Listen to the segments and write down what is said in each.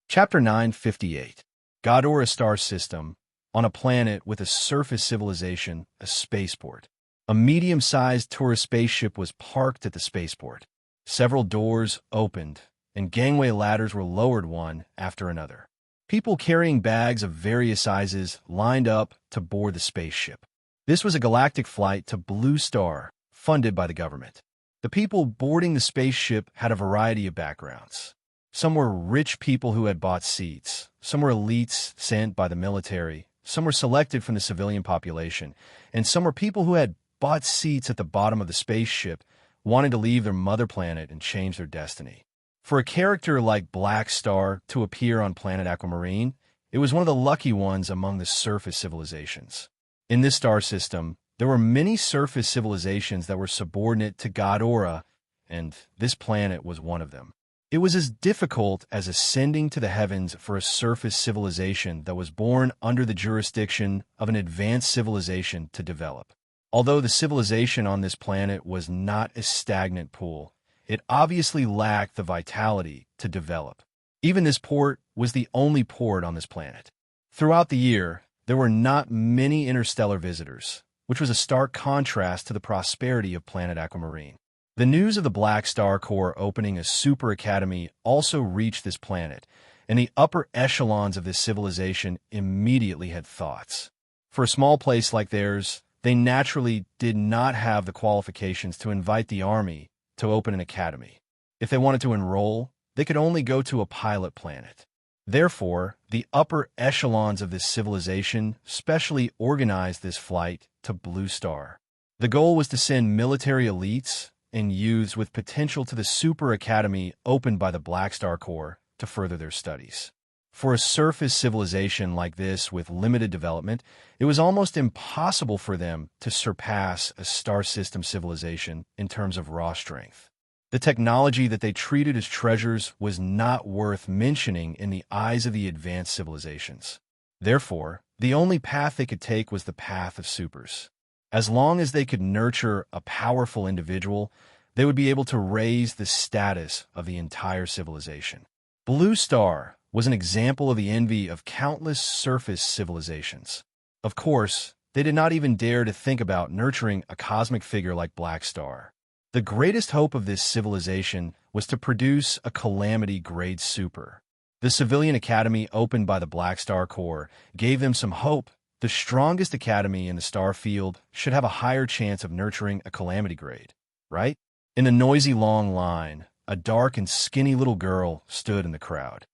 Chapter 958. Godora Star System. On a planet with a surface civilization, a spaceport. A medium-sized tourist spaceship was parked at the spaceport. Several doors opened, and gangway ladders were lowered one after another. People carrying bags of various sizes lined up to board the spaceship. This was a galactic flight to Blue Star, funded by the government. The people boarding the spaceship had a variety of backgrounds. Some were rich people who had bought seats. Some were elites sent by the military. Some were selected from the civilian population. And some were people who had bought seats at the bottom of the spaceship, wanting to leave their mother planet and change their destiny. For a character like Black Star to appear on planet Aquamarine, it was one of the lucky ones among the surface civilizations. In this star system, there were many surface civilizations that were subordinate to Godora, and this planet was one of them. It was as difficult as ascending to the heavens for a surface civilization that was born under the jurisdiction of an advanced civilization to develop. Although the civilization on this planet was not a stagnant pool, it obviously lacked the vitality to develop. Even this port was the only port on this planet. Throughout the year, there were not many interstellar visitors, which was a stark contrast to the prosperity of planet Aquamarine. The news of the Black Star Corps opening a super academy also reached this planet, and the upper echelons of this civilization immediately had thoughts. For a small place like theirs, they naturally did not have the qualifications to invite the army to open an academy. If they wanted to enroll, they could only go to a pilot planet. Therefore, the upper echelons of this civilization specially organized this flight to Blue Star. The goal was to send military elites and youths with potential to the super academy opened by the Black Star Corps to further their studies. For a surface civilization like this with limited development, it was almost impossible for them to surpass a star system civilization in terms of raw strength. The technology that they treated as treasures was not worth mentioning in the eyes of the advanced civilizations. Therefore, the only path they could take was the path of supers. As long as they could nurture a powerful individual, they would be able to raise the status of the entire civilization. Blue Star was an example of the envy of countless surface civilizations. Of course, they did not even dare to think about nurturing a cosmic figure like Black Star. The greatest hope of this civilization was to produce a calamity-grade super. The civilian academy opened by the Black Star Corps gave them some hope. The strongest academy in the star field should have a higher chance of nurturing a calamity grade, right? In the noisy long line, a dark and skinny little girl stood in the crowd.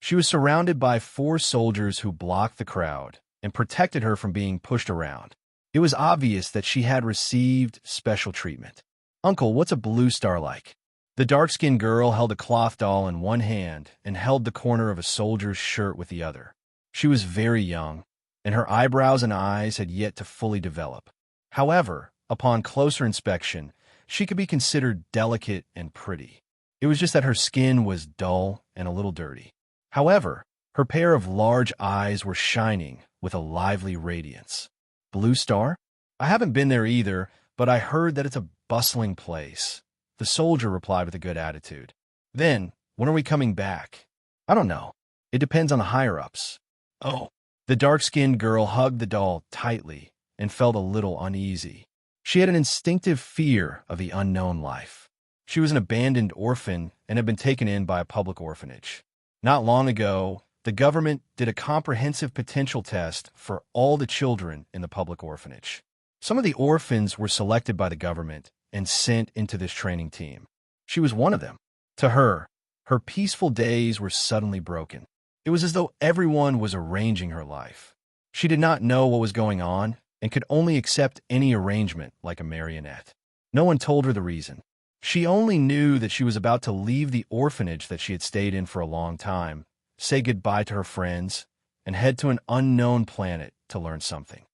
She was surrounded by 4 soldiers who blocked the crowd and protected her from being pushed around. It was obvious that she had received special treatment. "Uncle, what's a blue star like?" The dark-skinned girl held a cloth doll in one hand and held the corner of a soldier's shirt with the other. She was very young, and her eyebrows and eyes had yet to fully develop. However, upon closer inspection, she could be considered delicate and pretty. It was just that her skin was dull and a little dirty. However, her pair of large eyes were shining with a lively radiance. "Blue Star? I haven't been there either, but I heard that it's a bustling place," the soldier replied with a good attitude. "Then, when are we coming back?" "I don't know. It depends on the higher-ups." "Oh." The dark-skinned girl hugged the doll tightly and felt a little uneasy. She had an instinctive fear of the unknown life. She was an abandoned orphan and had been taken in by a public orphanage. Not long ago, the government did a comprehensive potential test for all the children in the public orphanage. Some of the orphans were selected by the government and sent into this training team. She was one of them. To her, her peaceful days were suddenly broken. It was as though everyone was arranging her life. She did not know what was going on and could only accept any arrangement like a marionette. No one told her the reason. She only knew that she was about to leave the orphanage that she had stayed in for a long time, say goodbye to her friends, and head to an unknown planet to learn something.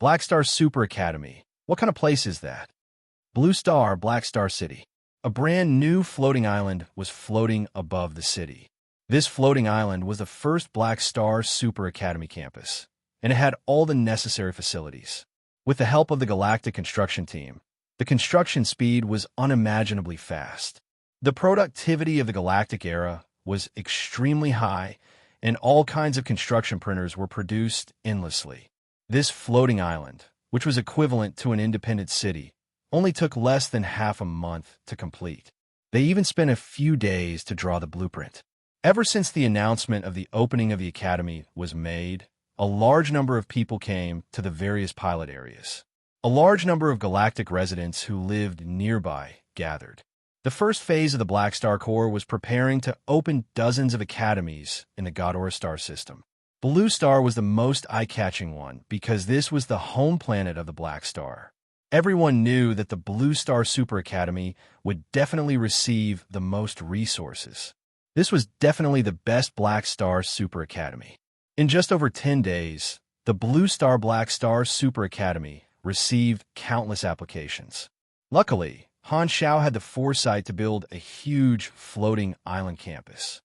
Black Star Super Academy. What kind of place is that? Blue Star, Black Star City. A brand new floating island was floating above the city. This floating island was the first Black Star Super Academy campus, and it had all the necessary facilities. With the help of the Galactic construction team, the construction speed was unimaginably fast. The productivity of the Galactic era was extremely high, and all kinds of construction printers were produced endlessly. This floating island, which was equivalent to an independent city, only took less than half a month to complete. They even spent a few days to draw the blueprint. Ever since the announcement of the opening of the academy was made, a large number of people came to the various pilot areas. A large number of galactic residents who lived nearby gathered. The first phase of the Black Star Corps was preparing to open dozens of academies in the Godora star system. Blue Star was the most eye-catching one because this was the home planet of the Black Star. Everyone knew that the Blue Star Super Academy would definitely receive the most resources. This was definitely the best Black Star Super Academy. In just over 10 days, the Blue Star Black Star Super Academy received countless applications. Luckily, Han Xiao had the foresight to build a huge floating island campus.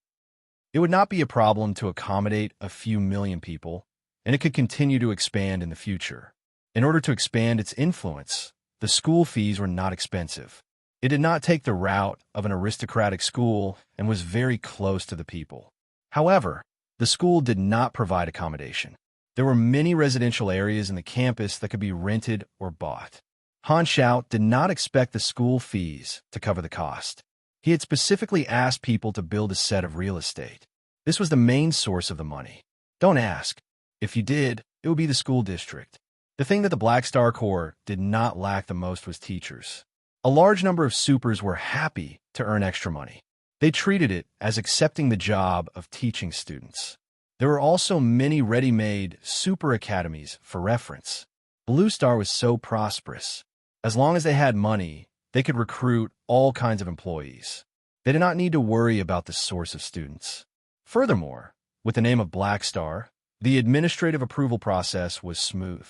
It would not be a problem to accommodate a few million people, and it could continue to expand in the future. In order to expand its influence, the school fees were not expensive. It did not take the route of an aristocratic school and was very close to the people. However, the school did not provide accommodation. There were many residential areas in the campus that could be rented or bought. Han Xiao did not expect the school fees to cover the cost. He had specifically asked people to build a set of real estate. This was the main source of the money. Don't ask. If you did, it would be the school district. The thing that the Black Star Corps did not lack the most was teachers. A large number of supers were happy to earn extra money. They treated it as accepting the job of teaching students. There were also many ready-made super academies for reference. Blue Star was so prosperous. As long as they had money, they could recruit all kinds of employees. They did not need to worry about the source of students. Furthermore, with the name of Black Star, the administrative approval process was smooth.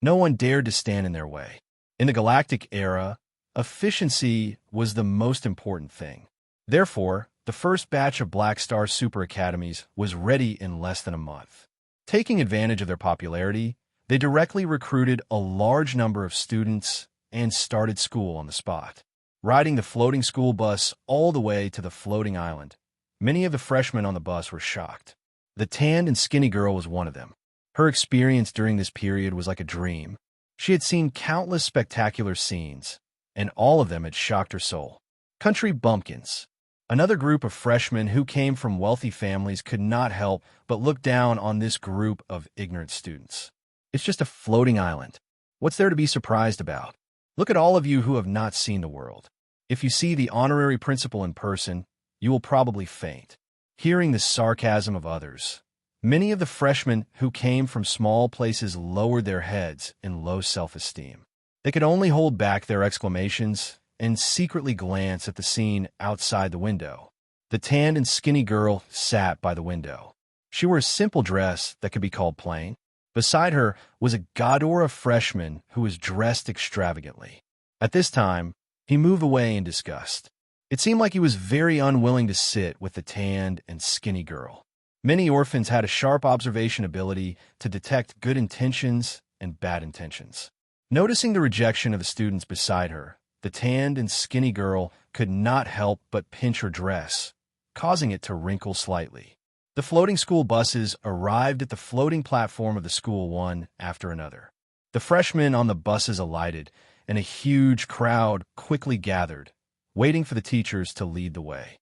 No one dared to stand in their way. In the galactic era, efficiency was the most important thing. Therefore, the first batch of Black Star Super Academies was ready in less than a month. Taking advantage of their popularity, they directly recruited a large number of students and started school on the spot. Riding the floating school bus all the way to the floating island, many of the freshmen on the bus were shocked. The tanned and skinny girl was one of them. Her experience during this period was like a dream. She had seen countless spectacular scenes, and all of them had shocked her soul. Country bumpkins. Another group of freshmen who came from wealthy families could not help but look down on this group of ignorant students. It's just a floating island. What's there to be surprised about? Look at all of you who have not seen the world. If you see the honorary principal in person, you will probably faint. Hearing the sarcasm of others, many of the freshmen who came from small places lowered their heads in low self-esteem. They could only hold back their exclamations and secretly glance at the scene outside the window. The tanned and skinny girl sat by the window. She wore a simple dress that could be called plain. Beside her was a Godora freshman who was dressed extravagantly. At this time, he moved away in disgust. It seemed like he was very unwilling to sit with the tanned and skinny girl. Many orphans had a sharp observation ability to detect good intentions and bad intentions. Noticing the rejection of the students beside her, the tanned and skinny girl could not help but pinch her dress, causing it to wrinkle slightly. The floating school buses arrived at the floating platform of the school one after another. The freshmen on the buses alighted, and a huge crowd quickly gathered, waiting for the teachers to lead the way.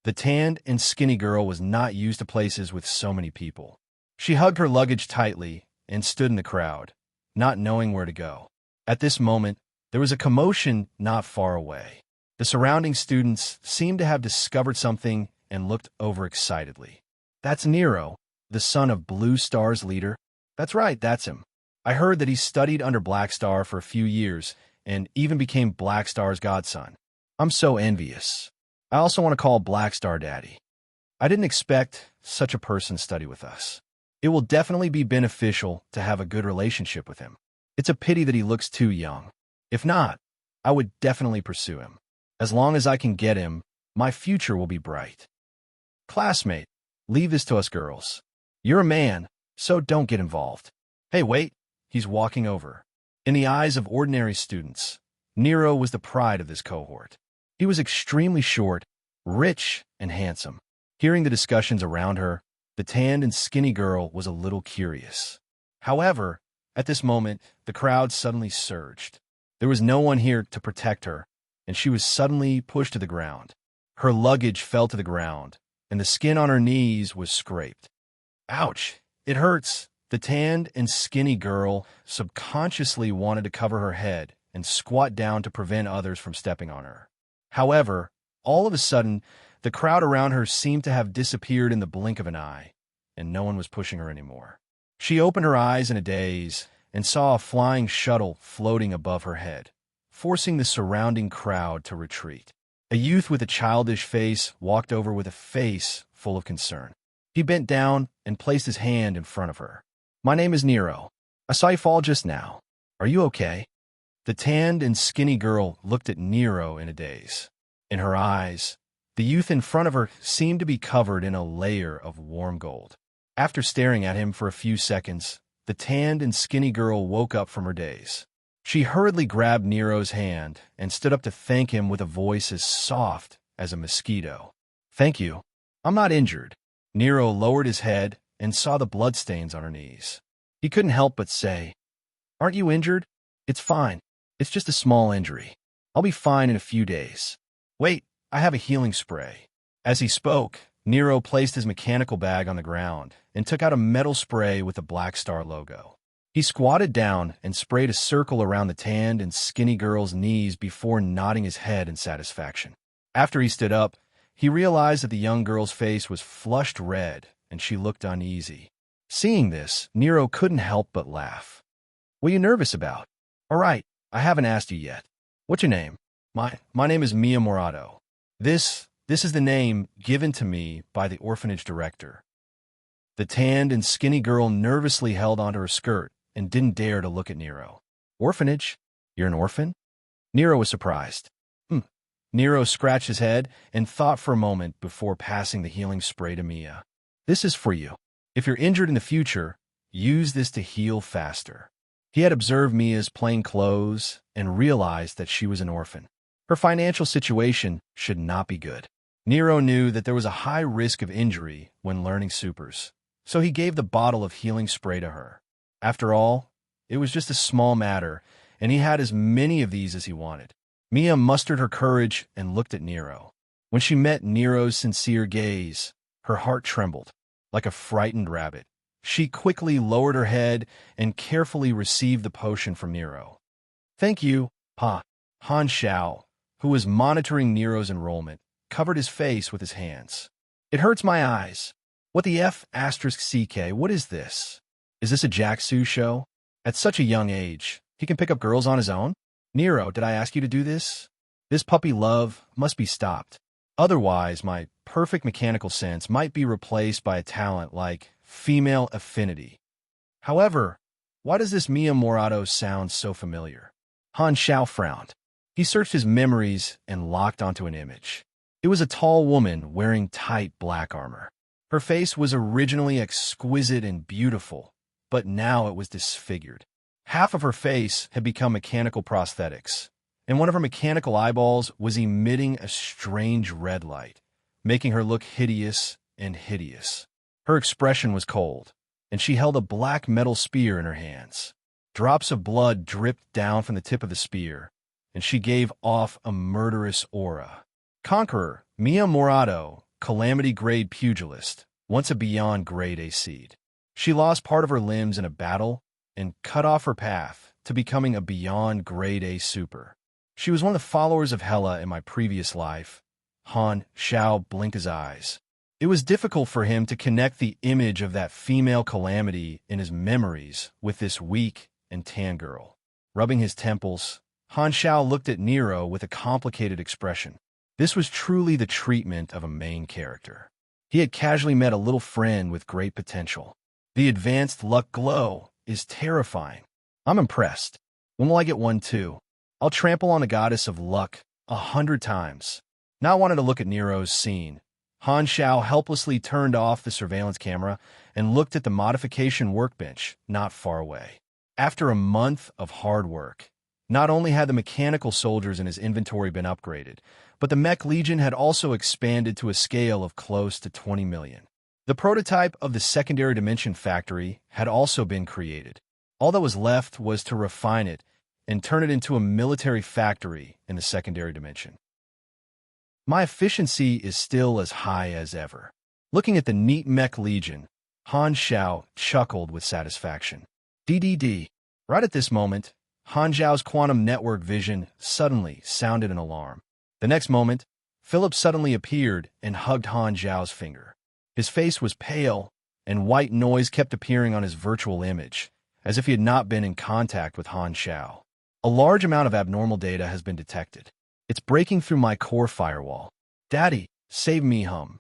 The tanned and skinny girl was not used to places with so many people. She hugged her luggage tightly and stood in the crowd, not knowing where to go. At this moment, there was a commotion not far away. The surrounding students seemed to have discovered something and looked overexcitedly. That's Nero, the son of Blue Star's leader. That's right, that's him. I heard that he studied under Black Star for a few years and even became Black Star's godson. I'm so envious. I also want to call Black Star Daddy. I didn't expect such a person to study with us. It will definitely be beneficial to have a good relationship with him. It's a pity that he looks too young. If not, I would definitely pursue him. As long as I can get him, my future will be bright. Classmate, leave this to us girls. You're a man, so don't get involved. Hey, wait, he's walking over. In the eyes of ordinary students, Nero was the pride of this cohort. He was extremely short, rich, and handsome. Hearing the discussions around her, the tanned and skinny girl was a little curious. However, at this moment, the crowd suddenly surged. There was no one here to protect her, and she was suddenly pushed to the ground. Her luggage fell to the ground, and the skin on her knees was scraped. Ouch! It hurts! The tanned and skinny girl subconsciously wanted to cover her head and squat down to prevent others from stepping on her. However, all of a sudden, the crowd around her seemed to have disappeared in the blink of an eye, and no one was pushing her anymore. She opened her eyes in a daze and saw a flying shuttle floating above her head, forcing the surrounding crowd to retreat. A youth with a childish face walked over with a face full of concern. He bent down and placed his hand in front of her. "My name is Nero. I saw you fall just now. Are you okay?" The tanned and skinny girl looked at Nero in a daze. In her eyes, the youth in front of her seemed to be covered in a layer of warm gold. After staring at him for a few seconds, the tanned and skinny girl woke up from her daze. She hurriedly grabbed Nero's hand and stood up to thank him with a voice as soft as a mosquito. "Thank you. I'm not injured." Nero lowered his head and saw the bloodstains on her knees. He couldn't help but say, "Aren't you injured?" "It's fine. It's just a small injury. I'll be fine in a few days." "Wait, I have a healing spray." As he spoke, Nero placed his mechanical bag on the ground and took out a metal spray with the Black Star logo. He squatted down and sprayed a circle around the tanned and skinny girl's knees before nodding his head in satisfaction. After he stood up, he realized that the young girl's face was flushed red and she looked uneasy. Seeing this, Nero couldn't help but laugh. "What are you nervous about?" "All right, I haven't asked you yet. What's your name?" My name is Mia Morato. This is the name given to me by the orphanage director." The tanned and skinny girl nervously held onto her skirt and didn't dare to look at Nero. "Orphanage? You're an orphan?" Nero was surprised. Nero scratched his head and thought for a moment before passing the healing spray to Mia. "This is for you. If you're injured in the future, use this to heal faster." He had observed Mia's plain clothes and realized that she was an orphan. Her financial situation should not be good. Nero knew that there was a high risk of injury when learning supers, so he gave the bottle of healing spray to her. After all, it was just a small matter, and he had as many of these as he wanted. Mia mustered her courage and looked at Nero. When she met Nero's sincere gaze, her heart trembled. Like a frightened rabbit, she quickly lowered her head and carefully received the potion from Nero. "Thank you, Pa." Han Xiao, who was monitoring Nero's enrollment, covered his face with his hands. "It hurts my eyes. What the F***CK? What is this? Is this a Jacksu show? At such a young age, he can pick up girls on his own? Nero, did I ask you to do this? This puppy love must be stopped. Otherwise, my perfect mechanical sense might be replaced by a talent like female affinity. However, why does this Mia Morato sound so familiar?" Han Xiao frowned. He searched his memories and locked onto an image. It was a tall woman wearing tight black armor. Her face was originally exquisite and beautiful, but now it was disfigured. Half of her face had become mechanical prosthetics, and one of her mechanical eyeballs was emitting a strange red light, making her look hideous and hideous. Her expression was cold, and she held a black metal spear in her hands. Drops of blood dripped down from the tip of the spear, and she gave off a murderous aura. Conqueror, Mia Morato, Calamity-grade pugilist, once a Beyond Grade A seed. She lost part of her limbs in a battle and cut off her path to becoming a Beyond Grade A super. She was one of the followers of Hela in my previous life. Han Xiao blinked his eyes. It was difficult for him to connect the image of that female calamity in his memories with this weak and tan girl. Rubbing his temples, Han Xiao looked at Nero with a complicated expression. This was truly the treatment of a main character. He had casually met a little friend with great potential. The advanced luck glow is terrifying. I'm impressed. When will I get one too? I'll trample on the goddess of luck 100 times. Now I wanted to look at Nero's scene. Han Xiao helplessly turned off the surveillance camera and looked at the modification workbench not far away. After a month of hard work, not only had the mechanical soldiers in his inventory been upgraded, but the Mech Legion had also expanded to a scale of close to 20 million. The prototype of the secondary dimension factory had also been created. All that was left was to refine it and turn it into a military factory in the secondary dimension. My efficiency is still as high as ever. Looking at the neat Mech Legion, Han Xiao chuckled with satisfaction. DDD. Right at this moment, Han Xiao's quantum network vision suddenly sounded an alarm. The next moment, Philip suddenly appeared and hugged Han Xiao's finger. His face was pale, and white noise kept appearing on his virtual image, as if he had not been in contact with Han Xiao. A large amount of abnormal data has been detected. It's breaking through my core firewall. Daddy, save me, hum.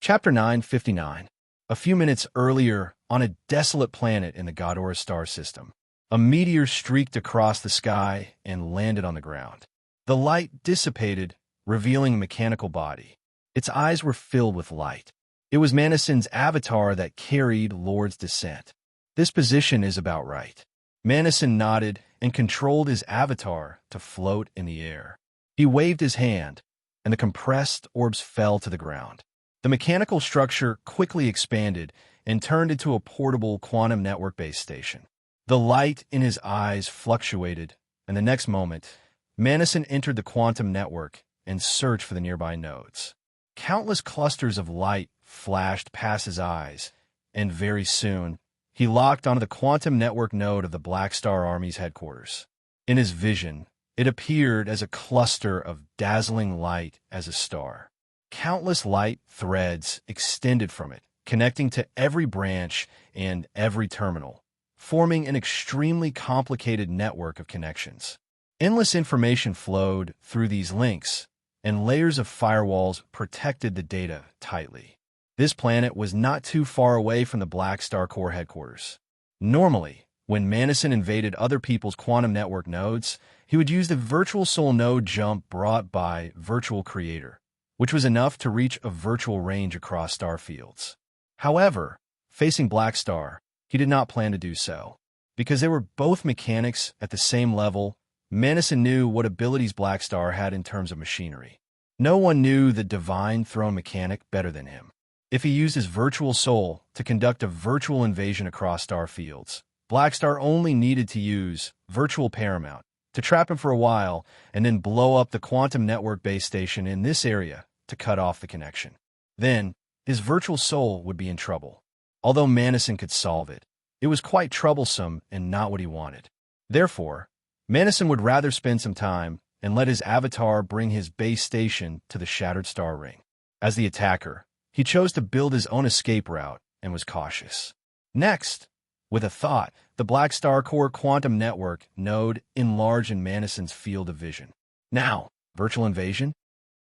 Chapter 959. A few minutes earlier, on a desolate planet in the Ghidorah star system, a meteor streaked across the sky and landed on the ground. The light dissipated, revealing a mechanical body. Its eyes were filled with light. It was Manison's avatar that carried Lord's descent. This position is about right. Manison nodded and controlled his avatar to float in the air. He waved his hand, and the compressed orbs fell to the ground. The mechanical structure quickly expanded and turned into a portable quantum network base station. The light in his eyes fluctuated, and the next moment, Manison entered the quantum network and searched for the nearby nodes. Countless clusters of light flashed past his eyes, and very soon, he locked onto the quantum network node of the Black Star Army's headquarters. In his vision, it appeared as a cluster of dazzling light as a star. Countless light threads extended from it, connecting to every branch and every terminal, forming an extremely complicated network of connections. Endless information flowed through these links, and layers of firewalls protected the data tightly. This planet was not too far away from the Black Star Core headquarters. Normally, when Manison invaded other people's quantum network nodes, he would use the virtual soul node jump brought by Virtual Creator, which was enough to reach a virtual range across star fields. However, facing Black Star, he did not plan to do so. Because they were both mechanics at the same level, Manison knew what abilities Black Star had in terms of machinery. No one knew the Divine Throne mechanic better than him. If he used his virtual soul to conduct a virtual invasion across star fields, Black Star only needed to use Virtual Paramount to trap him for a while and then blow up the quantum network base station in this area to cut off the connection. Then, his virtual soul would be in trouble. Although Manison could solve it, it was quite troublesome and not what he wanted. Therefore, Manison would rather spend some time and let his avatar bring his base station to the Shattered Star Ring. As the attacker, he chose to build his own escape route and was cautious. Next, with a thought, the Black Star Core quantum network node enlarged in Manison's field of vision. Now, virtual invasion?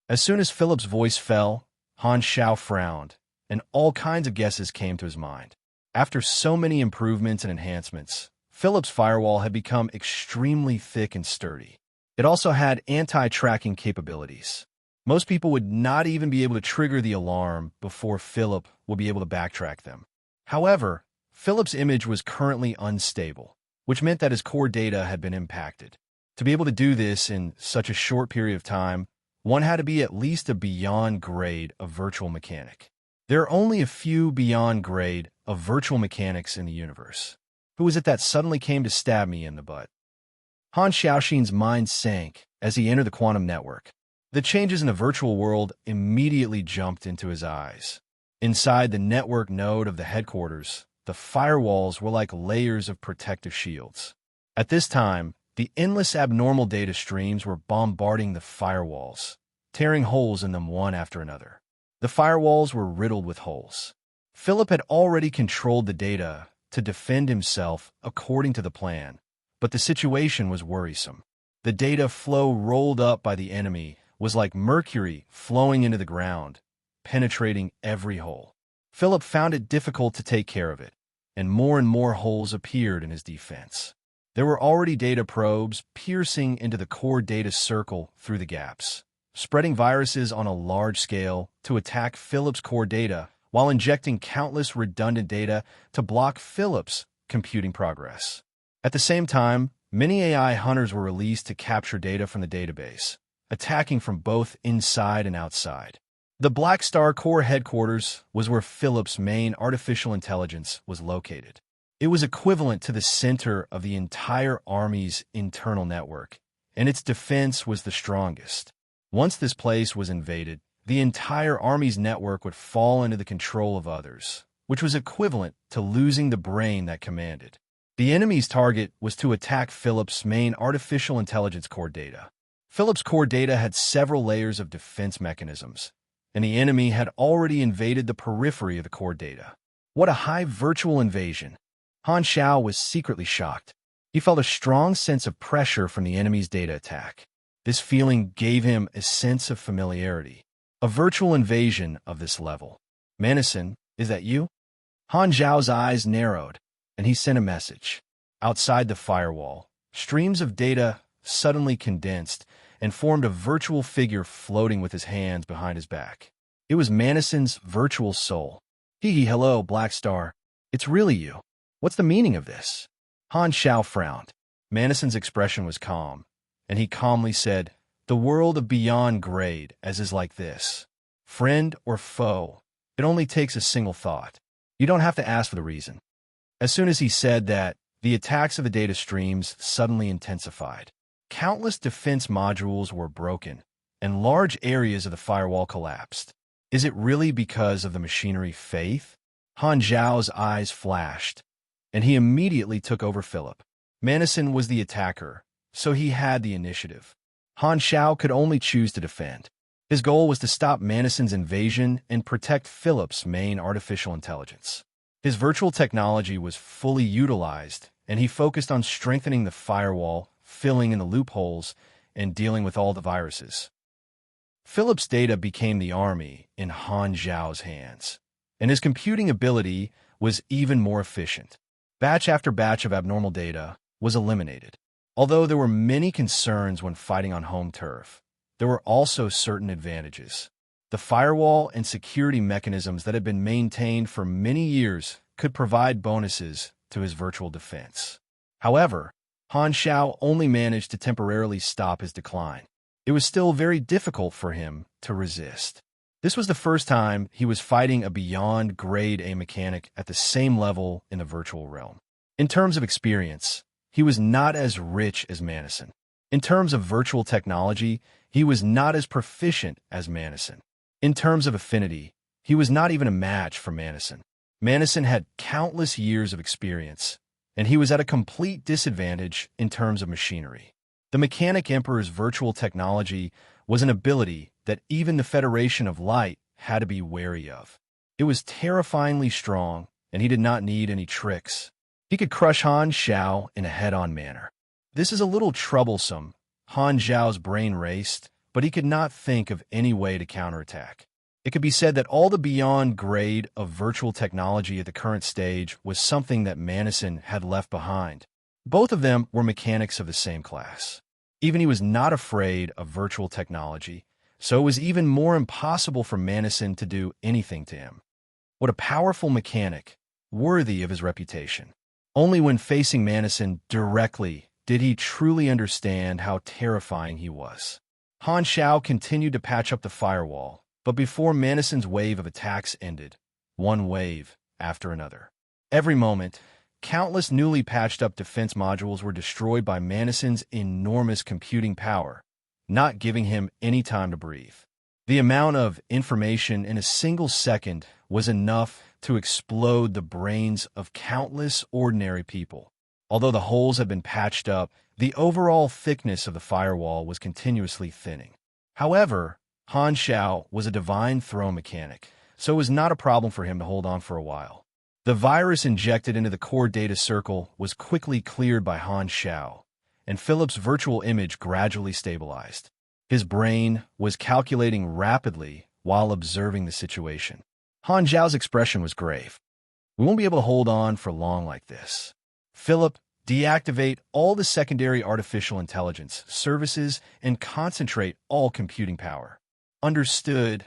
As soon as Philip's voice fell, Han Xiao frowned, and all kinds of guesses came to his mind. After so many improvements and enhancements, Philip's firewall had become extremely thick and sturdy. It also had anti-tracking capabilities. Most people would not even be able to trigger the alarm before Philip would be able to backtrack them. However, Philip's image was currently unstable, which meant that his core data had been impacted. To be able to do this in such a short period of time, one had to be at least a beyond grade of virtual mechanic. There are only a few beyond grade of virtual mechanics in the universe. Who was it that suddenly came to stab me in the butt? Han Xiaoxin's mind sank as he entered the quantum network. The changes in the virtual world immediately jumped into his eyes. Inside the network node of the headquarters, the firewalls were like layers of protective shields. At this time, the endless abnormal data streams were bombarding the firewalls, tearing holes in them one after another. The firewalls were riddled with holes. Philip had already controlled the data to defend himself according to the plan, but the situation was worrisome. The data flow rolled up by the enemy was like mercury flowing into the ground, penetrating every hole. Philip found it difficult to take care of it, and more holes appeared in his defense. There were already data probes piercing into the core data circle through the gaps, spreading viruses on a large scale to attack Philip's core data while injecting countless redundant data to block Philip's computing progress. At the same time, many AI hunters were released to capture data from the database, attacking from both inside and outside. The Black Star Corps headquarters was where Philip's main artificial intelligence was located. It was equivalent to the center of the entire Army's internal network, and its defense was the strongest. Once this place was invaded, the entire Army's network would fall into the control of others, which was equivalent to losing the brain that commanded. The enemy's target was to attack Philip's main artificial intelligence core data. Philip's core data had several layers of defense mechanisms, and the enemy had already invaded the periphery of the core data. What a high virtual invasion! Han Xiao was secretly shocked. He felt a strong sense of pressure from the enemy's data attack. This feeling gave him a sense of familiarity. A virtual invasion of this level. Manison, is that you? Han Xiao's eyes narrowed, and he sent a message. Outside the firewall, streams of data suddenly condensed and formed a virtual figure floating with his hands behind his back. It was Manison's virtual soul. Hello, Black Star. It's really you. What's the meaning of this? Han Xiao frowned. Manison's expression was calm, and he calmly said, "The world of beyond grade, as is like this. Friend or foe, it only takes a single thought. You don't have to ask for the reason." As soon as he said that, the attacks of the data streams suddenly intensified. Countless defense modules were broken, and large areas of the firewall collapsed. Is it really because of the machinery faith? Han Xiao's eyes flashed, and he immediately took over Philip. Manison was the attacker, so he had the initiative. Han Xiao could only choose to defend. His goal was to stop Manison's invasion and protect Philip's main artificial intelligence. His virtual technology was fully utilized, and he focused on strengthening the firewall, filling in the loopholes, and dealing with all the viruses. Philip's data became the army in Han Xiao's hands, and his computing ability was even more efficient. Batch after batch of abnormal data was eliminated. Although there were many concerns when fighting on home turf, there were also certain advantages. The firewall and security mechanisms that had been maintained for many years could provide bonuses to his virtual defense. However, Han Xiao only managed to temporarily stop his decline. It was still very difficult for him to resist. This was the first time he was fighting a beyond grade A mechanic at the same level in the virtual realm. In terms of experience, he was not as rich as Manison. In terms of virtual technology, he was not as proficient as Manison. In terms of affinity, he was not even a match for Manison. Manison had countless years of experience, and he was at a complete disadvantage in terms of machinery. The Mechanic Emperor's virtual technology was an ability that even the Federation of Light had to be wary of. It was terrifyingly strong, and he did not need any tricks. He could crush Han Xiao in a head-on manner. This is a little troublesome. Han Xiao's brain raced, but he could not think of any way to counterattack. It could be said that all the beyond grade of virtual technology at the current stage was something that Manison had left behind. Both of them were mechanics of the same class. Even he was not afraid of virtual technology, so it was even more impossible for Manison to do anything to him. What a powerful mechanic, worthy of his reputation. Only when facing Manison directly did he truly understand how terrifying he was. Han Xiao continued to patch up the firewall, but before Manison's wave of attacks ended, one wave after another. Every moment, countless newly patched-up defense modules were destroyed by Manison's enormous computing power, not giving him any time to breathe. The amount of information in a single second was enough to explode the brains of countless ordinary people. Although the holes had been patched up, the overall thickness of the firewall was continuously thinning. However, Han Xiao was a divine throw mechanic, so it was not a problem for him to hold on for a while. The virus injected into the core data circle was quickly cleared by Han Xiao, and Philip's virtual image gradually stabilized. His brain was calculating rapidly while observing the situation. Han Xiao's expression was grave. "We won't be able to hold on for long like this. Philip, deactivate all the secondary artificial intelligence services and concentrate all computing power." Understood.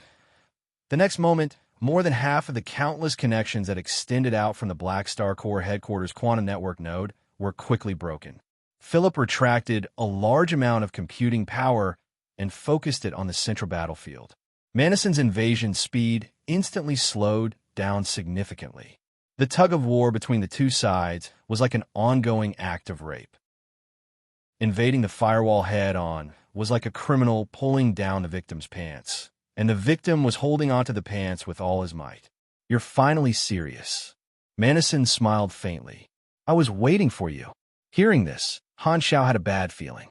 The next moment, more than half of the countless connections that extended out from the Black Star Corps headquarters quantum network node were quickly broken. Philip retracted a large amount of computing power and focused it on the central battlefield. Manison's invasion speed instantly slowed down significantly. The tug-of-war between the two sides was like an ongoing act of rape. Invading the firewall head-on was like a criminal pulling down the victim's pants, and the victim was holding onto the pants with all his might. "You're finally serious." Manison smiled faintly. "I was waiting for you." Hearing this, Han Xiao had a bad feeling.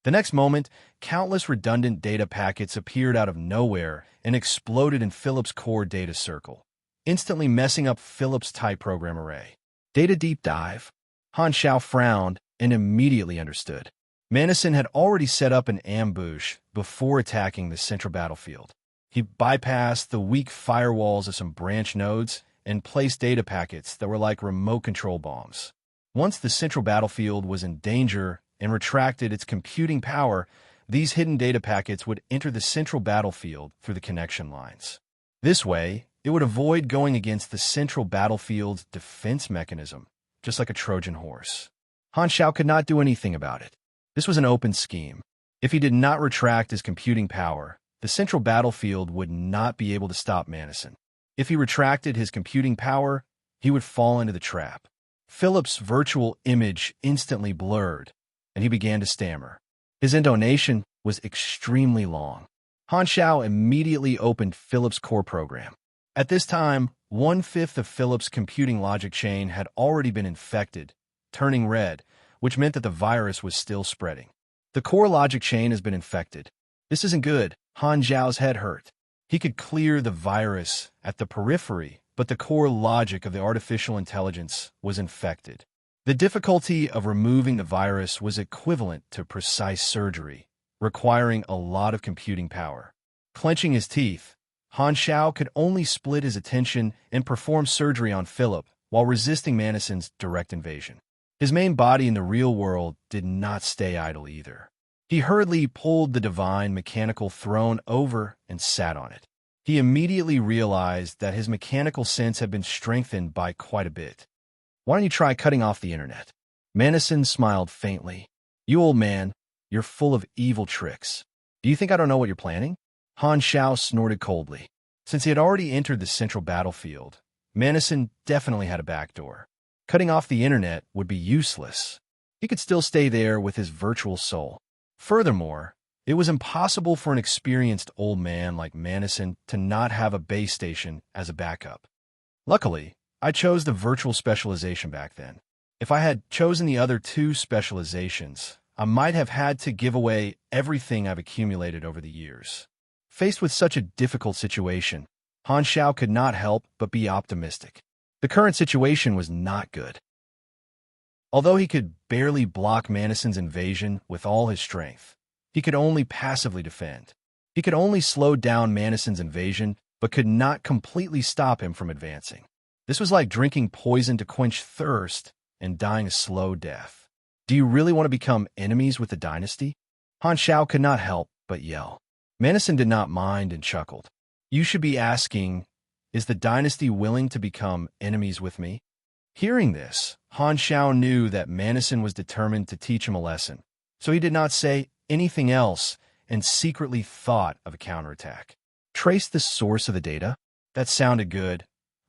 The next moment, countless redundant data packets appeared out of nowhere and exploded in Philip's core data circle, instantly messing up Philip's type program array. Data deep dive? Han Xiao frowned and immediately understood. Manison had already set up an ambush before attacking the central battlefield. He bypassed the weak firewalls of some branch nodes and placed data packets that were like remote control bombs. Once the central battlefield was in danger and retracted its computing power, these hidden data packets would enter the central battlefield through the connection lines. This way, it would avoid going against the central battlefield's defense mechanism, just like a Trojan horse. Han Xiao could not do anything about it. This was an open scheme. If he did not retract his computing power, the central battlefield would not be able to stop Manison. If he retracted his computing power, he would fall into the trap. Philip's virtual image instantly blurred, and he began to stammer. His intonation was extremely long. Han Xiao immediately opened Philip's core program. At this time, 1/5 of Philip's computing logic chain had already been infected, turning red, which meant that the virus was still spreading. The core logic chain has been infected. This isn't good. Han Xiao's head hurt. He could clear the virus at the periphery, but the core logic of the artificial intelligence was infected. The difficulty of removing the virus was equivalent to precise surgery, requiring a lot of computing power. Clenching his teeth, Han Xiao could only split his attention and perform surgery on Philip while resisting Manison's direct invasion. His main body in the real world did not stay idle either. He hurriedly pulled the divine mechanical throne over and sat on it. He immediately realized that his mechanical sense had been strengthened by quite a bit. "Why don't you try cutting off the internet?" Manison smiled faintly. "You old man, you're full of evil tricks. Do you think I don't know what you're planning?" Han Xiao snorted coldly. Since he had already entered the central battlefield, Manison definitely had a backdoor. Cutting off the internet would be useless. He could still stay there with his virtual soul. Furthermore, it was impossible for an experienced old man like Manison to not have a base station as a backup. Luckily, I chose the virtual specialization back then. If I had chosen the other two specializations, I might have had to give away everything I've accumulated over the years. Faced with such a difficult situation, Han Xiao could not help but be optimistic. The current situation was not good. Although he could barely block Manison's invasion with all his strength, he could only passively defend. He could only slow down Manison's invasion, but could not completely stop him from advancing. This was like drinking poison to quench thirst and dying a slow death. Do you really want to become enemies with the dynasty? Han Xiao could not help but yell. Manison did not mind and chuckled. You should be asking, is the dynasty willing to become enemies with me? Hearing this, Han Xiao knew that Manison was determined to teach him a lesson, so he did not say anything else and secretly thought of a counterattack. Trace the source of the data? That sounded good,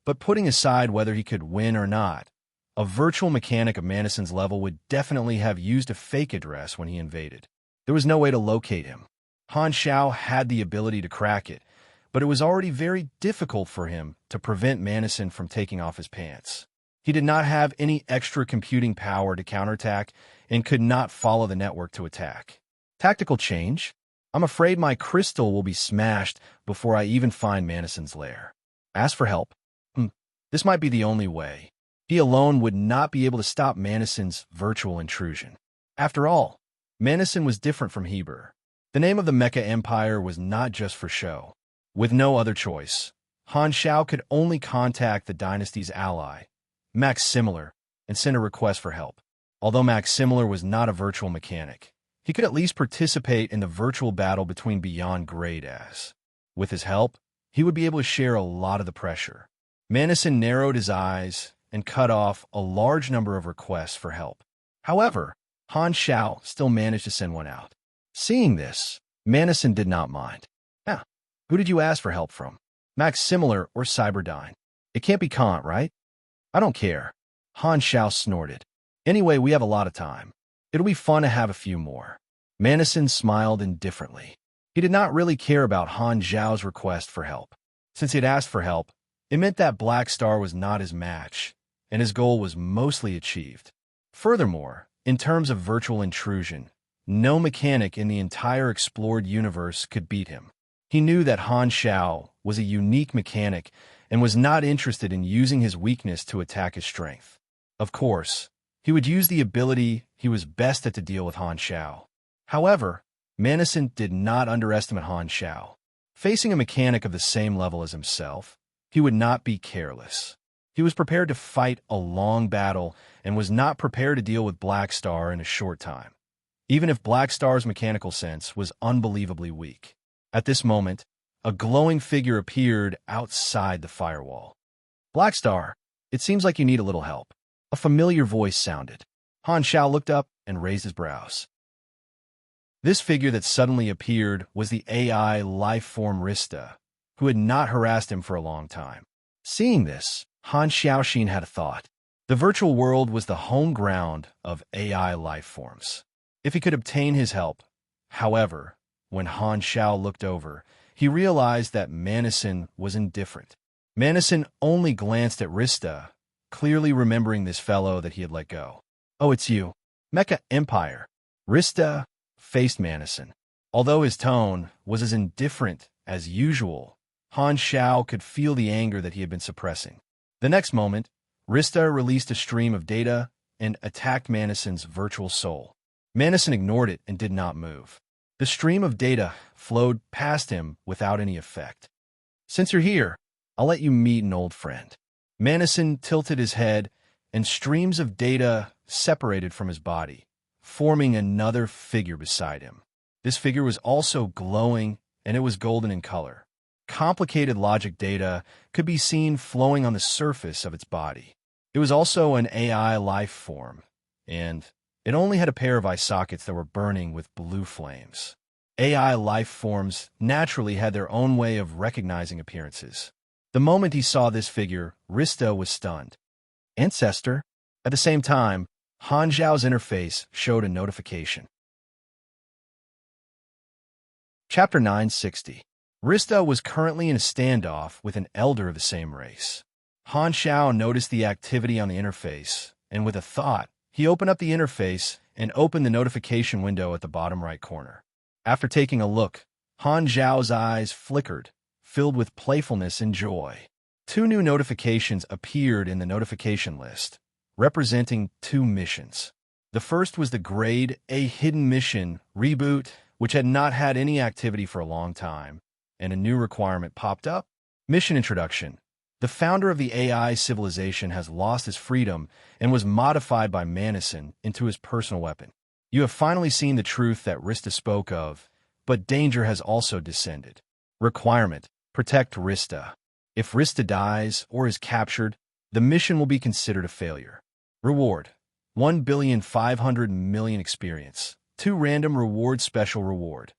but putting aside whether he could win or not, a virtual mechanic of Manison's level would definitely have used a fake address when he invaded. There was no way to locate him. Han Xiao had the ability to crack it, but it was already very difficult for him to prevent Manison from taking off his pants. He did not have any extra computing power to counterattack and could not follow the network to attack. Tactical change? I'm afraid my crystal will be smashed before I even find Manison's lair. Ask for help. This might be the only way. He alone would not be able to stop Manison's virtual intrusion. After all, Manison was different from Heber. The name of the Mecha Empire was not just for show. With no other choice, Han Xiao could only contact the dynasty's ally, Maximilar, and send a request for help. Although Maximilar was not a virtual mechanic, he could at least participate in the virtual battle between Beyond Grade as. With his help, he would be able to share a lot of the pressure. Manison narrowed his eyes and cut off a large number of requests for help. However, Han Xiao still managed to send one out. Seeing this, Manison did not mind. "Yeah, who did you ask for help from? Max Similar or Cyberdyne? It can't be Kant, right?" "I don't care." Han Xiao snorted. "Anyway, we have a lot of time. It'll be fun to have a few more." Manison smiled indifferently. He did not really care about Han Xiao's request for help. Since he had asked for help, it meant that Black Star was not his match, and his goal was mostly achieved. Furthermore, in terms of virtual intrusion, no mechanic in the entire explored universe could beat him. He knew that Han Xiao was a unique mechanic and was not interested in using his weakness to attack his strength. Of course, he would use the ability he was best at to deal with Han Xiao. However, Manison did not underestimate Han Xiao. Facing a mechanic of the same level as himself, he would not be careless. He was prepared to fight a long battle and was not prepared to deal with Black Star in a short time, even if Black Star's mechanical sense was unbelievably weak. At this moment, a glowing figure appeared outside the firewall. "Black Star, it seems like you need a little help." A familiar voice sounded. Han Xiao looked up and raised his brows. This figure that suddenly appeared was the AI life form Rista, who had not harassed him for a long time. Seeing this, Han Xiaoxin had a thought. The virtual world was the home ground of AI life forms. If he could obtain his help. However, when Han Xiao looked over, he realized that Manison was indifferent. Manison only glanced at Rista, clearly remembering this fellow that he had let go. "Oh, it's you. Mecha Empire." Rista faced Manison. Although his tone was as indifferent as usual, Han Xiao could feel the anger that he had been suppressing. The next moment, Rista released a stream of data and attacked Manison's virtual soul. Manison ignored it and did not move. The stream of data flowed past him without any effect. "Since you're here, I'll let you meet an old friend." Manison tilted his head, and streams of data separated from his body, forming another figure beside him. This figure was also glowing, and it was golden in color. Complicated logic data could be seen flowing on the surface of its body. It was also an AI life form, and it only had a pair of eye sockets that were burning with blue flames. AI life forms naturally had their own way of recognizing appearances. The moment he saw this figure, Rista was stunned. "Ancestor?" At the same time, Han Zhao's interface showed a notification. Chapter 960. Rista was currently in a standoff with an elder of the same race. Han Xiao noticed the activity on the interface, and with a thought, he opened up the interface and opened the notification window at the bottom right corner. After taking a look, Han Zhao's eyes flickered, filled with playfulness and joy. 2 new notifications appeared in the notification list, representing 2 missions. The first was the Grade A Hidden Mission Reboot, which had not had any activity for a long time, and a new requirement popped up. Mission Introduction. The founder of the AI civilization has lost his freedom and was modified by Manison into his personal weapon. You have finally seen the truth that Rista spoke of, but danger has also descended. Requirement. Protect Rista. If Rista dies or is captured, the mission will be considered a failure. Reward. 1,500,000,000 experience. 2 random reward special reward.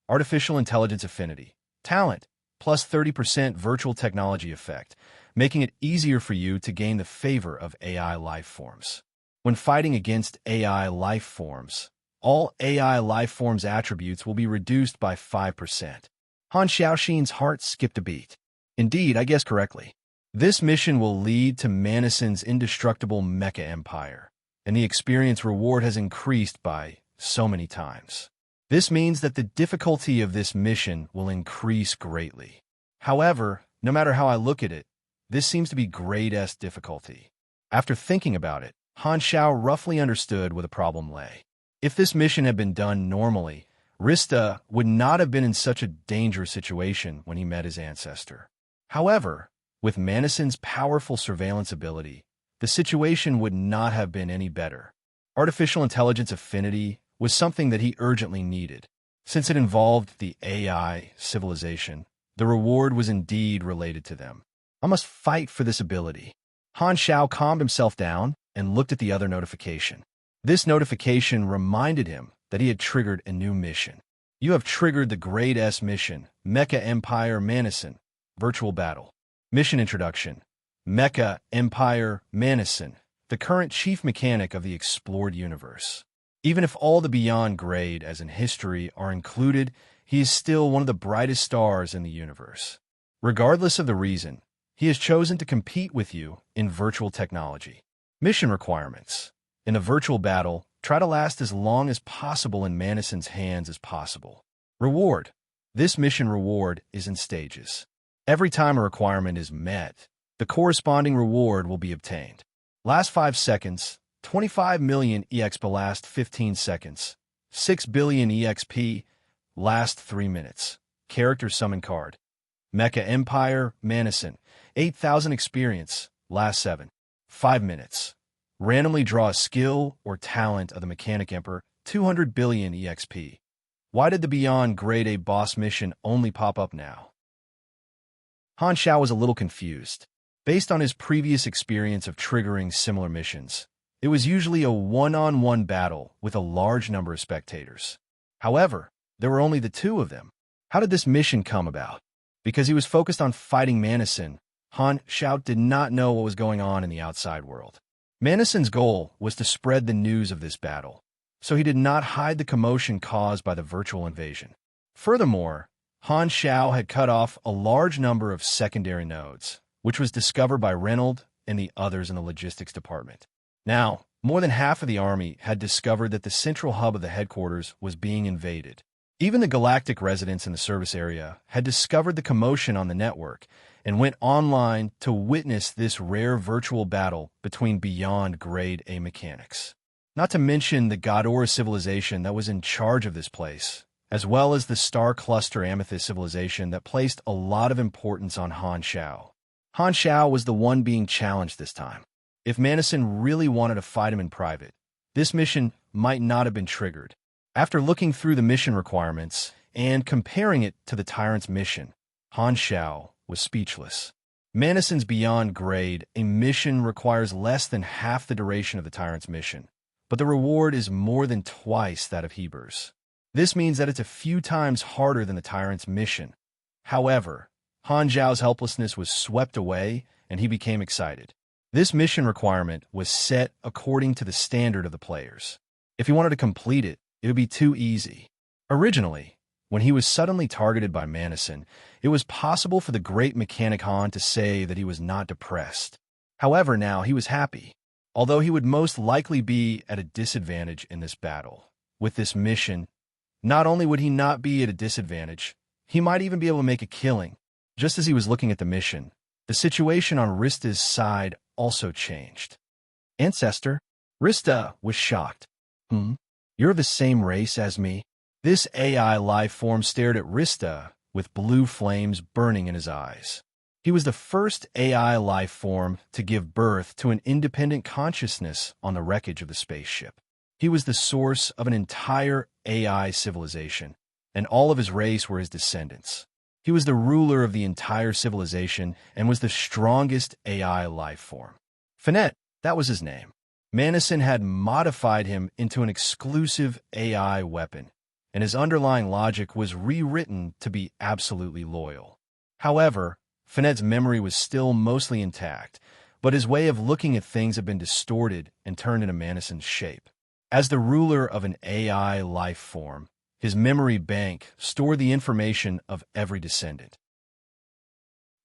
Artificial Intelligence Affinity. Talent. Plus 30% virtual technology effect, making it easier for you to gain the favor of AI life forms. When fighting against AI life forms, all AI life forms attributes will be reduced by 5%. Han Xiaoxin's heart skipped a beat. Indeed, I guessed correctly. This mission will lead to Manison's indestructible mecha empire, and the experience reward has increased by so many times. This means that the difficulty of this mission will increase greatly. However, no matter how I look at it, this seems to be grade S difficulty. After thinking about it, Han Xiao roughly understood where the problem lay. If this mission had been done normally, Rista would not have been in such a dangerous situation when he met his ancestor. However, with Manison's powerful surveillance ability, the situation would not have been any better. Artificial Intelligence Affinity was something that he urgently needed. Since it involved the AI civilization, the reward was indeed related to them. I must fight for this ability. Han Xiao calmed himself down and looked at the other notification. This notification reminded him that he had triggered a new mission. You have triggered the Grade S mission, Mecha Empire Manison, Virtual Battle. Mission Introduction. Mecha Empire Manison, the current chief mechanic of the explored universe. Even if all the beyond grade, as in history, are included, he is still one of the brightest stars in the universe. Regardless of the reason, he has chosen to compete with you in virtual technology. Mission requirements. In a virtual battle, try to last as long as possible in Manison's hands as possible. Reward. This mission reward is in stages. Every time a requirement is met, the corresponding reward will be obtained. Last 5 seconds, 25 million EXP. Last 15 seconds, 6 billion EXP. Last 3 minutes. Character summon card. Mecha Empire Manison, 8,000 experience. Last 5 minutes. Randomly draw a skill or talent of the Mechanic Emperor, 200 billion EXP. Why did the Beyond Grade A boss mission only pop up now? Han Xiao was a little confused. Based on his previous experience of triggering similar missions, it was usually a one-on-one battle with a large number of spectators. However, there were only the 2 of them. How did this mission come about? Because he was focused on fighting Manison, Han Xiao did not know what was going on in the outside world. Manison's goal was to spread the news of this battle, so he did not hide the commotion caused by the virtual invasion. Furthermore, Han Xiao had cut off a large number of secondary nodes, which was discovered by Reynolds and the others in the logistics department. Now, more than half of the army had discovered that the central hub of the headquarters was being invaded. Even the galactic residents in the service area had discovered the commotion on the network and went online to witness this rare virtual battle between Beyond Grade A mechanics. Not to mention the Ghidorah civilization that was in charge of this place, as well as the Star Cluster Amethyst civilization that placed a lot of importance on Han Xiao. Han Xiao was the one being challenged this time. If Manison really wanted to fight him in private, this mission might not have been triggered. After looking through the mission requirements and comparing it to the Tyrant's mission, Han Xiao was speechless. Manison's Beyond Grade A mission requires less than half the duration of the Tyrant's mission, but the reward is more than twice that of Heber's. This means that it's a few times harder than the Tyrant's mission. However, Han Xiao's helplessness was swept away, and he became excited. This mission requirement was set according to the standard of the players. If he wanted to complete it, it would be too easy. Originally, when he was suddenly targeted by Manison, it was possible for the great mechanic Han to say that he was not depressed. However, now he was happy, although he would most likely be at a disadvantage in this battle. With this mission, not only would he not be at a disadvantage, he might even be able to make a killing. Just as he was looking at the mission, the situation on Rista's side also changed. Ancestor? Rista was shocked. You're of the same race as me? This AI life form stared at Rista with blue flames burning in his eyes. He was the first AI life form to give birth to an independent consciousness on the wreckage of the spaceship. He was the source of an entire AI civilization, and all of his race were his descendants. He was the ruler of the entire civilization and was the strongest AI life form. Finette, that was his name. Manison had modified him into an exclusive AI weapon, and his underlying logic was rewritten to be absolutely loyal. However, Finette's memory was still mostly intact, but his way of looking at things had been distorted and turned into Manison's shape. As the ruler of an AI life form, his memory bank stored the information of every descendant.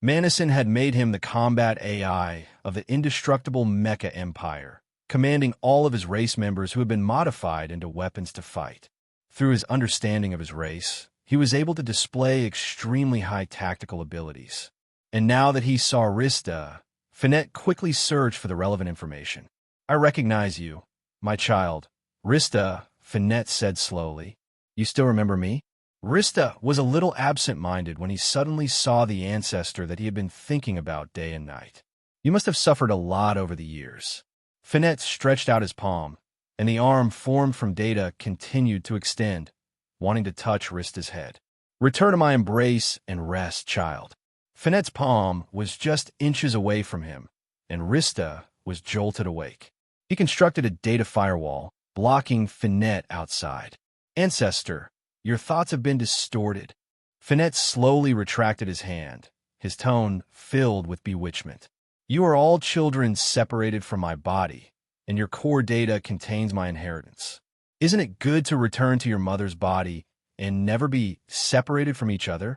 Manison had made him the combat AI of the indestructible Mecha Empire, commanding all of his race members who had been modified into weapons to fight. Through his understanding of his race, he was able to display extremely high tactical abilities. And now that he saw Rista, Finette quickly searched for the relevant information. "I recognize you, my child." "Rista," Finette said slowly. "You still remember me?" Rista was a little absent-minded when he suddenly saw the ancestor that he had been thinking about day and night. "You must have suffered a lot over the years." Finette stretched out his palm, and the arm formed from data continued to extend, wanting to touch Rista's head. "Return to my embrace and rest, child." Finette's palm was just inches away from him, and Rista was jolted awake. He constructed a data firewall, blocking Finette outside. "Ancestor, Your thoughts have been distorted. Finette slowly retracted his hand, his tone filled with bewitchment. You are all children separated from my body, and your core data contains my inheritance. Isn't it good to return to your mother's body and never be separated from each other?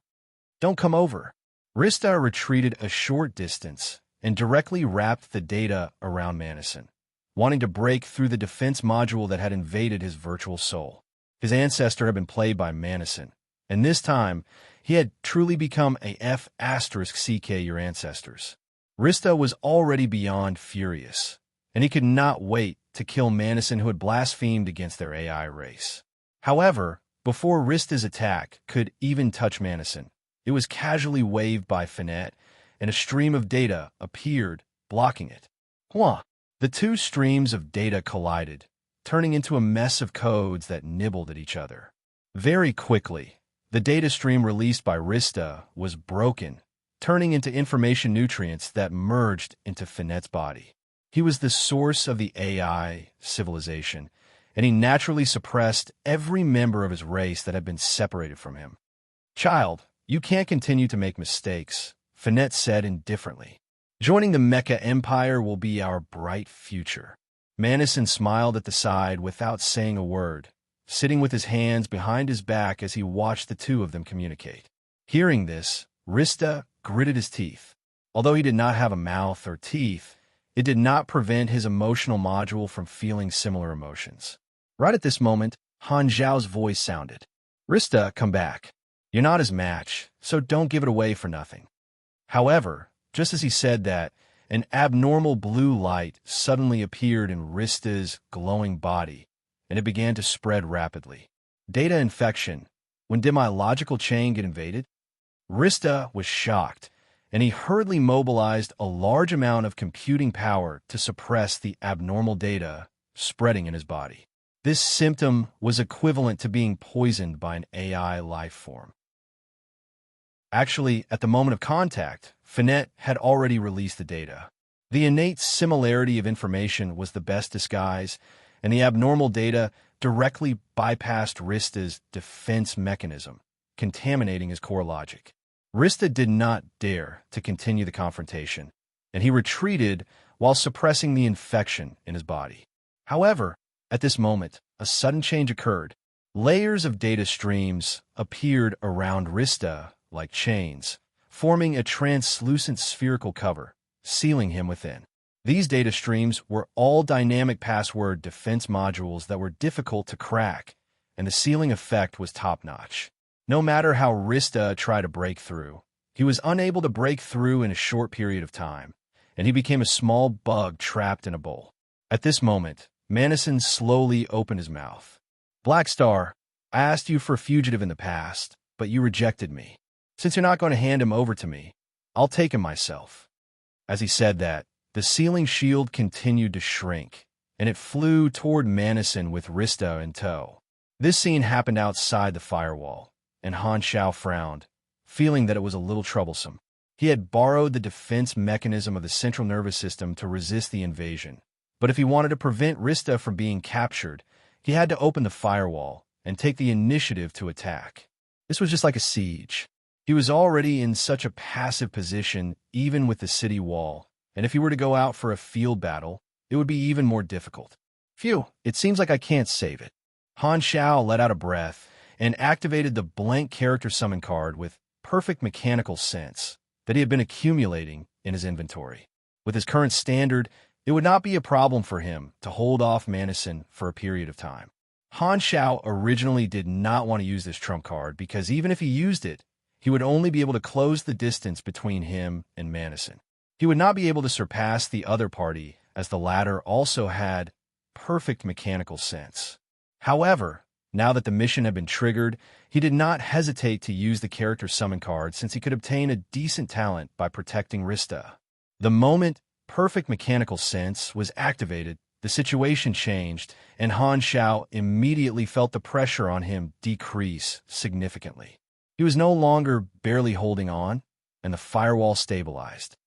Don't come over. Rista retreated a short distance and directly wrapped the data around Madison, wanting to break through the defense module that had invaded his virtual soul. His ancestor had been played by Madison, and this time he had truly become a F***ck your ancestors. Rista was already beyond furious, and he could not wait to kill Madison, who had blasphemed against their AI race. However, before Rista's attack could even touch Madison, it was casually waved by Finette, and a stream of data appeared, blocking it. The two streams of data collided, turning into a mess of codes that nibbled at each other. Very quickly, the data stream released by Rista was broken, turning into information nutrients that merged into Finette's body. He was the source of the AI civilization, and he naturally suppressed every member of his race that had been separated from him. Child, you can't continue to make mistakes, Finette said indifferently. Joining the Mecha Empire will be our bright future. Madison smiled at the side without saying a word, sitting with his hands behind his back as he watched the two of them communicate. Hearing this, Rista gritted his teeth. Although he did not have a mouth or teeth, it did not prevent his emotional module from feeling similar emotions. Right at this moment, Han Zhao's voice sounded. Rista, come back. You're not his match, so don't give it away for nothing. However, just as he said that, an abnormal blue light suddenly appeared in Rista's glowing body, and it began to spread rapidly. Data infection. When did my logical chain get invaded? Rista was shocked, and he hurriedly mobilized a large amount of computing power to suppress the abnormal data spreading in his body. This symptom was equivalent to being poisoned by an AI life form. Actually, at the moment of contact, Finette had already released the data. The innate similarity of information was the best disguise, and the abnormal data directly bypassed Rista's defense mechanism, contaminating his core logic. Rista did not dare to continue the confrontation, and he retreated while suppressing the infection in his body. However, at this moment, a sudden change occurred. Layers of data streams appeared around Rista like chains, forming a translucent spherical cover, sealing him within. These data streams were all dynamic password defense modules that were difficult to crack, and the sealing effect was top-notch. No matter how Rista tried to break through, he was unable to break through in a short period of time, and he became a small bug trapped in a bowl. At this moment, Madison slowly opened his mouth. Black Star, I asked you for a fugitive in the past, but you rejected me. Since you're not going to hand him over to me, I'll take him myself. As he said that, the sealing shield continued to shrink, and it flew toward Madison with Rista in tow. This scene happened outside the firewall, and Han Zhao frowned, feeling that it was a little troublesome. He had borrowed the defense mechanism of the central nervous system to resist the invasion, but if he wanted to prevent Rista from being captured, he had to open the firewall and take the initiative to attack. This was just like a siege. He was already in such a passive position, even with the city wall, and if he were to go out for a field battle, it would be even more difficult. Phew, it seems like I can't save it. Han Zhao let out a breath and activated the blank character summon card with perfect mechanical sense that he had been accumulating in his inventory. With his current standard, it would not be a problem for him to hold off Madison for a period of time. Han Zhao originally did not want to use this trump card because even if he used it, he would only be able to close the distance between him and Madison. He would not be able to surpass the other party, as the latter also had perfect mechanical sense. However, now that the mission had been triggered, he did not hesitate to use the character summon card since he could obtain a decent talent by protecting Rista. The moment perfect mechanical sense was activated, the situation changed, and Han Zhao immediately felt the pressure on him decrease significantly. He was no longer barely holding on, and the firewall stabilized.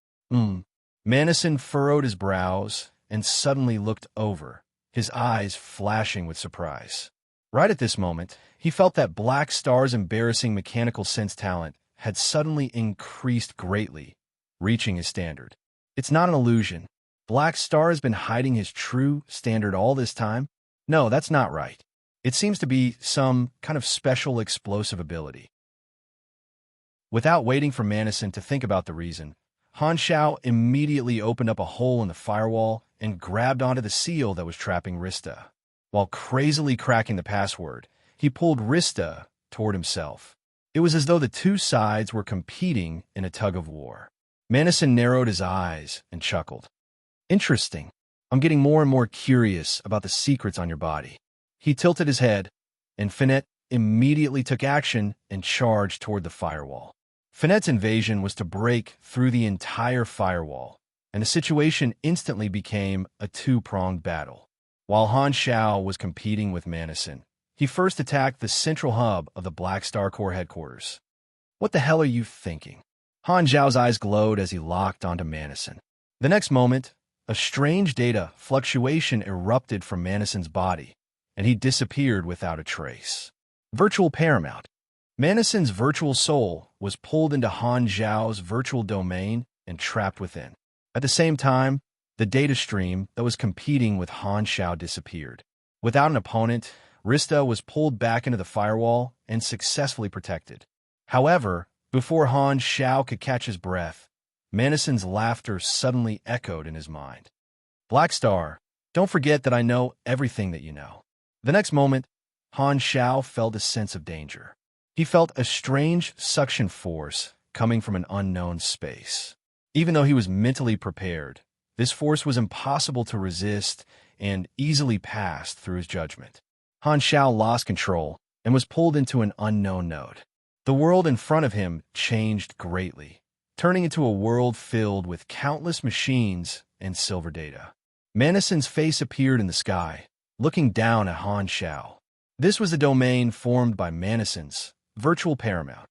Madison furrowed his brows and suddenly looked over, his eyes flashing with surprise. Right at this moment, he felt that Black Star's embarrassing mechanical sense talent had suddenly increased greatly, reaching his standard. It's not an illusion. Black Star has been hiding his true standard all this time? No, that's not right. It seems to be some kind of special explosive ability. Without waiting for Manison to think about the reason, Han Xiao immediately opened up a hole in the firewall and grabbed onto the seal that was trapping Rista. While crazily cracking the password, he pulled Rista toward himself. It was as though the two sides were competing in a tug-of-war. Manison narrowed his eyes and chuckled. Interesting. I'm getting more and more curious about the secrets on your body. He tilted his head, and Finette immediately took action and charged toward the firewall. Finette's invasion was to break through the entire firewall, and the situation instantly became a two-pronged battle. While Han Xiao was competing with Manison, he first attacked the central hub of the Black Star Corps headquarters. What the hell are you thinking? Han Xiao's eyes glowed as he locked onto Manison. The next moment, a strange data fluctuation erupted from Manison's body, and he disappeared without a trace. Virtual Paramount. Manison's virtual soul was pulled into Han Xiao's virtual domain and trapped within. At the same time, the data stream that was competing with Han Xiao disappeared. Without an opponent, Rista was pulled back into the firewall and successfully protected. However, before Han Xiao could catch his breath, Manison's laughter suddenly echoed in his mind. Black Star, don't forget that I know everything that you know. The next moment, Han Xiao felt a sense of danger. He felt a strange suction force coming from an unknown space. Even though he was mentally prepared, this force was impossible to resist and easily passed through his judgment. Han Xiao lost control and was pulled into an unknown node. The world in front of him changed greatly, turning into a world filled with countless machines and silver data. Manison's face appeared in the sky, looking down at Han Xiao. This was the domain formed by Manison's virtual paramount.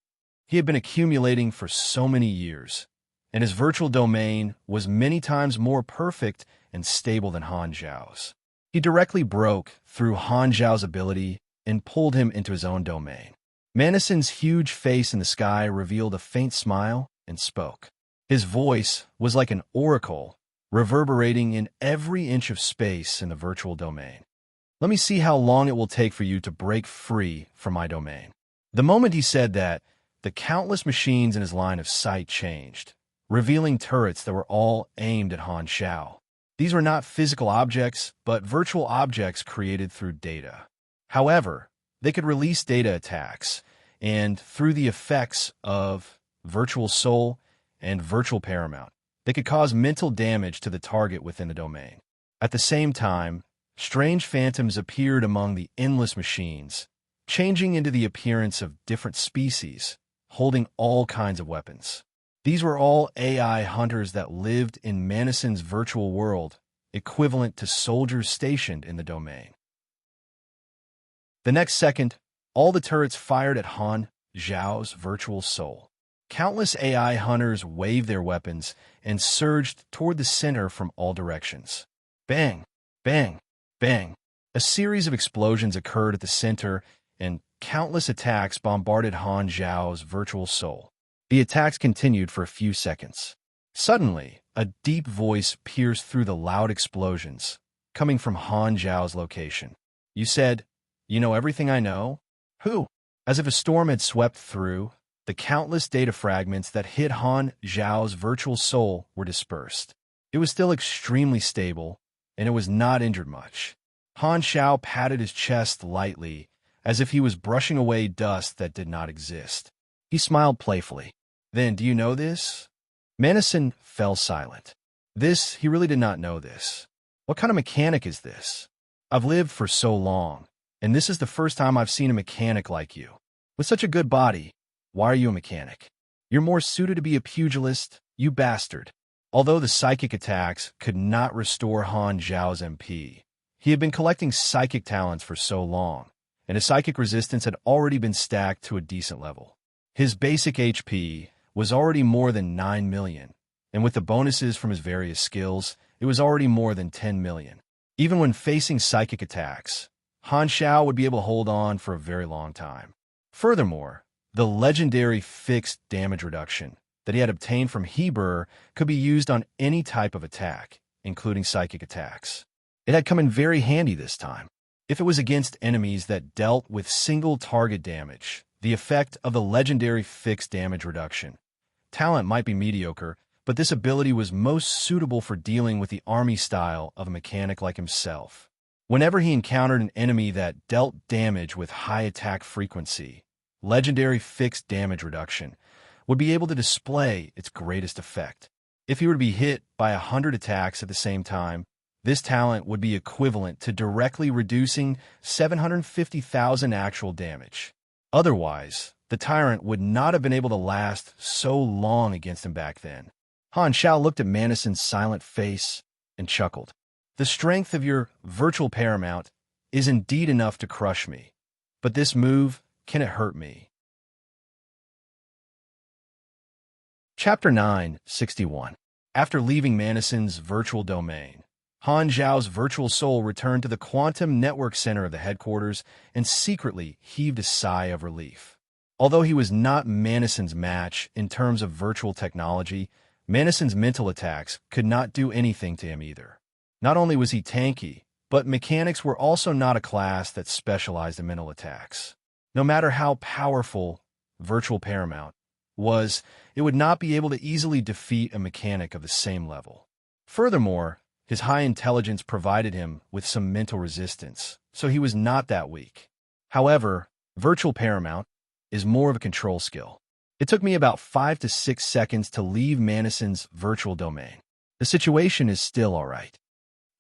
He had been accumulating for so many years, and his virtual domain was many times more perfect and stable than Han Xiao's. He directly broke through Han Xiao's ability and pulled him into his own domain. Manison's huge face in the sky revealed a faint smile and spoke. His voice was like an oracle, reverberating in every inch of space in the virtual domain. Let me see how long it will take for you to break free from my domain. The moment he said that, the countless machines in his line of sight changed, revealing turrets that were all aimed at Han Xiao. These were not physical objects, but virtual objects created through data. However, they could release data attacks, and through the effects of virtual soul and virtual paramount, they could cause mental damage to the target within the domain. At the same time, strange phantoms appeared among the endless machines, changing into the appearance of different species, holding all kinds of weapons. These were all AI hunters that lived in Manison's virtual world, equivalent to soldiers stationed in the domain. The next second, all the turrets fired at Han Xiao's virtual soul. Countless AI hunters waved their weapons and surged toward the center from all directions. Bang, bang, bang. A series of explosions occurred at the center, and countless attacks bombarded Han Xiao's virtual soul. The attacks continued for a few seconds. Suddenly, a deep voice pierced through the loud explosions, coming from Han Xiao's location. You said, "You know everything I know?" Who? As if a storm had swept through, the countless data fragments that hit Han Xiao's virtual soul were dispersed. It was still extremely stable, and it was not injured much. Han Xiao patted his chest lightly, as if he was brushing away dust that did not exist. He smiled playfully. Then, do you know this? Manison fell silent. He really did not know this. What kind of mechanic is this? I've lived for so long, and this is the first time I've seen a mechanic like you. With such a good body, why are you a mechanic? You're more suited to be a pugilist, you bastard. Although the psychic attacks could not restore Han Xiao's MP, he had been collecting psychic talents for so long, and his psychic resistance had already been stacked to a decent level. His basic HP was already more than 9 million, and with the bonuses from his various skills, it was already more than 10 million. Even when facing psychic attacks, Han Xiao would be able to hold on for a very long time. Furthermore, the legendary fixed damage reduction that he had obtained from Heber could be used on any type of attack, including psychic attacks. It had come in very handy this time. If it was against enemies that dealt with single target damage, the effect of the legendary fixed damage reduction talent might be mediocre, but this ability was most suitable for dealing with the army style of a mechanic like himself. Whenever he encountered an enemy that dealt damage with high attack frequency, legendary fixed damage reduction would be able to display its greatest effect. If he were to be hit by 100 attacks at the same time, this talent would be equivalent to directly reducing 750,000 actual damage. Otherwise, the tyrant would not have been able to last so long against him back then. Han Xiao looked at Manison's silent face and chuckled. The strength of your virtual paramount is indeed enough to crush me, but this move, can it hurt me? Chapter 9:61. After leaving Manison's virtual domain, Han Zhao's virtual soul returned to the quantum network center of the headquarters and secretly heaved a sigh of relief. Although he was not Manison's match in terms of virtual technology, Manison's mental attacks could not do anything to him either. Not only was he tanky, but mechanics were also not a class that specialized in mental attacks. No matter how powerful virtual paramount was, it would not be able to easily defeat a mechanic of the same level. Furthermore, his high intelligence provided him with some mental resistance, so he was not that weak. However, virtual paramount is more of a control skill. It took me about 5 to 6 seconds to leave Manison's virtual domain. The situation is still all right.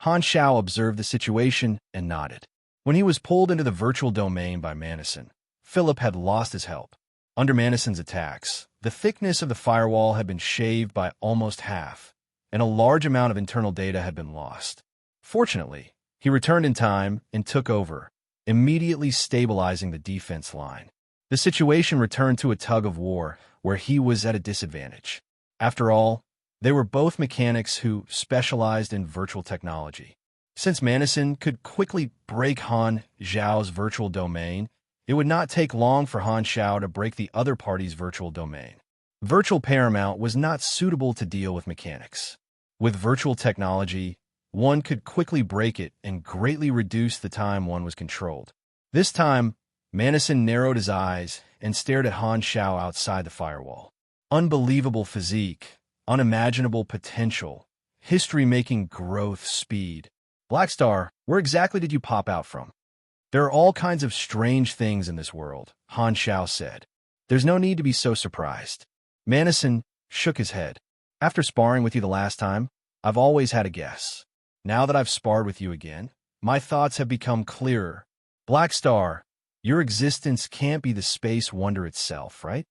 Han Xiao observed the situation and nodded. When he was pulled into the virtual domain by Manison, Philip had lost his help. Under Manison's attacks, the thickness of the firewall had been shaved by almost half, and a large amount of internal data had been lost. Fortunately, he returned in time and took over, immediately stabilizing the defense line. The situation returned to a tug of war where he was at a disadvantage. After all, they were both mechanics who specialized in virtual technology. Since Manison could quickly break Han Zhao's virtual domain, it would not take long for Han Xiao to break the other party's virtual domain. Virtual paramount was not suitable to deal with mechanics. With virtual technology, one could quickly break it and greatly reduce the time one was controlled. This time, Manison narrowed his eyes and stared at Han Xiao outside the firewall. Unbelievable physique, unimaginable potential, history-making growth speed. Blackstar, where exactly did you pop out from? There are all kinds of strange things in this world, Han Xiao said. There's no need to be so surprised. Manison shook his head. After sparring with you the last time, I've always had a guess. Now that I've sparred with you again, my thoughts have become clearer. Blackstar, your existence can't be the space wonder itself, right?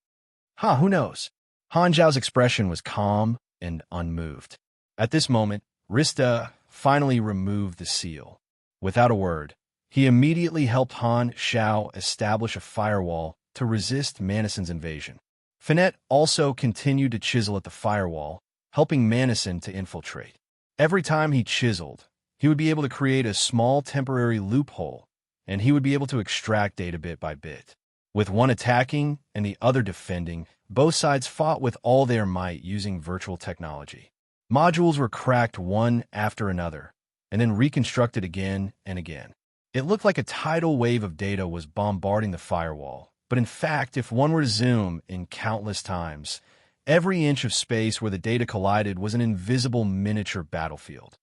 Who knows? Han Zhao's expression was calm and unmoved. At this moment, Rista finally removed the seal. Without a word, he immediately helped Han Xiao establish a firewall to resist Manison's invasion. Finette also continued to chisel at the firewall, helping Manison to infiltrate. Every time he chiseled, he would be able to create a small temporary loophole, and he would be able to extract data bit by bit. With one attacking and the other defending, both sides fought with all their might using virtual technology. Modules were cracked one after another, and then reconstructed again and again. It looked like a tidal wave of data was bombarding the firewall, but in fact, if one were to zoom in countless times, every inch of space where the data collided was an invisible miniature battlefield.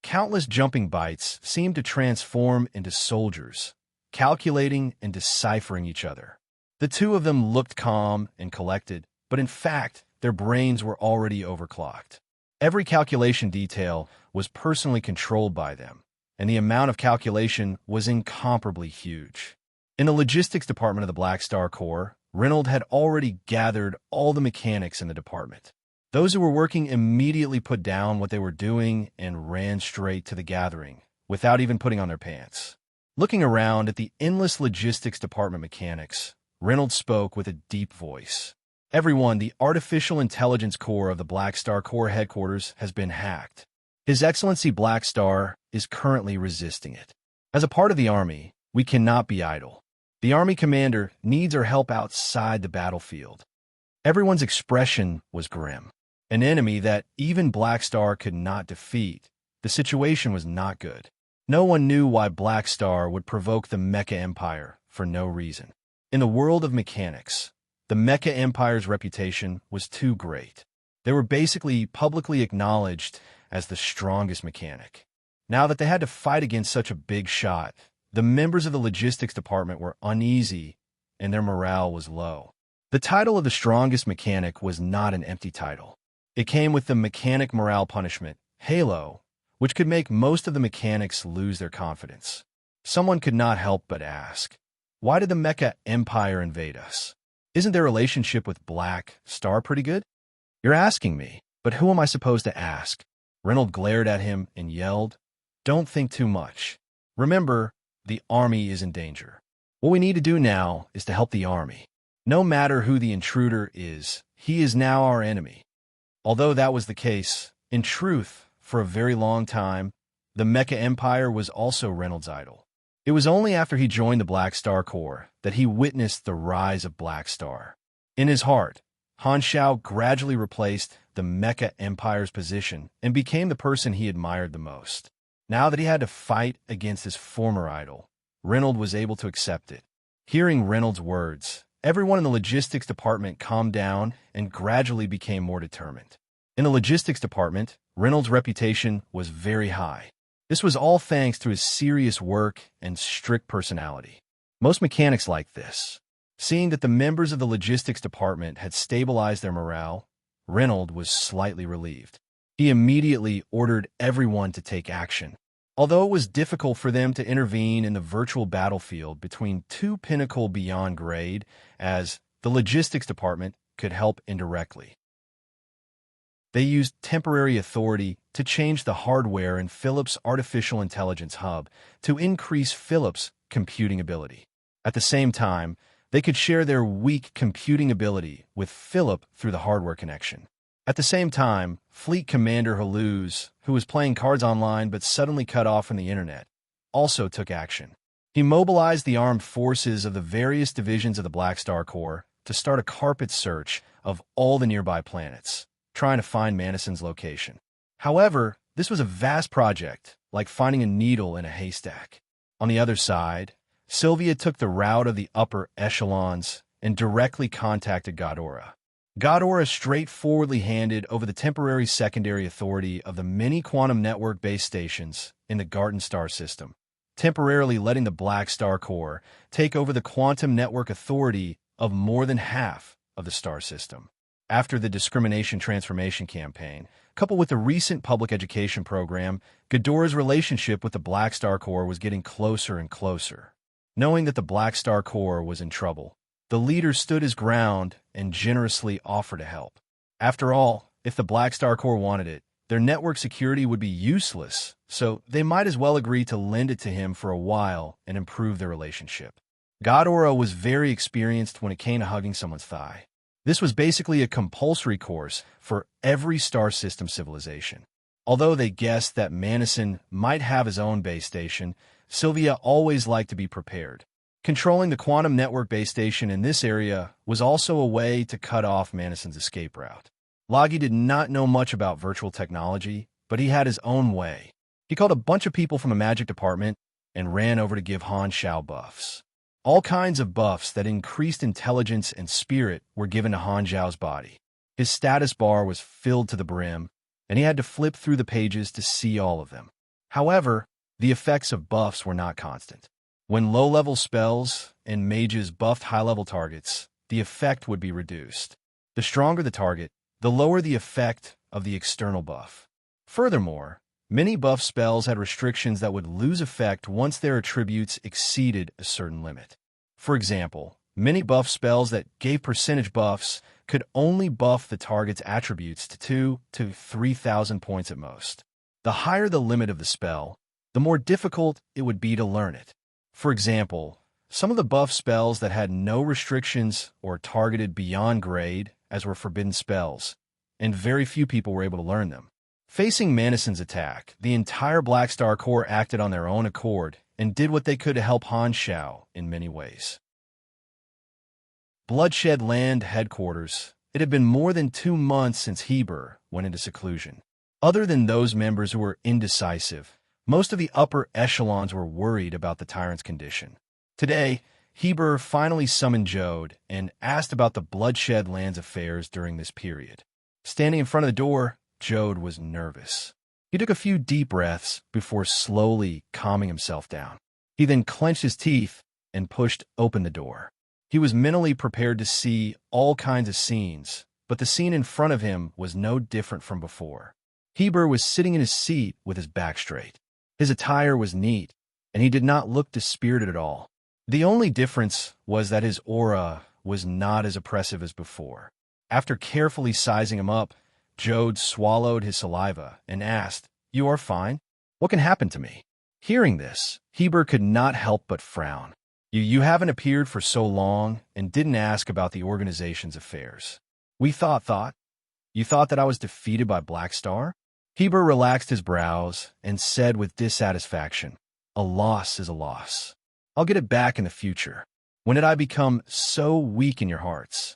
Countless jumping bytes seemed to transform into soldiers, calculating and deciphering each other. The two of them looked calm and collected, but in fact, their brains were already overclocked. Every calculation detail was personally controlled by them, and the amount of calculation was incomparably huge. In the logistics department of the Black Star Corps, Reynolds had already gathered all the mechanics in the department. Those who were working immediately put down what they were doing and ran straight to the gathering, without even putting on their pants. Looking around at the endless logistics department mechanics, Reynolds spoke with a deep voice. Everyone, the Artificial Intelligence Corps of the Black Star Corps headquarters has been hacked. His Excellency Black Star is currently resisting it. As a part of the army, we cannot be idle. The army commander needs our help outside the battlefield. Everyone's expression was grim. An enemy that even Black Star could not defeat. The situation was not good. No one knew why Black Star would provoke the Mecha Empire for no reason. In the world of mechanics, the Mecha Empire's reputation was too great. They were basically publicly acknowledged as the strongest mechanic. Now that they had to fight against such a big shot, the members of the logistics department were uneasy and their morale was low. The title of the strongest mechanic was not an empty title. It came with the mechanic morale punishment, Halo, which could make most of the mechanics lose their confidence. Someone could not help but ask, why did the Mecha Empire invade us? Isn't their relationship with Black Star pretty good? You're asking me, but who am I supposed to ask? Reynolds glared at him and yelled, don't think too much. Remember, the army is in danger. What we need to do now is to help the army. No matter who the intruder is, he is now our enemy. Although that was the case, in truth, for a very long time, the Mecha Empire was also Reynolds' idol. It was only after he joined the Black Star Corps that he witnessed the rise of Black Star. In his heart, Han Shao gradually replaced the Mecha Empire's position and became the person he admired the most. Now that he had to fight against his former idol, Reynolds was able to accept it. Hearing Reynolds' words, everyone in the logistics department calmed down and gradually became more determined. In the logistics department, Reynolds' reputation was very high. This was all thanks to his serious work and strict personality. Most mechanics like this. Seeing that the members of the logistics department had stabilized their morale, Reynolds was slightly relieved. He immediately ordered everyone to take action. Although it was difficult for them to intervene in the virtual battlefield between two pinnacle beyond grade, as the logistics department could help indirectly. They used temporary authority to change the hardware in Philip's artificial intelligence hub to increase Philip's computing ability. At the same time, they could share their weak computing ability with Philip through the hardware connection. At the same time, Fleet Commander Haluz, who was playing cards online but suddenly cut off from the internet, also took action. He mobilized the armed forces of the various divisions of the Black Star Corps to start a carpet search of all the nearby planets, trying to find Madison's location. However, this was a vast project, like finding a needle in a haystack. On the other side, Sylvia took the route of the upper echelons and directly contacted Ghidorah. Ghidorah straightforwardly handed over the temporary secondary authority of the many quantum network base stations in the Garden Star system, temporarily letting the Black Star Corps take over the quantum network authority of more than half of the star system. After the discrimination transformation campaign, coupled with the recent public education program, Ghidorah's relationship with the Black Star Corps was getting closer and closer. Knowing that the Black Star Corps was in trouble, the leader stood his ground and generously offered to help. After all, if the Black Star Corps wanted it, their network security would be useless, so they might as well agree to lend it to him for a while and improve their relationship. Ghidorah was very experienced when it came to hugging someone's thigh. This was basically a compulsory course for every star system civilization. Although they guessed that Madison might have his own base station, Sylvia always liked to be prepared. Controlling the quantum network base station in this area was also a way to cut off Madison's escape route. Loggy did not know much about virtual technology, but he had his own way. He called a bunch of people from the magic department and ran over to give Han Shao buffs. All kinds of buffs that increased intelligence and spirit were given to Han Zhao's body. His status bar was filled to the brim, and he had to flip through the pages to see all of them. However, the effects of buffs were not constant. When low-level spells and mages buffed high-level targets, the effect would be reduced. The stronger the target, the lower the effect of the external buff. Furthermore, many buff spells had restrictions that would lose effect once their attributes exceeded a certain limit. For example, many buff spells that gave percentage buffs could only buff the target's attributes to 2,000 to 3,000 points at most. The higher the limit of the spell, the more difficult it would be to learn it. For example, some of the buff spells that had no restrictions or targeted beyond grade, as were forbidden spells, and very few people were able to learn them. Facing Madison's attack, the entire Black Star Corps acted on their own accord and did what they could to help Han Shao in many ways. Bloodshed Land Headquarters. It had been more than 2 months since Heber went into seclusion. Other than those members who were indecisive, most of the upper echelons were worried about the tyrant's condition. Today, Heber finally summoned Jode and asked about the Bloodshed Land's affairs during this period. Standing in front of the door, Jode was nervous. He took a few deep breaths before slowly calming himself down. He then clenched his teeth and pushed open the door. He was mentally prepared to see all kinds of scenes, but the scene in front of him was no different from before. Heber was sitting in his seat with his back straight. His attire was neat, and he did not look dispirited at all. The only difference was that his aura was not as oppressive as before. After carefully sizing him up, Jode swallowed his saliva and asked, "You are fine? What can happen to me?" Hearing this, Heber could not help but frown. You haven't appeared for so long and didn't ask about the organization's affairs. You thought that I was defeated by Black Star? Heber relaxed his brows and said with dissatisfaction, "A loss is a loss. I'll get it back in the future. When did I become so weak in your hearts?"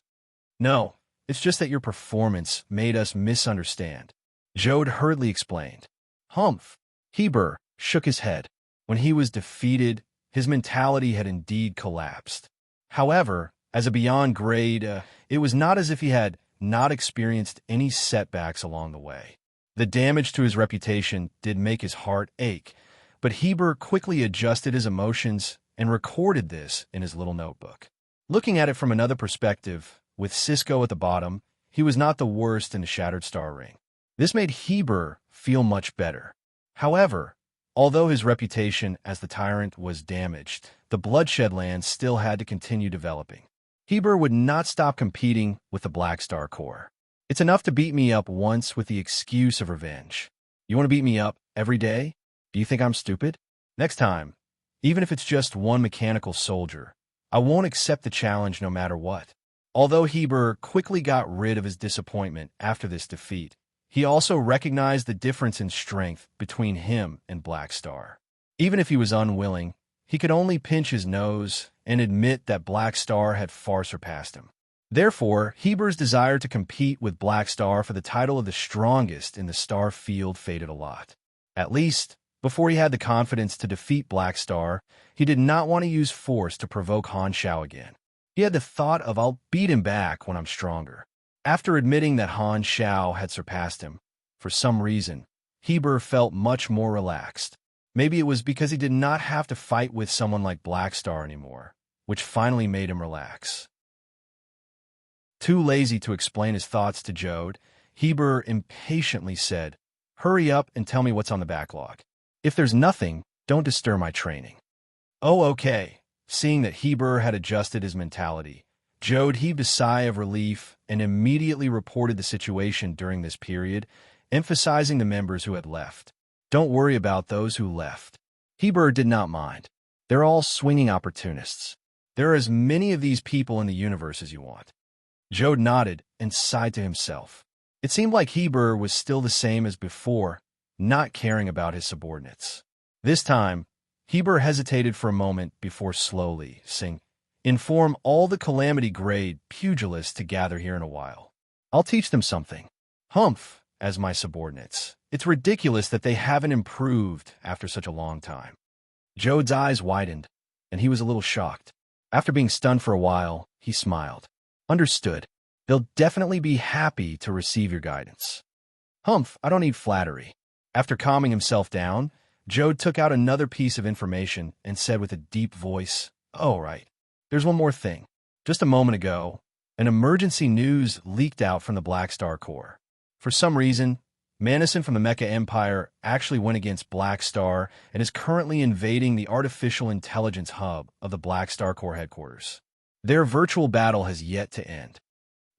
"No, it's just that your performance made us misunderstand," Jode hurriedly explained. "Humph." Heber shook his head. When he was defeated, his mentality had indeed collapsed. However, as a beyond grade, it was not as if he had not experienced any setbacks along the way. The damage to his reputation did make his heart ache, but Heber quickly adjusted his emotions and recorded this in his little notebook. Looking at it from another perspective, with Cisco at the bottom, he was not the worst in the Shattered Star Ring. This made Heber feel much better. However, although his reputation as the tyrant was damaged, the Bloodshed Land still had to continue developing. Heber would not stop competing with the Black Star Corps. "It's enough to beat me up once with the excuse of revenge. You want to beat me up every day? Do you think I'm stupid? Next time, even if it's just one mechanical soldier, I won't accept the challenge no matter what." Although Heber quickly got rid of his disappointment after this defeat, he also recognized the difference in strength between him and Black Star. Even if he was unwilling, he could only pinch his nose and admit that Black Star had far surpassed him. Therefore, Heber's desire to compete with Black Star for the title of the strongest in the star field faded a lot. At least, before he had the confidence to defeat Black Star, he did not want to use force to provoke Han Shao again. He had the thought of, "I'll beat him back when I'm stronger." After admitting that Han Shao had surpassed him, for some reason, Heber felt much more relaxed. Maybe it was because he did not have to fight with someone like Black Star anymore, which finally made him relax. Too lazy to explain his thoughts to Jode, Heber impatiently said, "Hurry up and tell me what's on the backlog. If there's nothing, don't disturb my training." "Oh, okay." Seeing that Heber had adjusted his mentality, Jode heaved a sigh of relief and immediately reported the situation during this period, emphasizing the members who had left. "Don't worry about those who left." Heber did not mind. "They're all swinging opportunists. There are as many of these people in the universe as you want." Jode nodded and sighed to himself. It seemed like Heber was still the same as before, not caring about his subordinates. This time, Heber hesitated for a moment before slowly saying, "Inform all the Calamity grade pugilists to gather here in a while. I'll teach them something. Humph, as my subordinates. It's ridiculous that they haven't improved after such a long time." Jode's eyes widened, and he was a little shocked. After being stunned for a while, he smiled. "Understood. They'll definitely be happy to receive your guidance." "Humph, I don't need flattery." After calming himself down, Jode took out another piece of information and said with a deep voice, "Oh, right. There's one more thing. Just a moment ago, an emergency news leaked out from the Black Star Corps. For some reason, Manison from the Mecha Empire actually went against Black Star and is currently invading the artificial intelligence hub of the Black Star Corps headquarters. Their virtual battle has yet to end."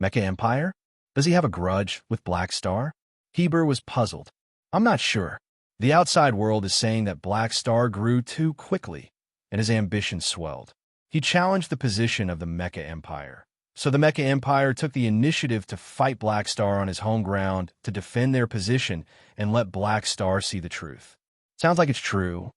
"Mecha Empire? Does he have a grudge with Black Star?" Heber was puzzled. "I'm not sure. The outside world is saying that Black Star grew too quickly, and his ambitions swelled. He challenged the position of the Mecha Empire. So the Mecha Empire took the initiative to fight Black Star on his home ground to defend their position and let Black Star see the truth." "Sounds like it's true."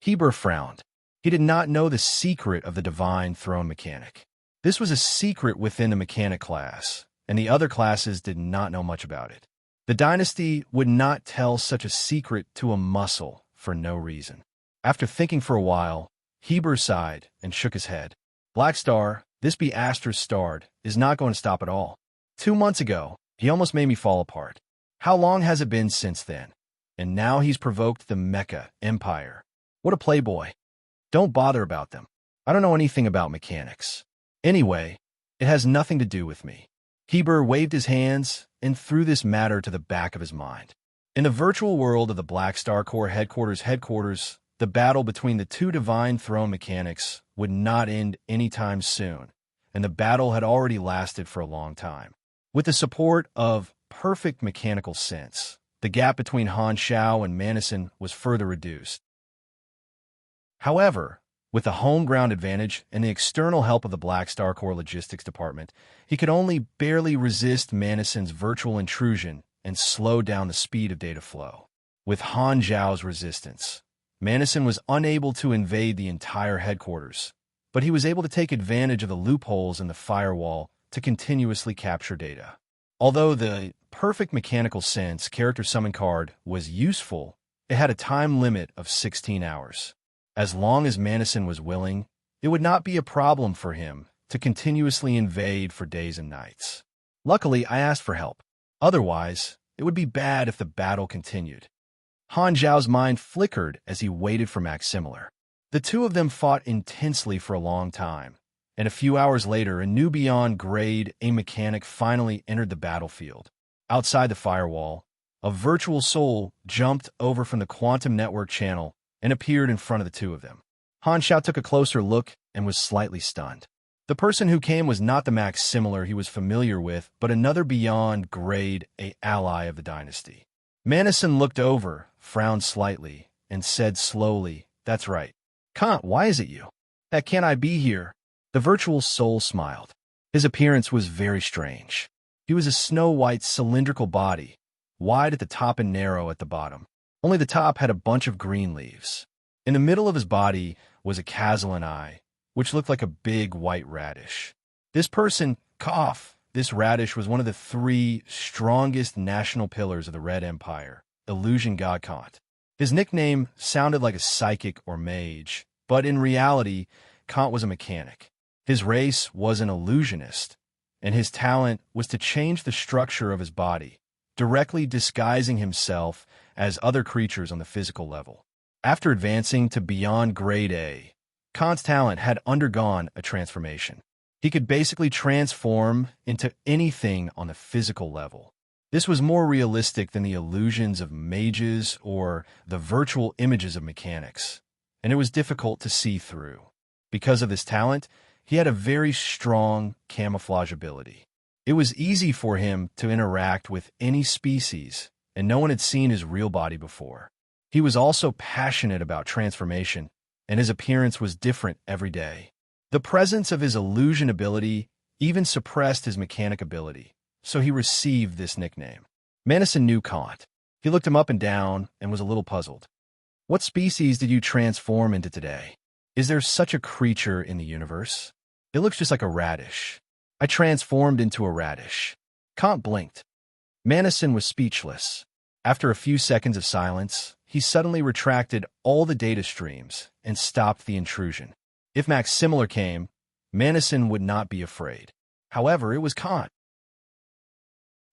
Heber frowned. He did not know the secret of the divine throne mechanic. This was a secret within the mechanic class, and the other classes did not know much about it. The dynasty would not tell such a secret to a muscle for no reason. After thinking for a while, Heber sighed and shook his head. Black Star, this be Astra's starred, is not going to stop at all. 2 months ago, he almost made me fall apart. How long has it been since then? And now he's provoked the Mecha Empire. What a playboy. Don't bother about them. I don't know anything about mechanics. Anyway, it has nothing to do with me. Heber waved his hands and threw this matter to the back of his mind. In the virtual world of the Black Star Corps headquarters, the battle between the two divine throne mechanics would not end anytime soon, and the battle had already lasted for a long time. With the support of perfect mechanical sense, the gap between Han Shao and Manison was further reduced. However, with the home ground advantage and the external help of the Black Star Corps logistics department, he could only barely resist Manison's virtual intrusion and slow down the speed of data flow. With Han Zhao's resistance, Manison was unable to invade the entire headquarters, but he was able to take advantage of the loopholes in the firewall to continuously capture data. Although the perfect mechanical sense character summon card was useful, it had a time limit of 16 hours. As long as Manison was willing, it would not be a problem for him to continuously invade for days and nights. Luckily, I asked for help. Otherwise, it would be bad if the battle continued. Han Zhao's mind flickered as he waited for Maximilian. The two of them fought intensely for a long time, and a few hours later, a new beyond grade A mechanic finally entered the battlefield. Outside the firewall, a virtual soul jumped over from the quantum network channel and appeared in front of the two of them. Han Shao took a closer look and was slightly stunned. The person who came was not the Maximilian he was familiar with, but another beyond grade A ally of the dynasty. Manison looked over, frowned slightly, and said slowly, "That's right. Kant, why is it you? That can't I be here?" The virtual soul smiled. His appearance was very strange. He was a snow-white cylindrical body, wide at the top and narrow at the bottom. Only the top had a bunch of green leaves. In the middle of his body was a Castellan eye, which looked like a big white radish. This person, this radish was one of the 3 strongest national pillars of the Red Empire, Illusion God Kant. His nickname sounded like a psychic or mage, but in reality, Kant was a mechanic. His race was an illusionist, and his talent was to change the structure of his body, directly disguising himself as other creatures on the physical level. After advancing to beyond grade A, Kant's talent had undergone a transformation. He could basically transform into anything on the physical level. This was more realistic than the illusions of mages or the virtual images of mechanics, and it was difficult to see through. Because of this talent, he had a very strong camouflage ability. It was easy for him to interact with any species, and no one had seen his real body before. He was also passionate about transformation, and his appearance was different every day. The presence of his illusion ability even suppressed his mechanic ability, so he received this nickname. Manison knew Kant. He looked him up and down and was a little puzzled. "What species did you transform into today? Is there such a creature in the universe? It looks just like a radish." "I transformed into a radish." Kant blinked. Manison was speechless. After a few seconds of silence, he suddenly retracted all the data streams and stopped the intrusion. If Maximilian came, Manison would not be afraid. However, it was Kant.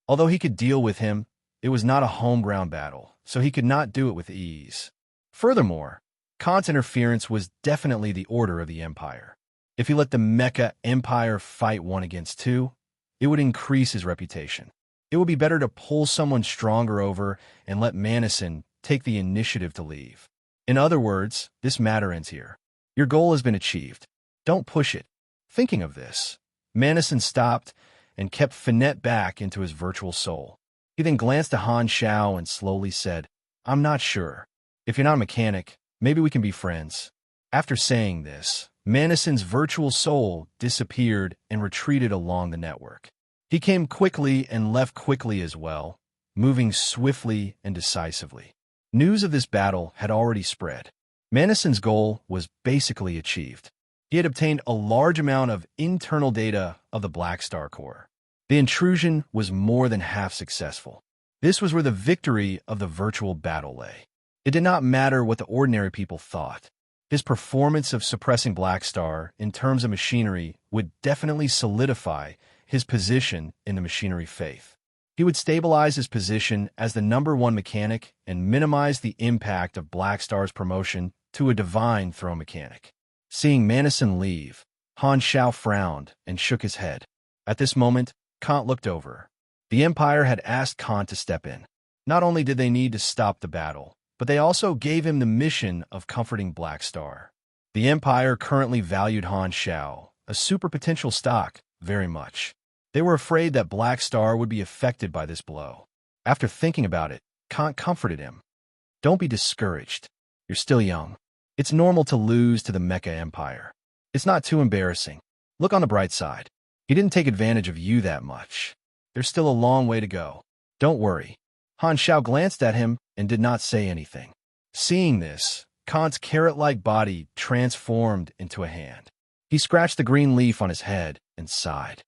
Although he could deal with him, it was not a home-ground battle, so he could not do it with ease. Furthermore, Kant's interference was definitely the order of the Empire. If he let the Mecha Empire fight 1 against 2, it would increase his reputation. It would be better to pull someone stronger over and let Manison take the initiative to leave. In other words, this matter ends here. Your goal has been achieved. Don't push it. Thinking of this, Manison stopped and kept Finette back into his virtual soul. He then glanced at Han Shao and slowly said, "I'm not sure. If you're not a mechanic, maybe we can be friends." After saying this, Manison's virtual soul disappeared and retreated along the network. He came quickly and left quickly as well, moving swiftly and decisively. News of this battle had already spread. Manison's goal was basically achieved. He had obtained a large amount of internal data of the Black Star Core. The intrusion was more than half successful. This was where the victory of the virtual battle lay. It did not matter what the ordinary people thought. His performance of suppressing Black Star in terms of machinery would definitely solidify his position in the machinery faith. He would stabilize his position as the #1 mechanic and minimize the impact of Black Star's promotion to a divine throne mechanic. Seeing Manison leave, Han Xiao frowned and shook his head. At this moment, Kant looked over. The Empire had asked Kant to step in. Not only did they need to stop the battle, but they also gave him the mission of comforting Black Star. The Empire currently valued Han Xiao, a super potential stock, very much. They were afraid that Black Star would be affected by this blow. After thinking about it, Kant comforted him. Don't be discouraged. You're still young. It's normal to lose to the Mecha Empire. It's not too embarrassing. Look on the bright side. He didn't take advantage of you that much. There's still a long way to go. Don't worry. Han Xiao glanced at him and did not say anything. Seeing this, Kant's carrot-like body transformed into a hand. He scratched the green leaf on his head and sighed.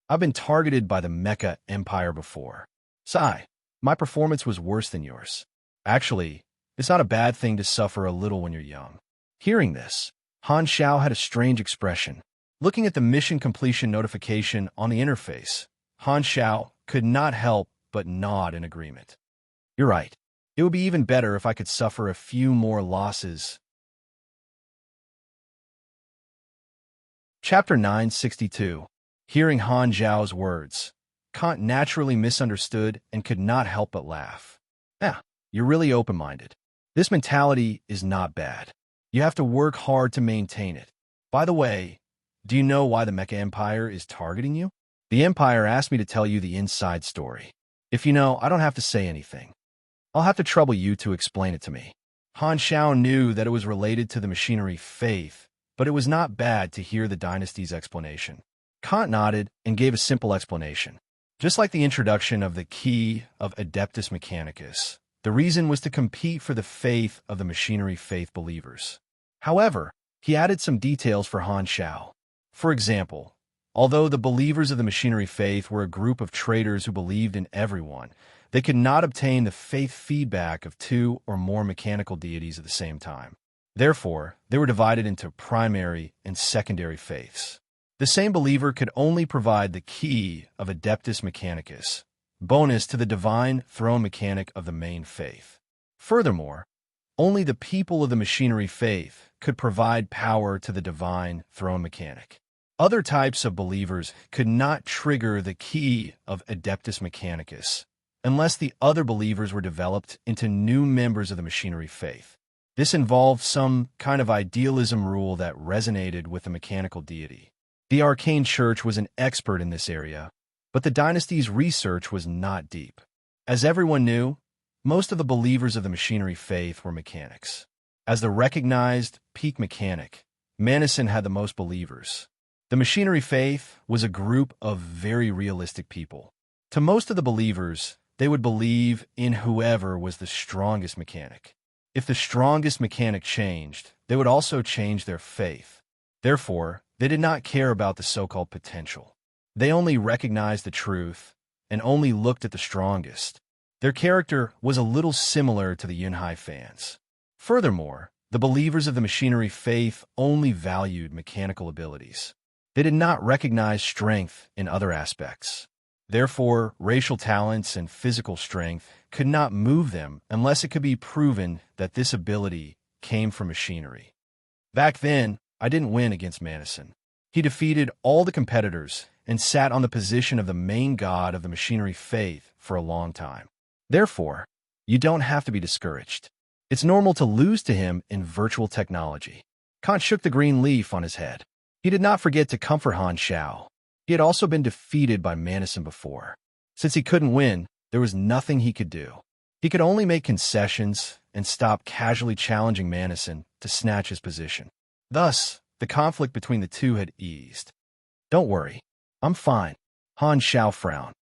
I've been targeted by the Mecha Empire before. Sigh, my performance was worse than yours. Actually, it's not a bad thing to suffer a little when you're young. Hearing this, Han Xiao had a strange expression. Looking at the mission completion notification on the interface, Han Xiao could not help but nod in agreement. You're right. It would be even better if I could suffer a few more losses. Chapter 962. Hearing Han Xiao's words, Kant naturally misunderstood and could not help but laugh. You're really open-minded. This mentality is not bad. You have to work hard to maintain it. By the way, do you know why the Mecha Empire is targeting you? The Empire asked me to tell you the inside story. If you know, I don't have to say anything. I'll have to trouble you to explain it to me. Han Xiao knew that it was related to the machinery faith, but it was not bad to hear the dynasty's explanation. Kant nodded and gave a simple explanation. Just like the introduction of the key of Adeptus Mechanicus, the reason was to compete for the faith of the machinery faith believers. However, he added some details for Han Xiao. For example, although the believers of the machinery faith were a group of traders who believed in everyone, they could not obtain the faith feedback of 2 or more mechanical deities at the same time. Therefore, they were divided into primary and secondary faiths. The same believer could only provide the key of Adeptus Mechanicus, bonus to the divine throne mechanic of the main faith. Furthermore, only the people of the machinery faith could provide power to the divine throne mechanic. Other types of believers could not trigger the key of Adeptus Mechanicus unless the other believers were developed into new members of the machinery faith. This involved some kind of idealism rule that resonated with the mechanical deity. The Arcane Church was an expert in this area, but the dynasty's research was not deep. As everyone knew, most of the believers of the machinery faith were mechanics. As the recognized peak mechanic, Manison had the most believers. The machinery faith was a group of very realistic people. To most of the believers, they would believe in whoever was the strongest mechanic. If the strongest mechanic changed, they would also change their faith. Therefore, they did not care about the so-called potential. They only recognized the truth and only looked at the strongest. Their character was a little similar to the Yunhai fans. Furthermore, the believers of the machinery faith only valued mechanical abilities. They did not recognize strength in other aspects. Therefore, racial talents and physical strength could not move them unless it could be proven that this ability came from machinery. Back then, I didn't win against Manison. He defeated all the competitors and sat on the position of the main god of the machinery faith for a long time. Therefore, you don't have to be discouraged. It's normal to lose to him in virtual technology. Kant shook the green leaf on his head. He did not forget to comfort Han Xiao. He had also been defeated by Manison before. Since he couldn't win, there was nothing he could do. He could only make concessions and stop casually challenging Manison to snatch his position. Thus, the conflict between the two had eased. Don't worry, I'm fine. Han Xiao frowned.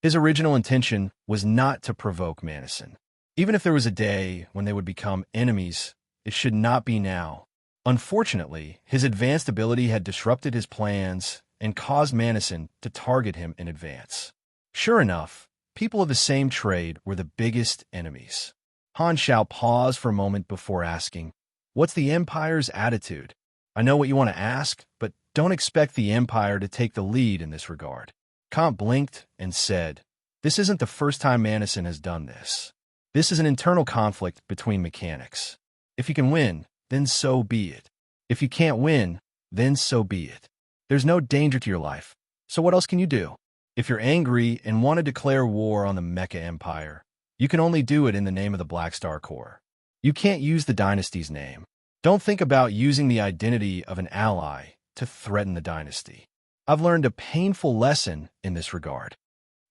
His original intention was not to provoke Manison. Even if there was a day when they would become enemies, it should not be now. Unfortunately, his advanced ability had disrupted his plans and caused Manison to target him in advance. Sure enough, people of the same trade were the biggest enemies. Han Xiao paused for a moment before asking, "What's the Empire's attitude? I know what you want to ask, but don't expect the Empire to take the lead in this regard." Kant blinked and said, "This isn't the first time Manison has done this. This is an internal conflict between mechanics. If you can win, then so be it. If you can't win, then so be it. There's no danger to your life, so what else can you do? If you're angry and want to declare war on the Mecha Empire, you can only do it in the name of the Black Star Corps. You can't use the dynasty's name. Don't think about using the identity of an ally to threaten the dynasty. I've learned a painful lesson in this regard."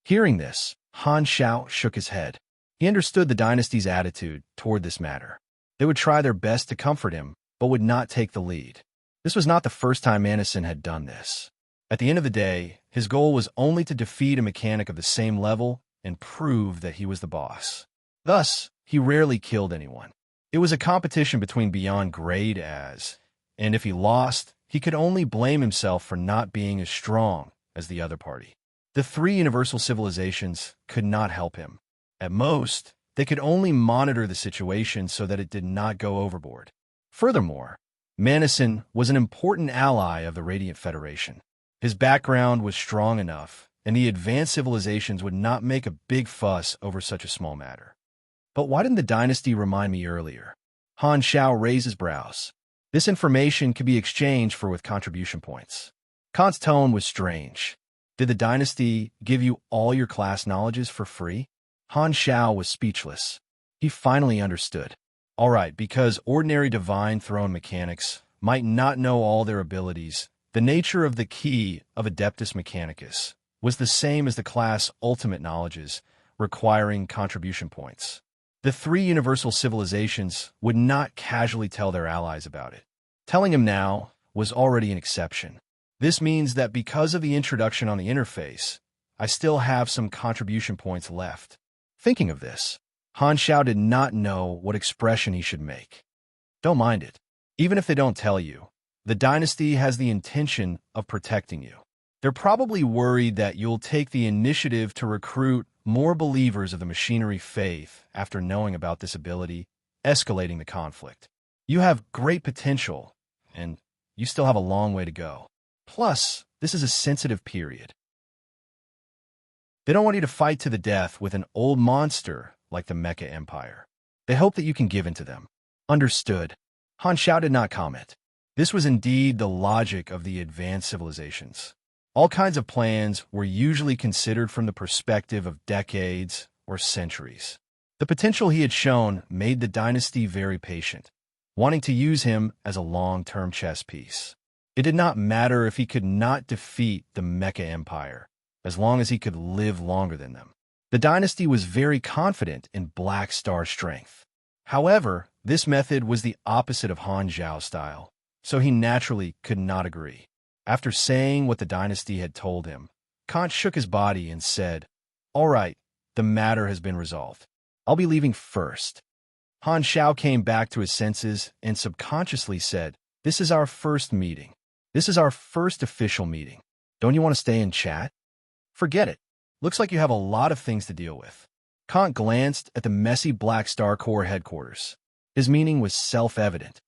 Hearing this, Han Xiao shook his head. He understood the dynasty's attitude toward this matter. They would try their best to comfort him, but would not take the lead. This was not the first time Manison had done this. At the end of the day, his goal was only to defeat a mechanic of the same level and prove that he was the boss. Thus, he rarely killed anyone. It was a competition between beyond grade as, and if he lost, he could only blame himself for not being as strong as the other party. The three universal civilizations could not help him. At most, they could only monitor the situation so that it did not go overboard. Furthermore, Manison was an important ally of the Radiant Federation. His background was strong enough, and the advanced civilizations would not make a big fuss over such a small matter. But why didn't the dynasty remind me earlier? Han Xiao raised his brows. This information could be exchanged with contribution points. Kant's tone was strange. Did the dynasty give you all your class knowledges for free? Han Xiao was speechless. He finally understood. All right, because ordinary divine throne mechanics might not know all their abilities, the nature of the key of Adeptus Mechanicus was the same as the class ultimate knowledges, requiring contribution points. The three universal civilizations would not casually tell their allies about it. Telling him now was already an exception. This means that because of the introduction on the interface, I still have some contribution points left. Thinking of this, Han Xiao did not know what expression he should make. Don't mind it. Even if they don't tell you, the dynasty has the intention of protecting you. They're probably worried that you'll take the initiative to recruit more believers of the machinery faith after knowing about this ability, escalating the conflict. You have great potential, and you still have a long way to go. Plus, this is a sensitive period. They don't want you to fight to the death with an old monster like the Mecha Empire. They hope that you can give in to them. Understood. Han Xiao did not comment. This was indeed the logic of the advanced civilizations. All kinds of plans were usually considered from the perspective of decades or centuries. The potential he had shown made the dynasty very patient, wanting to use him as a long-term chess piece. It did not matter if he could not defeat the Mecha Empire, as long as he could live longer than them. The dynasty was very confident in Black Star's strength. However, this method was the opposite of Han Xiao's style, so he naturally could not agree. After saying what the dynasty had told him, Kant shook his body and said, "All right, the matter has been resolved. I'll be leaving first." Han Xiao came back to his senses and subconsciously said, "This is our first meeting. This is our first official meeting. Don't you want to stay and chat?" "Forget it. Looks like you have a lot of things to deal with." Kant glanced at the messy Black Star Corps headquarters. His meaning was self-evident.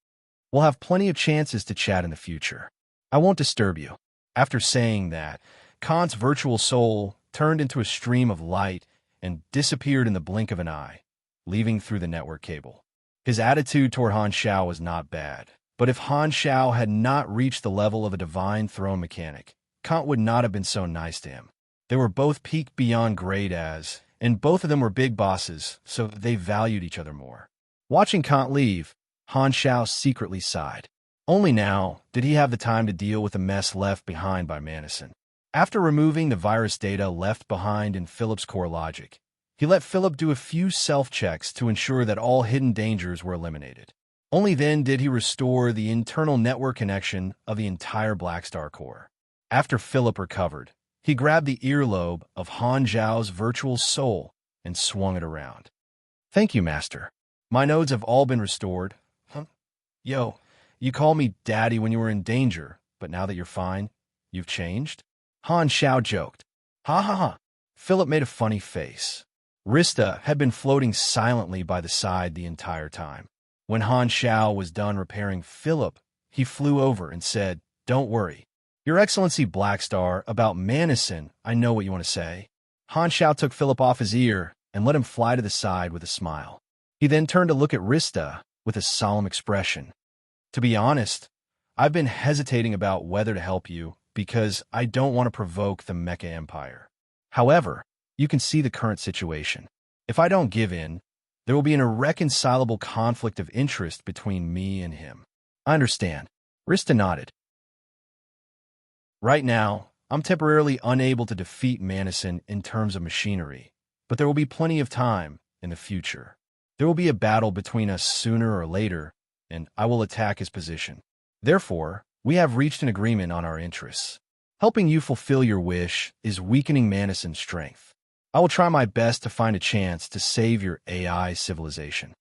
"We'll have plenty of chances to chat in the future. I won't disturb you." After saying that, Kant's virtual soul turned into a stream of light and disappeared in the blink of an eye, leaving through the network cable. His attitude toward Han Xiao was not bad, but if Han Xiao had not reached the level of a divine throne mechanic, Kant would not have been so nice to him. They were both peaked beyond grade as, and both of them were big bosses, so they valued each other more. Watching Kant leave, Han Xiao secretly sighed. Only now did he have the time to deal with the mess left behind by Manison. After removing the virus data left behind in Philip's core logic, he let Philip do a few self-checks to ensure that all hidden dangers were eliminated. Only then did he restore the internal network connection of the entire Black Star Corps. After Philip recovered, he grabbed the earlobe of Han Zhao's virtual soul and swung it around. Thank you, Master. My nodes have all been restored. Huh? Yo, you called me Daddy when you were in danger, but now that you're fine, you've changed? Han Xiao joked. Ha ha ha. Philip made a funny face. Rista had been floating silently by the side the entire time. When Han Xiao was done repairing Philip, he flew over and said, "Don't worry. Your Excellency Blackstar, about Manison, I know what you want to say." Han Xiao took Philip off his ear and let him fly to the side with a smile. He then turned to look at Rista with a solemn expression. "To be honest, I've been hesitating about whether to help you because I don't want to provoke the Mecha Empire. However, you can see the current situation. If I don't give in, there will be an irreconcilable conflict of interest between me and him." "I understand." Rista nodded. "Right now, I'm temporarily unable to defeat Manison in terms of machinery, but there will be plenty of time in the future. There will be a battle between us sooner or later, and I will attack his position. Therefore, we have reached an agreement on our interests. Helping you fulfill your wish is weakening Manison's strength. I will try my best to find a chance to save your AI civilization."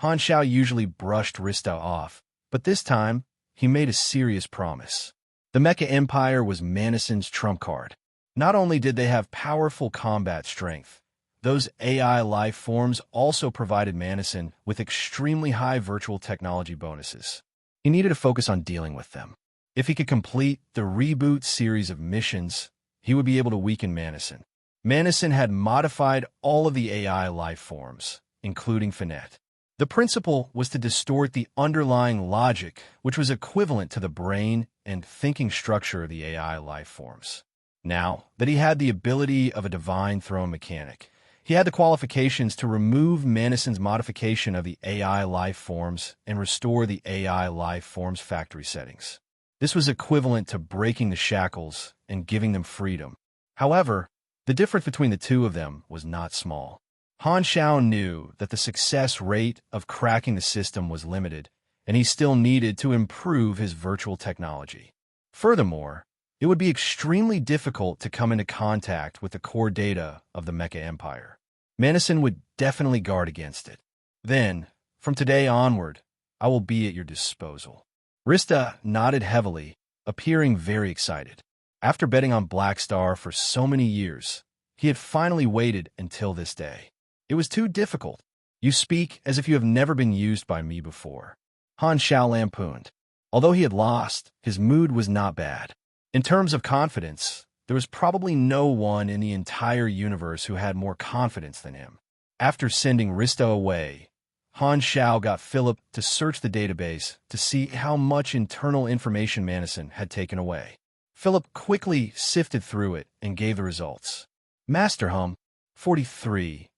Han Xiao usually brushed Rista off, but this time, he made a serious promise. The Mecha Empire was Manison's trump card. Not only did they have powerful combat strength, those AI life forms also provided Manison with extremely high virtual technology bonuses. He needed to focus on dealing with them. If he could complete the reboot series of missions, he would be able to weaken Manison. Manison had modified all of the AI life forms, including Finette. The principle was to distort the underlying logic, which was equivalent to the brain and thinking structure of the AI life forms. Now that he had the ability of a divine throne mechanic, he had the qualifications to remove Manison's modification of the AI life forms and restore the AI life forms factory settings. This was equivalent to breaking the shackles and giving them freedom. However, the difference between the two of them was not small. Han Xiao knew that the success rate of cracking the system was limited, and he still needed to improve his virtual technology. Furthermore, it would be extremely difficult to come into contact with the core data of the Mecha Empire. Manison would definitely guard against it. Then, from today onward, I will be at your disposal. Rista nodded heavily, appearing very excited. After betting on Blackstar for so many years, he had finally waited until this day. It was too difficult. You speak as if you have never been used by me before. Han Xiao lampooned. Although he had lost, his mood was not bad. In terms of confidence, there was probably no one in the entire universe who had more confidence than him. After sending Risto away, Han Xiao got Philip to search the database to see how much internal information Manison had taken away. Philip quickly sifted through it and gave the results. Master Hum, 43.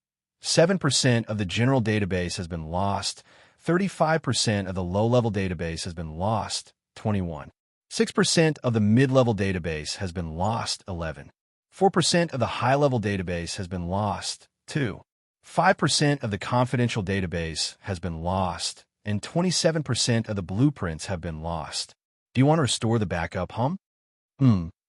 7% of the general database has been lost. 35% of the low-level database has been lost. 21. 6% of the mid-level database has been lost. 11. 4% of the high-level database has been lost. 2. 5% of the confidential database has been lost, and 27% of the blueprints have been lost. Do you want to restore the backup, Hum?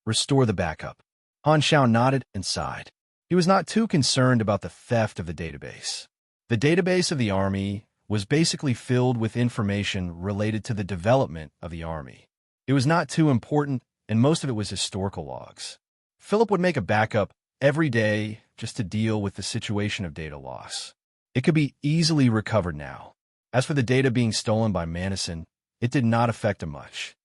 Restore the backup. Han Xiao nodded and sighed. He was not too concerned about the theft of the database. The database of the army was basically filled with information related to the development of the army. It was not too important, and most of it was historical logs. Philip would make a backup every day just to deal with the situation of data loss. It could be easily recovered now. As for the data being stolen by Manison, it did not affect him much.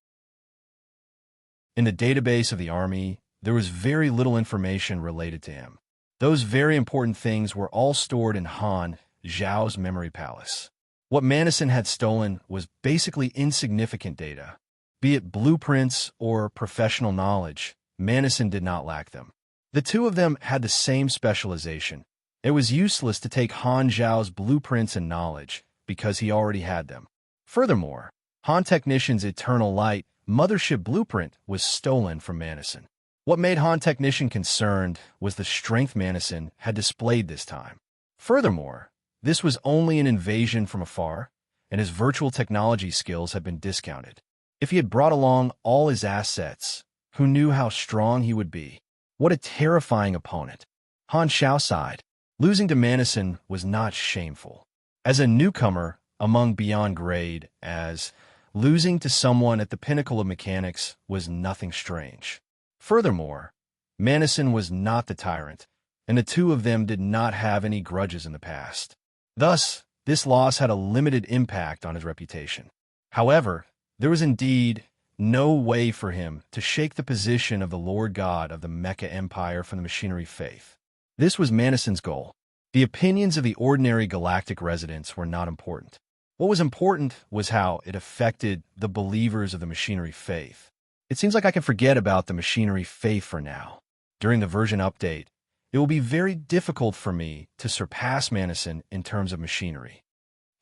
In the database of the army, there was very little information related to him. Those very important things were all stored in Han Zhao's memory palace. What Manison had stolen was basically insignificant data. Be it blueprints or professional knowledge, Manison did not lack them. The two of them had the same specialization. It was useless to take Han Zhao's blueprints and knowledge, because he already had them. Furthermore, Han Technician's Eternal Light mothership blueprint was stolen from Manison. What made Han Technician concerned was the strength Manison had displayed this time. Furthermore, this was only an invasion from afar, and his virtual technology skills had been discounted. If he had brought along all his assets, who knew how strong he would be? What a terrifying opponent. Han Xiao sighed. Losing to Manison was not shameful. As a newcomer among beyond grade, as losing to someone at the pinnacle of mechanics was nothing strange. Furthermore, Manison was not the tyrant, and the two of them did not have any grudges in the past. Thus, this loss had a limited impact on his reputation. However, there was indeed no way for him to shake the position of the Lord God of the Mecha Empire from the machinery faith. This was Manison's goal. The opinions of the ordinary galactic residents were not important. What was important was how it affected the believers of the machinery faith. It seems like I can forget about the machinery faith for now. During the version update, it will be very difficult for me to surpass Manison in terms of machinery.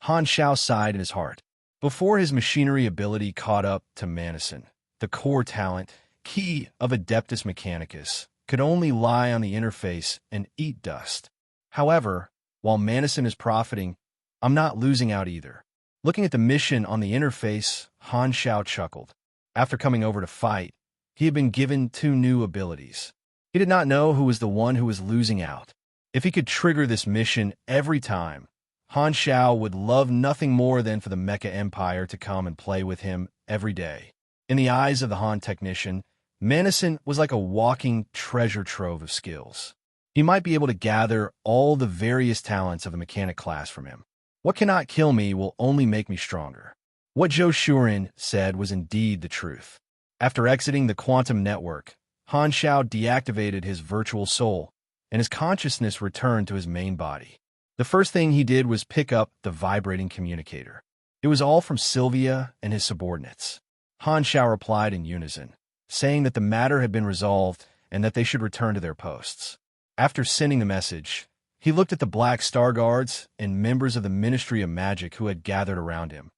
Han Xiao sighed in his heart. Before his machinery ability caught up to Manison, the core talent, key of Adeptus Mechanicus, could only lie on the interface and eat dust. However, while Manison is profiting, I'm not losing out either. Looking at the mission on the interface, Han Xiao chuckled. After coming over to fight, he had been given 2 new abilities. He did not know who was the one who was losing out. If he could trigger this mission every time, Han Xiao would love nothing more than for the Mecha Empire to come and play with him every day. In the eyes of the Han technician, Manison was like a walking treasure trove of skills. He might be able to gather all the various talents of the mechanic class from him. What cannot kill me will only make me stronger. What Zhou Shuren said was indeed the truth. After exiting the quantum network, Han Xiao deactivated his virtual soul, and his consciousness returned to his main body. The first thing he did was pick up the vibrating communicator. It was all from Sylvia and his subordinates. Han Xiao replied in unison, saying that the matter had been resolved and that they should return to their posts. After sending the message, he looked at the Black Star Guards and members of the Ministry of Magic who had gathered around him,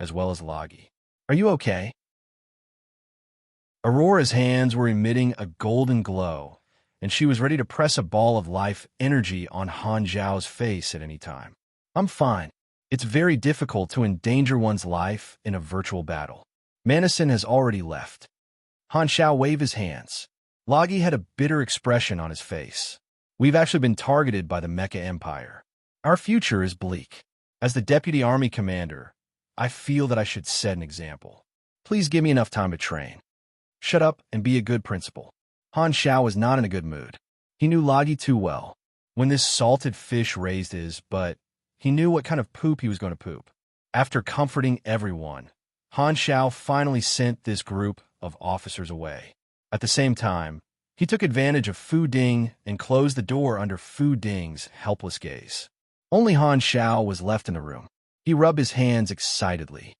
as well as Lagi. "Are you okay?" Aurora's hands were emitting a golden glow, and she was ready to press a ball of life energy on Han Xiao's face at any time. "I'm fine. It's very difficult to endanger one's life in a virtual battle. Manison has already left." Han Xiao waved his hands. Lagi had a bitter expression on his face. "We've actually been targeted by the Mecha Empire. Our future is bleak. As the Deputy Army Commander, I feel that I should set an example. Please give me enough time to train." "Shut up and be a good principal." Han Xiao was not in a good mood. He knew Lagi too well. When this salted fish raised his butt, he knew what kind of poop he was going to poop. After comforting everyone, Han Xiao finally sent this group of officers away. At the same time, he took advantage of Fu Ding and closed the door under Fu Ding's helpless gaze. Only Han Xiao was left in the room. He rubbed his hands excitedly.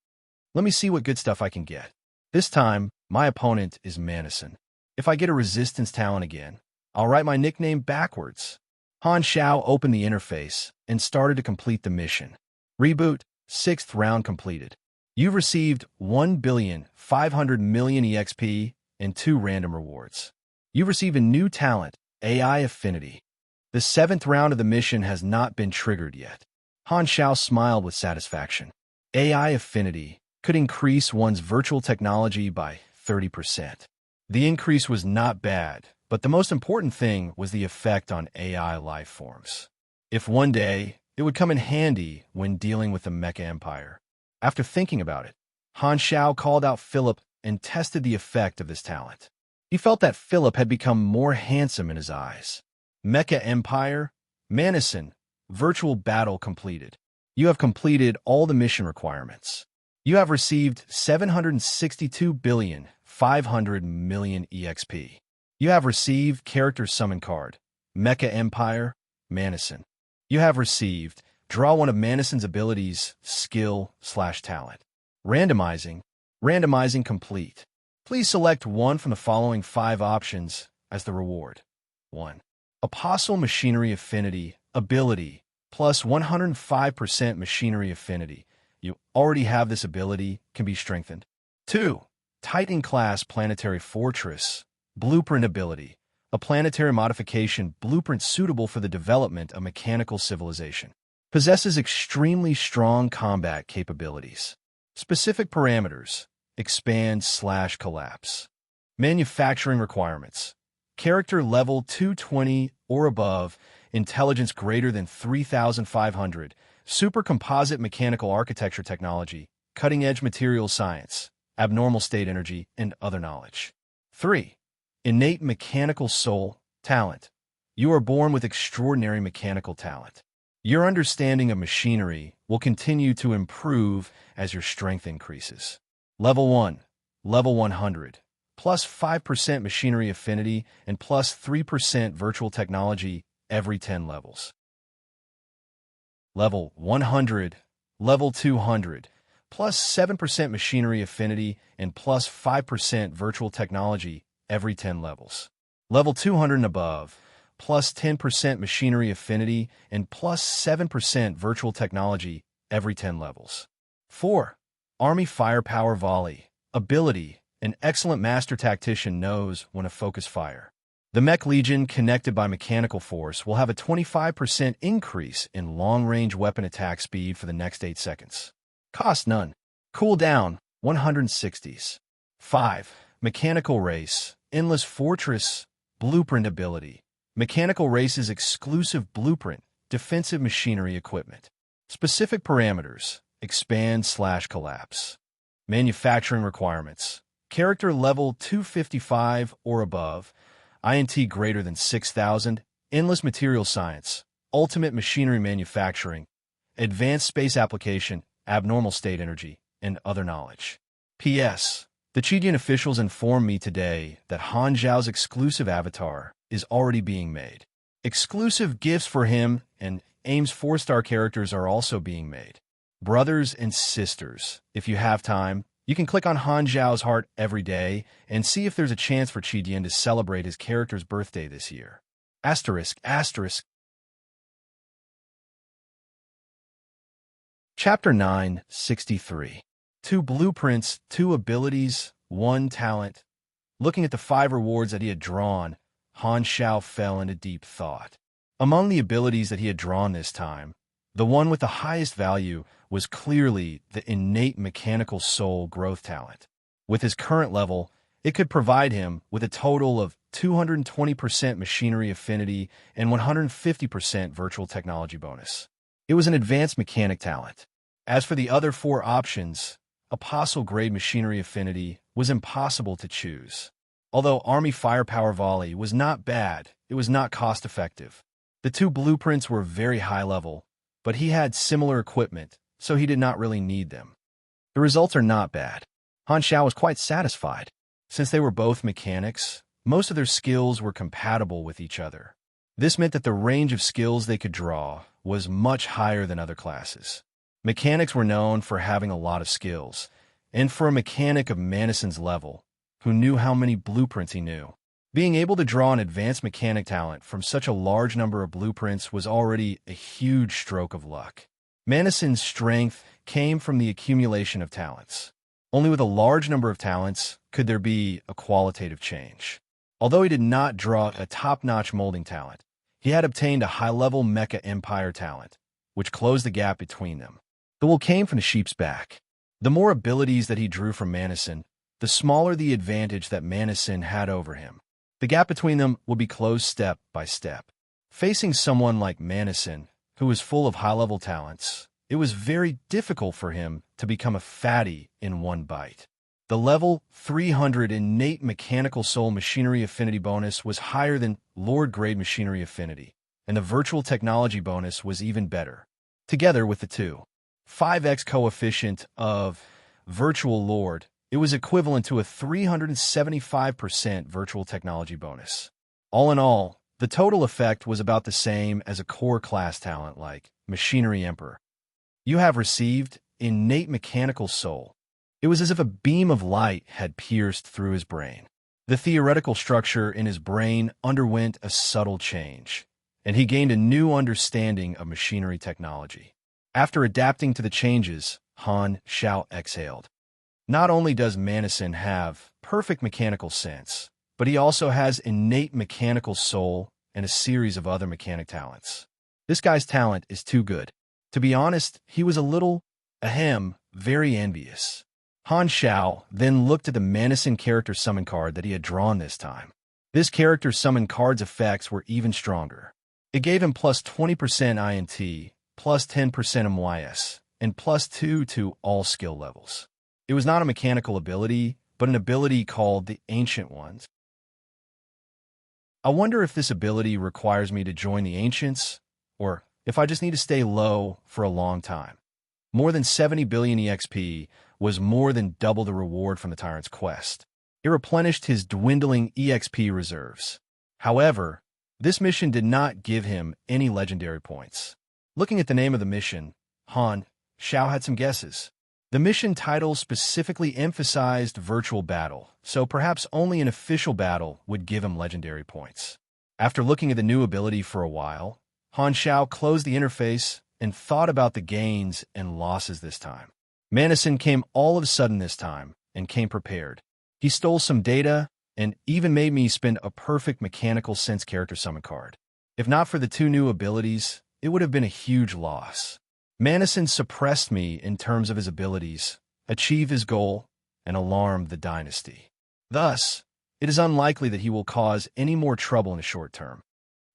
"Let me see what good stuff I can get. This time, my opponent is Manison. If I get a resistance talent again, I'll write my nickname backwards." Han Xiao opened the interface and started to complete the mission. Reboot, 6th round completed. You've received 1,500,000,000 EXP and 2 random rewards. You've received a new talent, AI Affinity. The 7th round of the mission has not been triggered yet. Han Xiao smiled with satisfaction. AI Affinity could increase one's virtual technology by 30%. The increase was not bad, but the most important thing was the effect on AI life forms. If one day, it would come in handy when dealing with the Mecha Empire. After thinking about it, Han Xiao called out Philip and tested the effect of this talent. He felt that Philip had become more handsome in his eyes. Mecha Empire, Manison, virtual battle completed. You have completed all the mission requirements. You have received 762,500,000,000 EXP. You have received character summon card, Mecha Empire, Manison. You have received draw one of Manison's abilities, skill/talent. Randomizing complete. Please select one from the following 5 options as the reward. 1. Apostle Machinery Affinity, ability, plus 105% Machinery Affinity. You already have this ability, can be strengthened. 2. Titan Class Planetary Fortress, blueprint ability, a planetary modification blueprint suitable for the development of mechanical civilization. Possesses extremely strong combat capabilities. Specific parameters, expand/collapse. Manufacturing requirements. Character level 220 or above, intelligence greater than 3,500, super composite mechanical architecture technology, cutting-edge materials science, abnormal state energy, and other knowledge. 3. Innate mechanical soul, talent. You are born with extraordinary mechanical talent. Your understanding of machinery will continue to improve as your strength increases. Level 1. Level 100. Plus 5% machinery affinity and plus 3% virtual technology every 10 levels. Level 100. Level 200. Plus 7% machinery affinity and plus 5% virtual technology every 10 levels. Level 200 and above. Plus 10% machinery affinity and plus 7% virtual technology every 10 levels. 4. Army Firepower Volley. Ability. An excellent master tactician knows when to focus fire. The Mech Legion, connected by mechanical force, will have a 25% increase in long-range weapon attack speed for the next 8 seconds. Cost none. Cooldown, 160s. 5. Mechanical Race. Endless Fortress. Blueprint ability. Mechanical Race's exclusive blueprint, defensive machinery equipment. Specific parameters, expand/collapse. Manufacturing requirements. Character level 255 or above, INT greater than 6,000, endless material science, ultimate machinery manufacturing, advanced space application, abnormal state energy, and other knowledge. P.S. The Chidian officials informed me today that Han Zhao's exclusive avatar is already being made. Exclusive gifts for him and AIM's 4-star characters are also being made. Brothers and sisters, if you have time, you can click on Han Zhao's heart every day and see if there's a chance for Chidian to celebrate his character's birthday this year. Asterisk, asterisk. Chapter 9, 63. 2 blueprints, 2 abilities, 1 talent. Looking at the 5 rewards that he had drawn, Han Zhao fell into deep thought. Among the abilities that he had drawn this time, the one with the highest value was clearly the innate mechanical soul growth talent. With his current level, it could provide him with a total of 220% machinery affinity and 150% virtual technology bonus. It was an advanced mechanic talent. As for the other 4 options, Apostle-grade machinery affinity was impossible to choose. Although Army Firepower Volley was not bad, it was not cost-effective. The 2 blueprints were very high-level, but he had similar equipment, so he did not really need them. The results are not bad. Han Zhao was quite satisfied. Since they were both mechanics, most of their skills were compatible with each other. This meant that the range of skills they could draw was much higher than other classes. Mechanics were known for having a lot of skills, and for a mechanic of Manison's level, who knew how many blueprints he knew, being able to draw an advanced mechanic talent from such a large number of blueprints was already a huge stroke of luck. Manison's strength came from the accumulation of talents. Only with a large number of talents could there be a qualitative change. Although he did not draw a top-notch molding talent, he had obtained a high-level Mecha Empire talent, which closed the gap between them. The wool came from the sheep's back. The more abilities that he drew from Manison, the smaller the advantage that Manison had over him. The gap between them would be closed step by step. Facing someone like Manison, who was full of high-level talents, it was very difficult for him to become a fatty in one bite. The level 300 innate mechanical soul machinery affinity bonus was higher than Lord-grade machinery affinity, and the virtual technology bonus was even better. Together with the 5x coefficient of Virtual Lord, it was equivalent to a 375% virtual technology bonus. All in all, the total effect was about the same as a core class talent like Machinery Emperor. You have received innate mechanical soul. It was as if a beam of light had pierced through his brain. The theoretical structure in his brain underwent a subtle change, and he gained a new understanding of machinery technology. After adapting to the changes, Han Zhao exhaled. Not only does Manison have perfect mechanical sense, but he also has innate mechanical soul and a series of other mechanic talents. This guy's talent is too good. To be honest, he was a little, very envious. Han Zhao then looked at the Manison character summon card that he had drawn this time. This character summon card's effects were even stronger. It gave him plus 20% INT, plus 10% MYS, and plus 2 to all skill levels. It was not a mechanical ability, but an ability called the Ancient Ones. I wonder if this ability requires me to join the Ancients, or if I just need to stay low for a long time. More than 70 billion EXP was more than double the reward from the Tyrant's quest. It replenished his dwindling EXP reserves. However, this mission did not give him any legendary points. Looking at the name of the mission, Han Xiao had some guesses. The mission title specifically emphasized virtual battle, so perhaps only an official battle would give him legendary points. After looking at the new ability for a while, Han Xiao closed the interface and thought about the gains and losses this time. Manison came all of a sudden this time and came prepared. He stole some data and even made me spend a perfect mechanical sense character summon card. If not for the two new abilities, it would have been a huge loss. Manison suppressed me in terms of his abilities, achieve his goal, and alarm the dynasty. Thus, it is unlikely that he will cause any more trouble in the short term.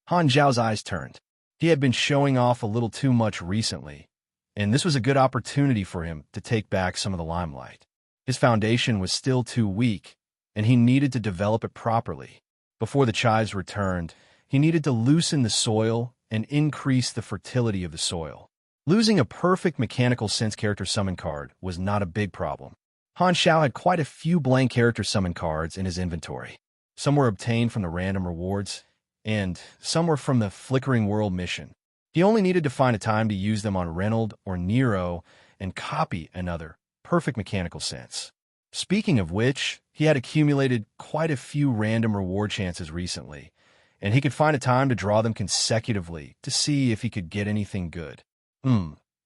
Han Zhao's eyes turned. He had been showing off a little too much recently, and this was a good opportunity for him to take back some of the limelight. His foundation was still too weak, and he needed to develop it properly. Before the chives returned, he needed to loosen the soil and increase the fertility of the soil. Losing a perfect mechanical sense character summon card was not a big problem. Han Xiao had quite a few blank character summon cards in his inventory. Some were obtained from the random rewards, and some were from the Flickering World mission. He only needed to find a time to use them on Reynold or Nero and copy another perfect mechanical sense. Speaking of which, he had accumulated quite a few random reward chances recently, and he could find a time to draw them consecutively to see if he could get anything good.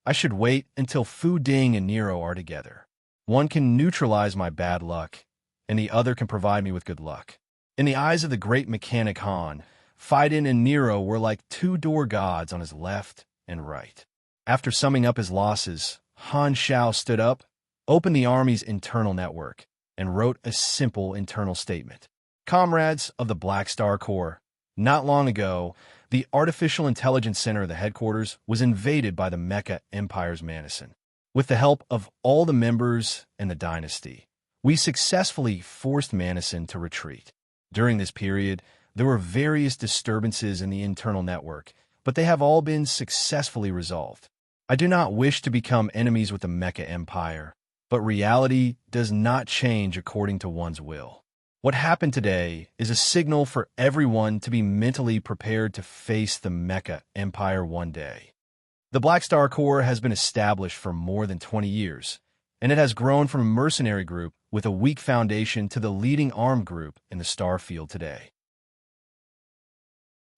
I should wait until Fu Ding and Nero are together. One can neutralize my bad luck, and the other can provide me with good luck. In the eyes of the great mechanic Han, Fiden and Nero were like two door gods on his left and right. After summing up his losses, Han Xiao stood up, opened the army's internal network, and wrote a simple internal statement. Comrades of the Black Star Corps, not long ago, the Artificial Intelligence Center of the headquarters was invaded by the Mecha Empire's Manison. With the help of all the members and the dynasty, we successfully forced Manison to retreat. During this period, there were various disturbances in the internal network, but they have all been successfully resolved. I do not wish to become enemies with the Mecha Empire, but reality does not change according to one's will. What happened today is a signal for everyone to be mentally prepared to face the Mecha Empire one day. The Black Star Corps has been established for more than 20 years, and it has grown from a mercenary group with a weak foundation to the leading armed group in the star field today.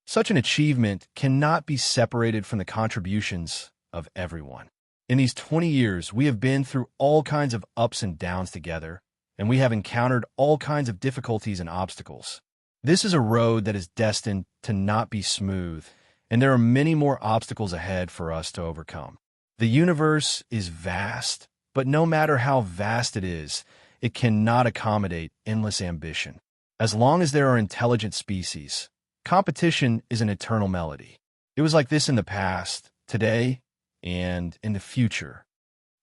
Such an achievement cannot be separated from the contributions of everyone. In these 20 years, we have been through all kinds of ups and downs together, and we have encountered all kinds of difficulties and obstacles. This is a road that is destined to not be smooth, and there are many more obstacles ahead for us to overcome. The universe is vast, but no matter how vast it is, it cannot accommodate endless ambition. As long as there are intelligent species, competition is an eternal melody. It was like this in the past, today, and in the future.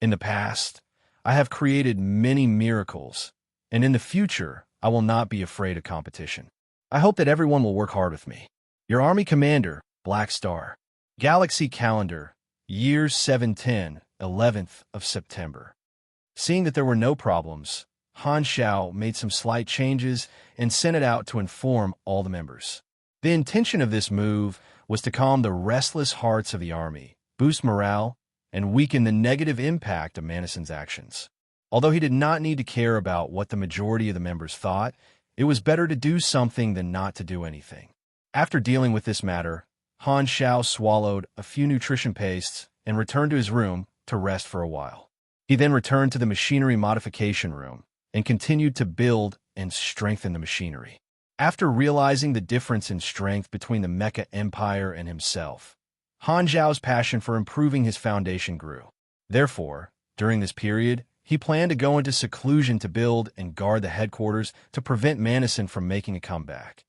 In the past, I have created many miracles, and in the future, I will not be afraid of competition. I hope that everyone will work hard with me. Your Army Commander, Black Star. Galaxy Calendar, Year 710, 11th of September. Seeing that there were no problems, Han Xiao made some slight changes and sent it out to inform all the members. The intention of this move was to calm the restless hearts of the army, boost morale, and weaken the negative impact of Manison's actions. Although he did not need to care about what the majority of the members thought, it was better to do something than not to do anything. After dealing with this matter, Han Xiao swallowed a few nutrition pastes and returned to his room to rest for a while. He then returned to the machinery modification room and continued to build and strengthen the machinery. After realizing the difference in strength between the Mecha Empire and himself, Han Zhao's passion for improving his foundation grew. Therefore, during this period, he planned to go into seclusion to build and guard the headquarters to prevent Manison from making a comeback,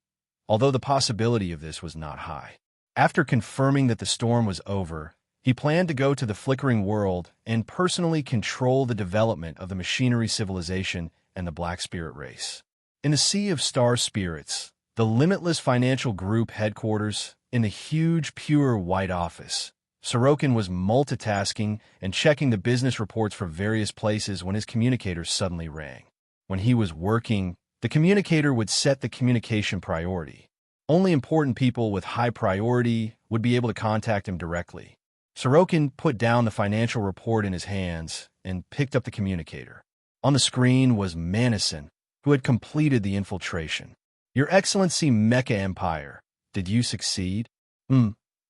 although the possibility of this was not high. After confirming that the storm was over, he planned to go to the flickering world and personally control the development of the machinery civilization and the Black Spirit race. In the Sea of Star Spirits, the Limitless Financial Group headquarters, in the huge, pure white office, Sorokin was multitasking and checking the business reports for various places when his communicator suddenly rang. When he was working, the communicator would set the communication priority. Only important people with high priority would be able to contact him directly. Sorokin put down the financial report in his hands and picked up the communicator. On the screen was Manison, who had completed the infiltration. Your Excellency Mecha Empire, did you succeed?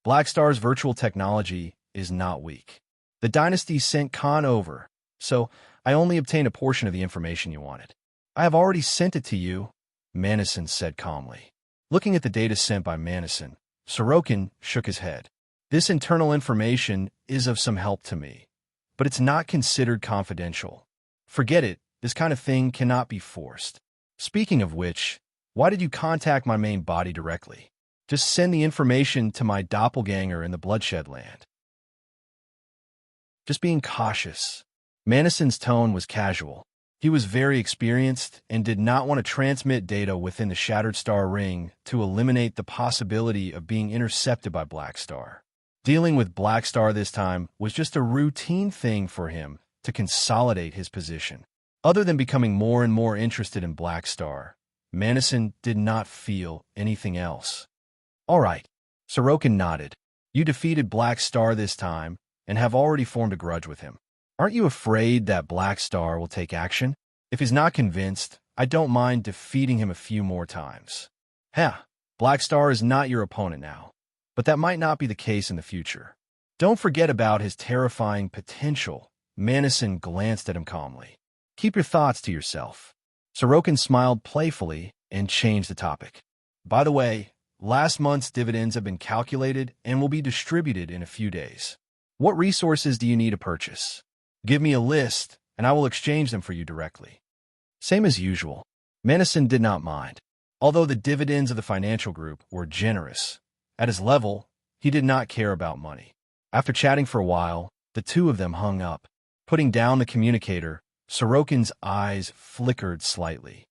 Black Star's virtual technology is not weak. The dynasty sent Khan over, so I only obtained a portion of the information you wanted. I have already sent it to you, Manison said calmly. Looking at the data sent by Manison, Sorokin shook his head. This internal information is of some help to me, but it's not considered confidential. Forget it, this kind of thing cannot be forced. Speaking of which, why did you contact my main body directly? Just send the information to my doppelganger in the Bloodshed Land. Just being cautious. Manison's tone was casual. He was very experienced and did not want to transmit data within the Shattered Star Ring to eliminate the possibility of being intercepted by Black Star. Dealing with Black Star this time was just a routine thing for him to consolidate his position. Other than becoming more and more interested in Black Star, Manison did not feel anything else. All right, Sorokin nodded. You defeated Black Star this time and have already formed a grudge with him. Aren't you afraid that Black Star will take action? If he's not convinced, I don't mind defeating him a few more times. Black Star is not your opponent now, but that might not be the case in the future. Don't forget about his terrifying potential. Manison glanced at him calmly. Keep your thoughts to yourself. Sorokin smiled playfully and changed the topic. By the way, last month's dividends have been calculated and will be distributed in a few days. What resources do you need to purchase? Give me a list, and I will exchange them for you directly. Same as usual. Manison did not mind. Although the dividends of the financial group were generous, at his level, he did not care about money. After chatting for a while, the two of them hung up. Putting down the communicator, Sorokin's eyes flickered slightly.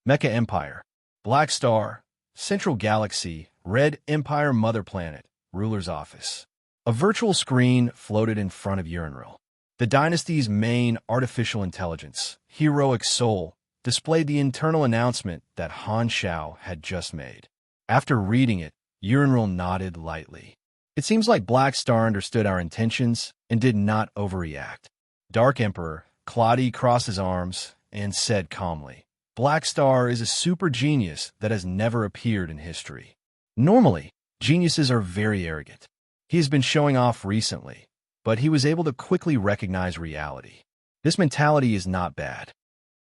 Mecha Empire, Black Star, Central Galaxy, Red Empire Mother Planet, Ruler's Office. A virtual screen floated in front of Unravel. The dynasty's main artificial intelligence, Heroic Soul, displayed the internal announcement that Han Shao had just made. After reading it, Unravel nodded lightly. It seems like Black Star understood our intentions and did not overreact. Dark Emperor, Claudia crossed his arms and said calmly, Black Star is a super genius that has never appeared in history. Normally, geniuses are very arrogant. He has been showing off recently, but he was able to quickly recognize reality. This mentality is not bad.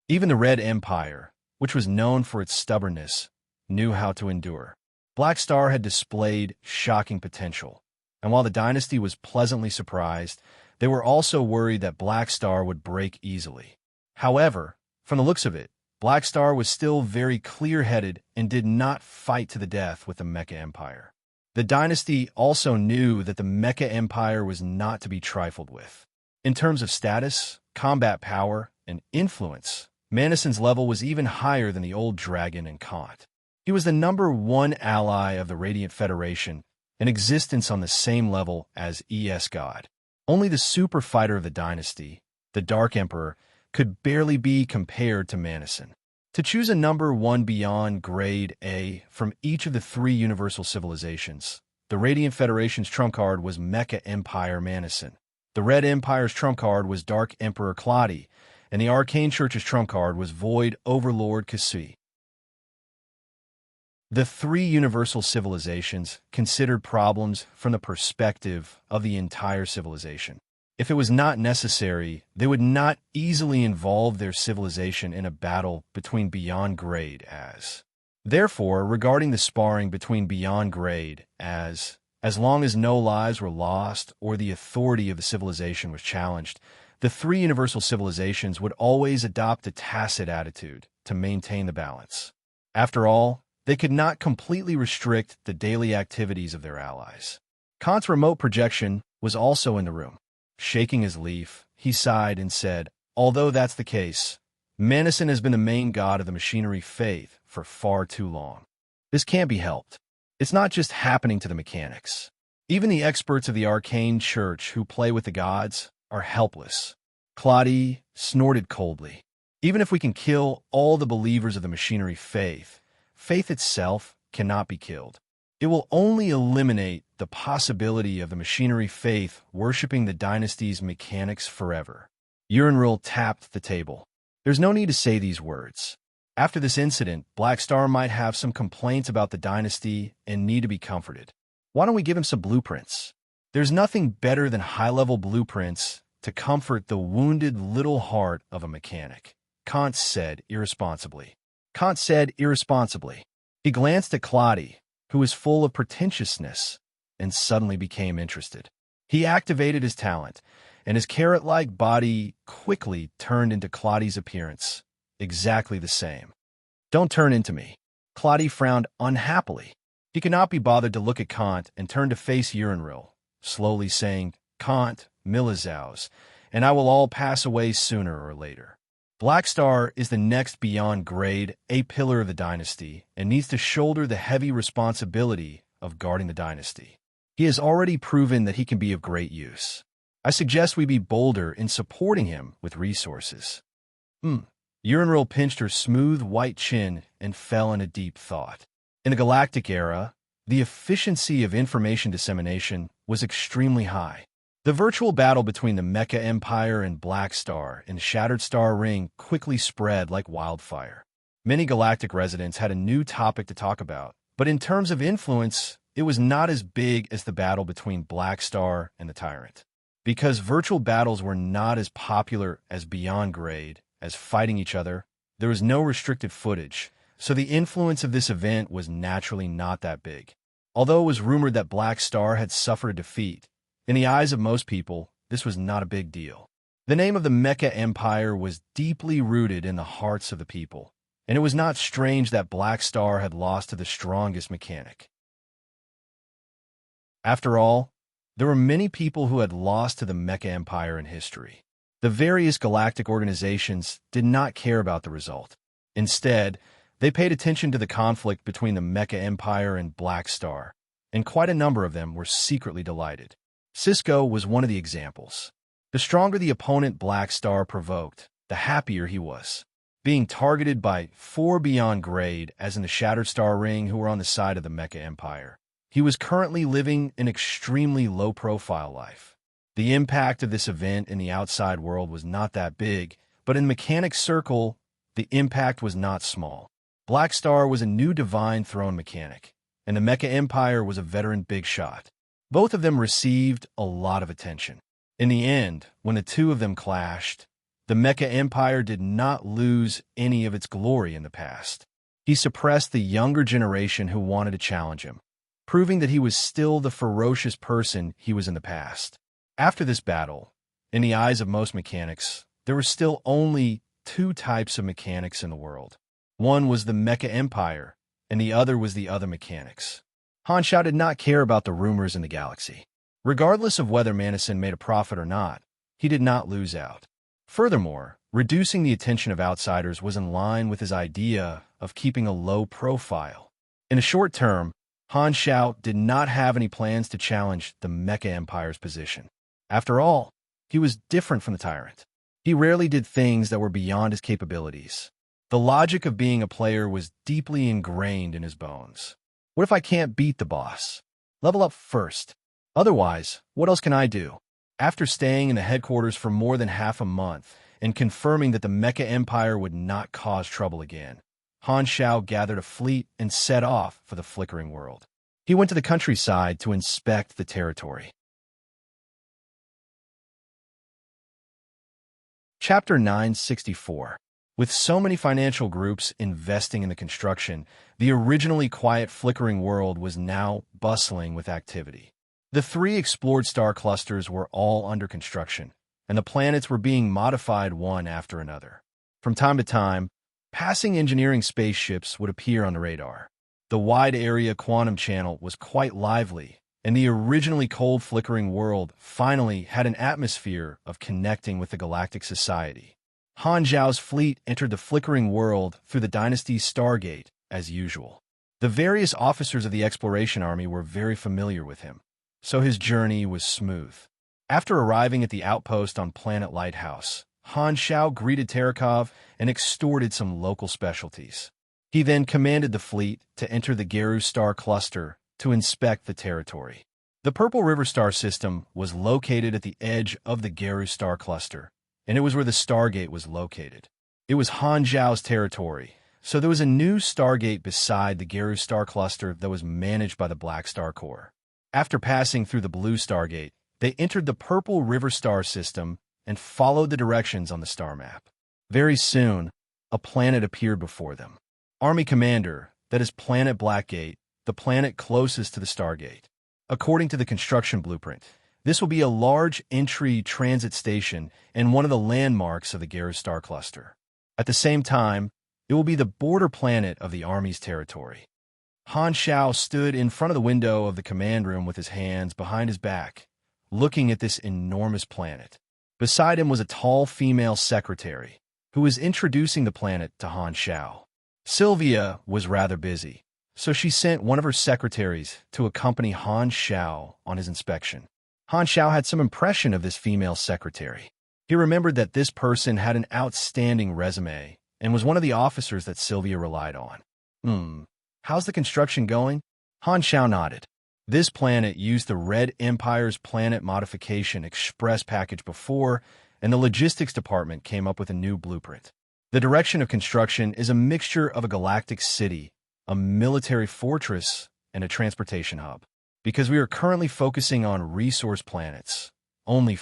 Even the Red Empire, which was known for its stubbornness, knew how to endure. Black Star had displayed shocking potential, and while the dynasty was pleasantly surprised, they were also worried that Black Star would break easily. However, from the looks of it, Black Star was still very clear-headed and did not fight to the death with the Mecha Empire. The dynasty also knew that the Mecha Empire was not to be trifled with. In terms of status, combat power, and influence, Manison's level was even higher than the old dragon and Kant. He was the #1 ally of the Radiant Federation, in existence on the same level as ES God. Only the super fighter of the dynasty, the Dark Emperor, could barely be compared to Manison. To choose a #1 beyond grade A from each of the 3 universal civilizations, the Radiant Federation's trump card was Mecha Empire Manison. The Red Empire's trump card was Dark Emperor Claudia, and the Arcane Church's trump card was Void Overlord Kasui. The 3 universal civilizations considered problems from the perspective of the entire civilization. If it was not necessary, they would not easily involve their civilization in a battle between Beyond Grade as. Therefore, regarding the sparring between Beyond Grade as long as no lives were lost or the authority of the civilization was challenged, the 3 universal civilizations would always adopt a tacit attitude to maintain the balance. After all, they could not completely restrict the daily activities of their allies. Kant's remote projection was also in the room. Shaking his leaf, he sighed and said, "Although that's the case, Manison has been the main god of the machinery faith for far too long. This can't be helped. It's not just happening to the mechanics. Even the experts of the arcane church who play with the gods are helpless." Claudia snorted coldly. "Even if we can kill all the believers of the machinery faith, faith itself cannot be killed. It will only eliminate the possibility of the machinery faith worshipping the dynasty's mechanics forever." Unravel tapped the table. "There's no need to say these words. After this incident, Black Star might have some complaints about the dynasty and need to be comforted. Why don't we give him some blueprints? There's nothing better than high-level blueprints to comfort the wounded little heart of a mechanic," Kant said irresponsibly. He glanced at Claudia, who was full of pretentiousness, and suddenly became interested. He activated his talent, and his carrot-like body quickly turned into Claudia's appearance, exactly the same. "Don't turn into me." Claudia frowned unhappily. He could not be bothered to look at Kant and turned to face Unravel, slowly saying, "Kant, Milizaus, and I will all pass away sooner or later. Black Star is the next beyond grade A pillar of the dynasty and needs to shoulder the heavy responsibility of guarding the dynasty. He has already proven that he can be of great use. I suggest we be bolder in supporting him with resources." Unravel pinched her smooth white chin and fell in a deep thought. In the galactic era, the efficiency of information dissemination was extremely high. The virtual battle between the Mecha Empire and Black Star in the Shattered Star Ring quickly spread like wildfire. Many galactic residents had a new topic to talk about, but in terms of influence, it was not as big as the battle between Black Star and the Tyrant. Because virtual battles were not as popular as Beyond Grade, as fighting each other, there was no restricted footage, so the influence of this event was naturally not that big. Although it was rumored that Black Star had suffered a defeat, in the eyes of most people, this was not a big deal. The name of the Mecha Empire was deeply rooted in the hearts of the people, and it was not strange that Black Star had lost to the strongest mechanic. After all, there were many people who had lost to the Mecha Empire in history. The various galactic organizations did not care about the result. Instead, they paid attention to the conflict between the Mecha Empire and Black Star, and quite a number of them were secretly delighted. Cisco was one of the examples. The stronger the opponent Black Star provoked, the happier he was. Being targeted by 4 Beyond Grade, as in the Shattered Star Ring, who were on the side of the Mecha Empire, he was currently living an extremely low-profile life. The impact of this event in the outside world was not that big, but in Mechanic Circle, the impact was not small. Black Star was a new Divine Throne mechanic, and the Mecha Empire was a veteran big shot. Both of them received a lot of attention. In the end, when the two of them clashed, the Mecha Empire did not lose any of its glory in the past. He suppressed the younger generation who wanted to challenge him, proving that he was still the ferocious person he was in the past. After this battle, in the eyes of most mechanics, there were still only 2 types of mechanics in the world. One was the Mecha Empire, and the other was the other mechanics. Hanshao did not care about the rumors in the galaxy. Regardless of whether Manison made a profit or not, he did not lose out. Furthermore, reducing the attention of outsiders was in line with his idea of keeping a low profile. In the short term, Hanshao did not have any plans to challenge the Mecha Empire's position. After all, he was different from the Tyrant. He rarely did things that were beyond his capabilities. The logic of being a player was deeply ingrained in his bones. What if I can't beat the boss? Level up first. Otherwise, what else can I do? After staying in the headquarters for more than half a month and confirming that the Mecha Empire would not cause trouble again, Hanshao gathered a fleet and set off for the flickering world. He went to the countryside to inspect the territory. Chapter 964. With so many financial groups investing in the construction, the originally quiet flickering world was now bustling with activity. The 3 explored star clusters were all under construction, and the planets were being modified one after another. From time to time, passing engineering spaceships would appear on the radar. The wide-area quantum channel was quite lively, and the originally cold flickering world finally had an atmosphere of connecting with the galactic society. Han Zhao's fleet entered the flickering world through the dynasty's Stargate, as usual. The various officers of the exploration army were very familiar with him, so his journey was smooth. After arriving at the outpost on Planet Lighthouse, Han Zhao greeted Terekov and extorted some local specialties. He then commanded the fleet to enter the Geru star cluster to inspect the territory. The Purple River star system was located at the edge of the Geru star cluster, and it was where the Stargate was located. It was Han Zhao's territory, so there was a new Stargate beside the Geru star cluster that was managed by the Black Star Corps. After passing through the Blue Stargate, they entered the Purple River star system and followed the directions on the star map. Very soon, a planet appeared before them. Army Commander, that is Planet Blackgate, the planet closest to the Stargate. According to the construction blueprint, this will be a large entry transit station and one of the landmarks of the Geru star cluster. At the same time, it will be the border planet of the Army's territory. Han Zhao stood in front of the window of the command room with his hands behind his back, looking at this enormous planet. Beside him was a tall female secretary, who was introducing the planet to Han Zhao. Sylvia was rather busy, so she sent one of her secretaries to accompany Han Zhao on his inspection. Han Zhao had some impression of this female secretary. He remembered that this person had an outstanding resume and was one of the officers that Sylvia relied on. How's the construction going? Han Zhao nodded. This planet used the Red Empire's planet modification express package before, and the logistics department came up with a new blueprint. The direction of construction is a mixture of a galactic city, a military fortress, and a transportation hub. Because we are currently focusing on resource planets, only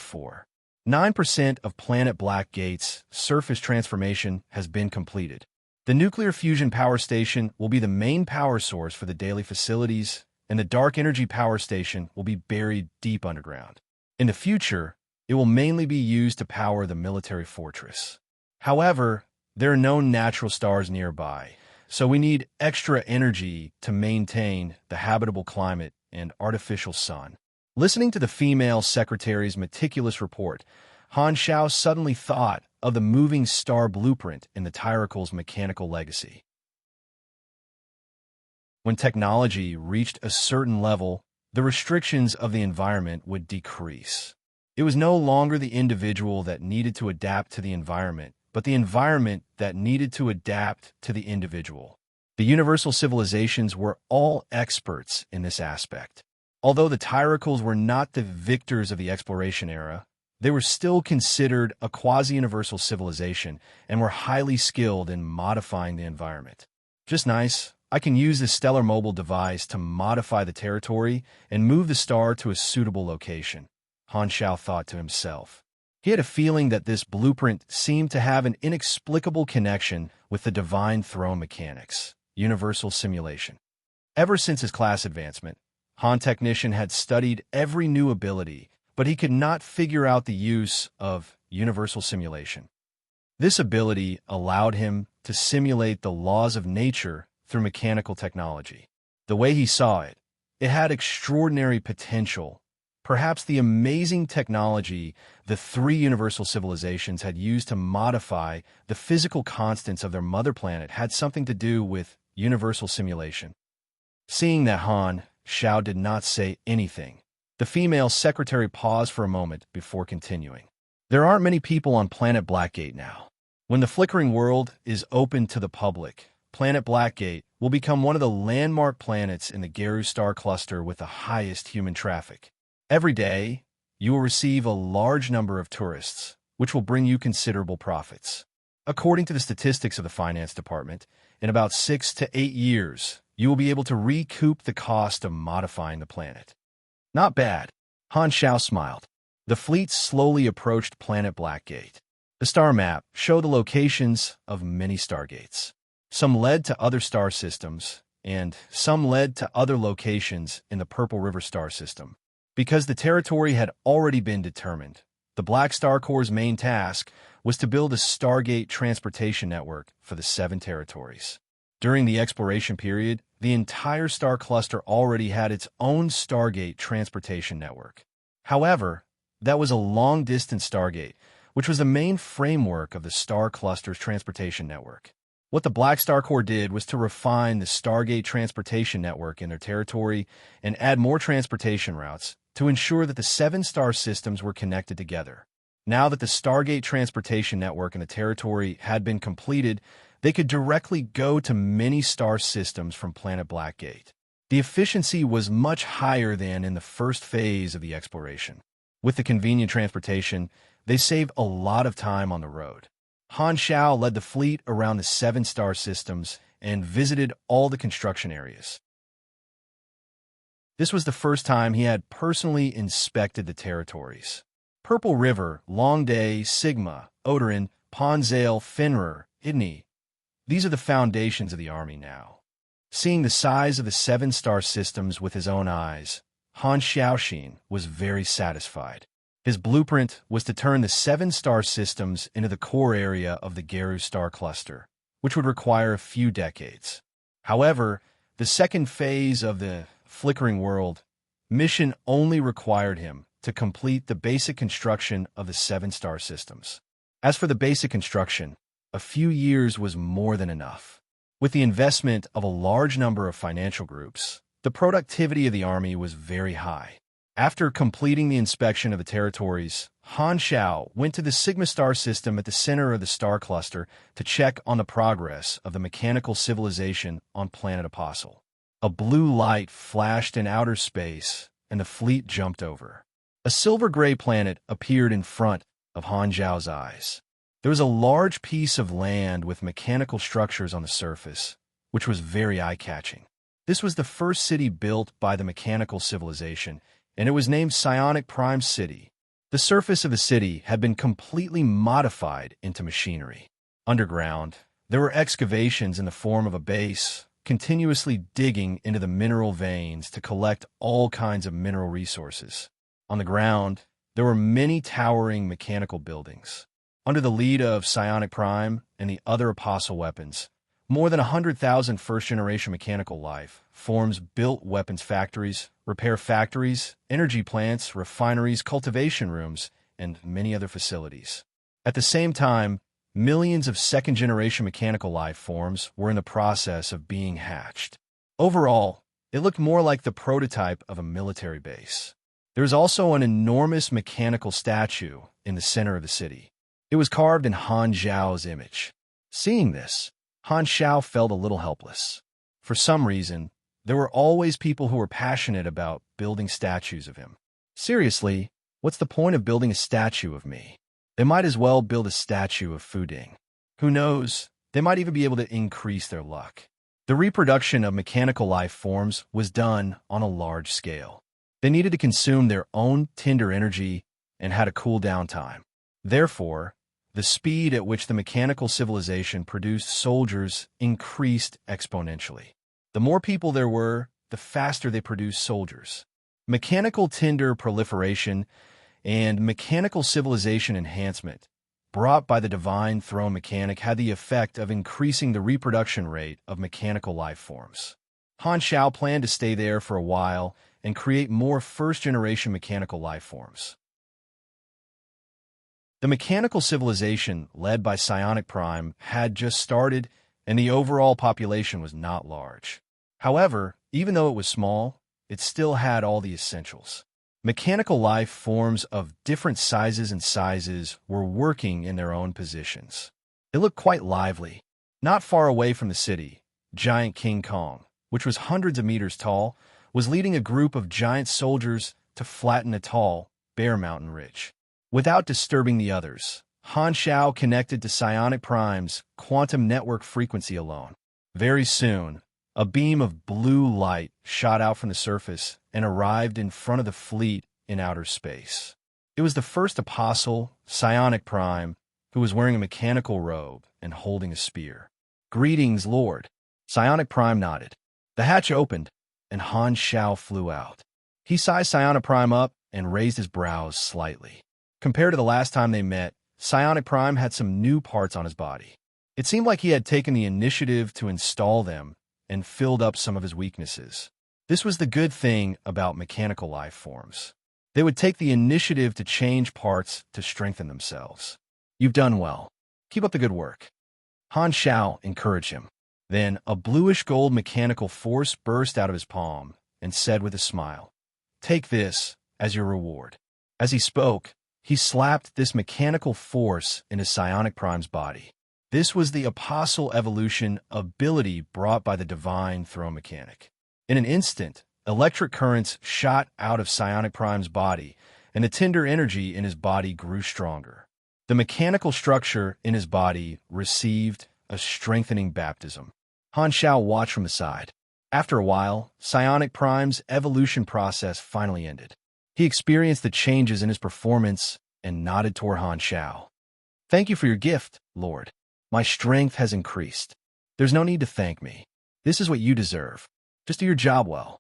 9% of Planet Blackgate's surface transformation has been completed. The nuclear fusion power station will be the main power source for the daily facilities, and the dark energy power station will be buried deep underground. In the future, it will mainly be used to power the military fortress. However, there are no natural stars nearby, so we need extra energy to maintain the habitable climate and artificial sun. Listening to the female secretary's meticulous report, Han Zhao suddenly thought of the moving star blueprint in the Tyracle's mechanical legacy. When technology reached a certain level, the restrictions of the environment would decrease. It was no longer the individual that needed to adapt to the environment, but the environment that needed to adapt to the individual. The universal civilizations were all experts in this aspect. Although the Tyracles were not the victors of the exploration era, they were still considered a quasi-universal civilization and were highly skilled in modifying the environment. Just nice. I can use this stellar mobile device to modify the territory and move the star to a suitable location, Han Zhao thought to himself. He had a feeling that this blueprint seemed to have an inexplicable connection with the divine throne mechanics, universal simulation. Ever since his class advancement, Han Technician had studied every new ability, but he could not figure out the use of universal simulation. This ability allowed him to simulate the laws of nature through mechanical technology. The way he saw it, it had extraordinary potential. Perhaps the amazing technology the three universal civilizations had used to modify the physical constants of their mother planet had something to do with universal simulation. Seeing that Han Zhao did not say anything, the female secretary paused for a moment before continuing. There aren't many people on Planet Blackgate now. When the flickering world is open to the public, Planet Blackgate will become one of the landmark planets in the Geru star cluster with the highest human traffic. Every day, you will receive a large number of tourists, which will bring you considerable profits. According to the statistics of the finance department, in about 6 to 8 years, you will be able to recoup the cost of modifying the planet. Not bad. Han Zhao smiled. The fleet slowly approached Planet Blackgate. The star map showed the locations of many stargates. Some led to other star systems, and some led to other locations in the Purple River star system. Because the territory had already been determined, the Black Star Corps' main task was to build a Stargate transportation network for the 7 territories. During the exploration period, the entire star cluster already had its own Stargate transportation network. However, that was a long-distance Stargate, which was the main framework of the star cluster's transportation network. What the Black Star Corps did was to refine the Stargate transportation network in their territory and add more transportation routes to ensure that the 7 star systems were connected together. Now that the Stargate transportation network in the territory had been completed, they could directly go to many star systems from planet Blackgate. The efficiency was much higher than in the first phase of the exploration. With the convenient transportation, they saved a lot of time on the road. Han Xiao led the fleet around the 7 star systems and visited all the construction areas. This was the first time he had personally inspected the territories. Purple River, Longday, Sigma, Odorin, Ponzale, Finrer, Idni. These are the foundations of the army now. Seeing the size of the 7 star systems with his own eyes, Han Xiaoxin was very satisfied. His blueprint was to turn the 7 star systems into the core area of the Geru star cluster, which would require a few decades. However, the second phase of the Flickering World mission only required him to complete the basic construction of the 7 star systems. As for the basic construction, a few years was more than enough. With the investment of a large number of financial groups, the productivity of the army was very high. After completing the inspection of the territories, Han Xiao went to the Sigma star system at the center of the star cluster to check on the progress of the mechanical civilization on planet Apostle. A blue light flashed in outer space, and the fleet jumped over. A silver-gray planet appeared in front of Han Xiao's eyes. There was a large piece of land with mechanical structures on the surface, which was very eye-catching. This was the first city built by the mechanical civilization, and it was named Psionic Prime City. The surface of the city had been completely modified into machinery. Underground, there were excavations in the form of a base, continuously digging into the mineral veins to collect all kinds of mineral resources. On the ground, there were many towering mechanical buildings. Under the lead of Psionic Prime and the other Apostle weapons, more than 100,000 first-generation mechanical life forms built weapons factories, repair factories, energy plants, refineries, cultivation rooms, and many other facilities. At the same time, millions of second-generation mechanical life forms were in the process of being hatched. Overall, it looked more like the prototype of a military base. There was also an enormous mechanical statue in the center of the city. It was carved in Han Xiao's image. Seeing this, Han Xiao felt a little helpless. For some reason, there were always people who were passionate about building statues of him. Seriously, what's the point of building a statue of me? They might as well build a statue of Fuding. Who knows, they might even be able to increase their luck. The reproduction of mechanical life forms was done on a large scale. They needed to consume their own Tinder energy and had a cool-down time. Therefore, the speed at which the mechanical civilization produced soldiers increased exponentially. The more people there were, the faster they produced soldiers. Mechanical Tinder proliferation and mechanical civilization enhancement brought by the divine throne mechanic had the effect of increasing the reproduction rate of mechanical life forms. Han Xiao planned to stay there for a while and create more first-generation mechanical life forms. The mechanical civilization, led by Psionic Prime, had just started, and the overall population was not large. However, even though it was small, it still had all the essentials. Mechanical life forms of different sizes were working in their own positions. It looked quite lively. Not far away from the city, Giant King Kong, which was hundreds of meters tall, was leading a group of giant soldiers to flatten a tall, bare mountain ridge. Without disturbing the others, Han Xiao connected to Psionic Prime's quantum network frequency alone. Very soon, a beam of blue light shot out from the surface and arrived in front of the fleet in outer space. It was the first apostle, Psionic Prime, who was wearing a mechanical robe and holding a spear. "Greetings, Lord." Psionic Prime nodded. The hatch opened, and Han Xiao flew out. He sized Psionic Prime up and raised his brows slightly. Compared to the last time they met, Psionic Prime had some new parts on his body. It seemed like he had taken the initiative to install them and filled up some of his weaknesses. This was the good thing about mechanical life forms. They would take the initiative to change parts to strengthen themselves. You've done well. Keep up the good work. Han Xiao encouraged him. Then a bluish-gold mechanical force burst out of his palm and said with a smile, "Take this as your reward." As he spoke, he slapped this mechanical force into Psionic Prime's body. This was the Apostle Evolution ability brought by the divine throne mechanic. In an instant, electric currents shot out of Psionic Prime's body, and the tender energy in his body grew stronger. The mechanical structure in his body received a strengthening baptism. Han Xiao watched from the side. After a while, Psionic Prime's evolution process finally ended. He experienced the changes in his performance and nodded toward Han Xiao. "Thank you for your gift, Lord. My strength has increased. There's no need to thank me. This is what you deserve. Just do your job well."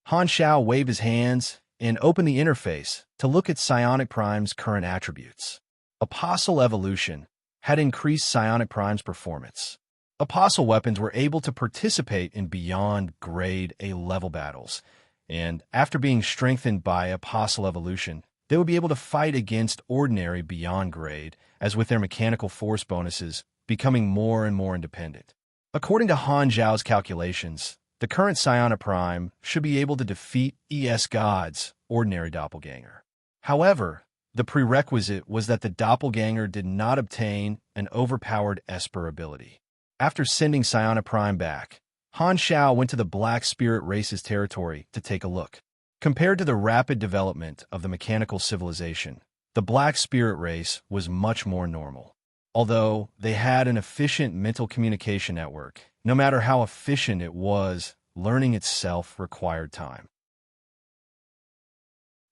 Han Xiao waved his hands and opened the interface to look at Psionic Prime's current attributes. Apostle Evolution had increased Psionic Prime's performance. Apostle weapons were able to participate in beyond grade A level battles, and after being strengthened by Apostle Evolution, they would be able to fight against ordinary beyond grade, as with their mechanical force bonuses becoming more and more independent. According to Han Zhao's calculations, the current Psionic Prime should be able to defeat ES God's ordinary doppelganger. However, the prerequisite was that the doppelganger did not obtain an overpowered Esper ability. After sending Psionic Prime back, Han Xiao went to the Black Spirit race's territory to take a look. Compared to the rapid development of the mechanical civilization, the Black Spirit race was much more normal. Although they had an efficient mental communication network, no matter how efficient it was, learning itself required time.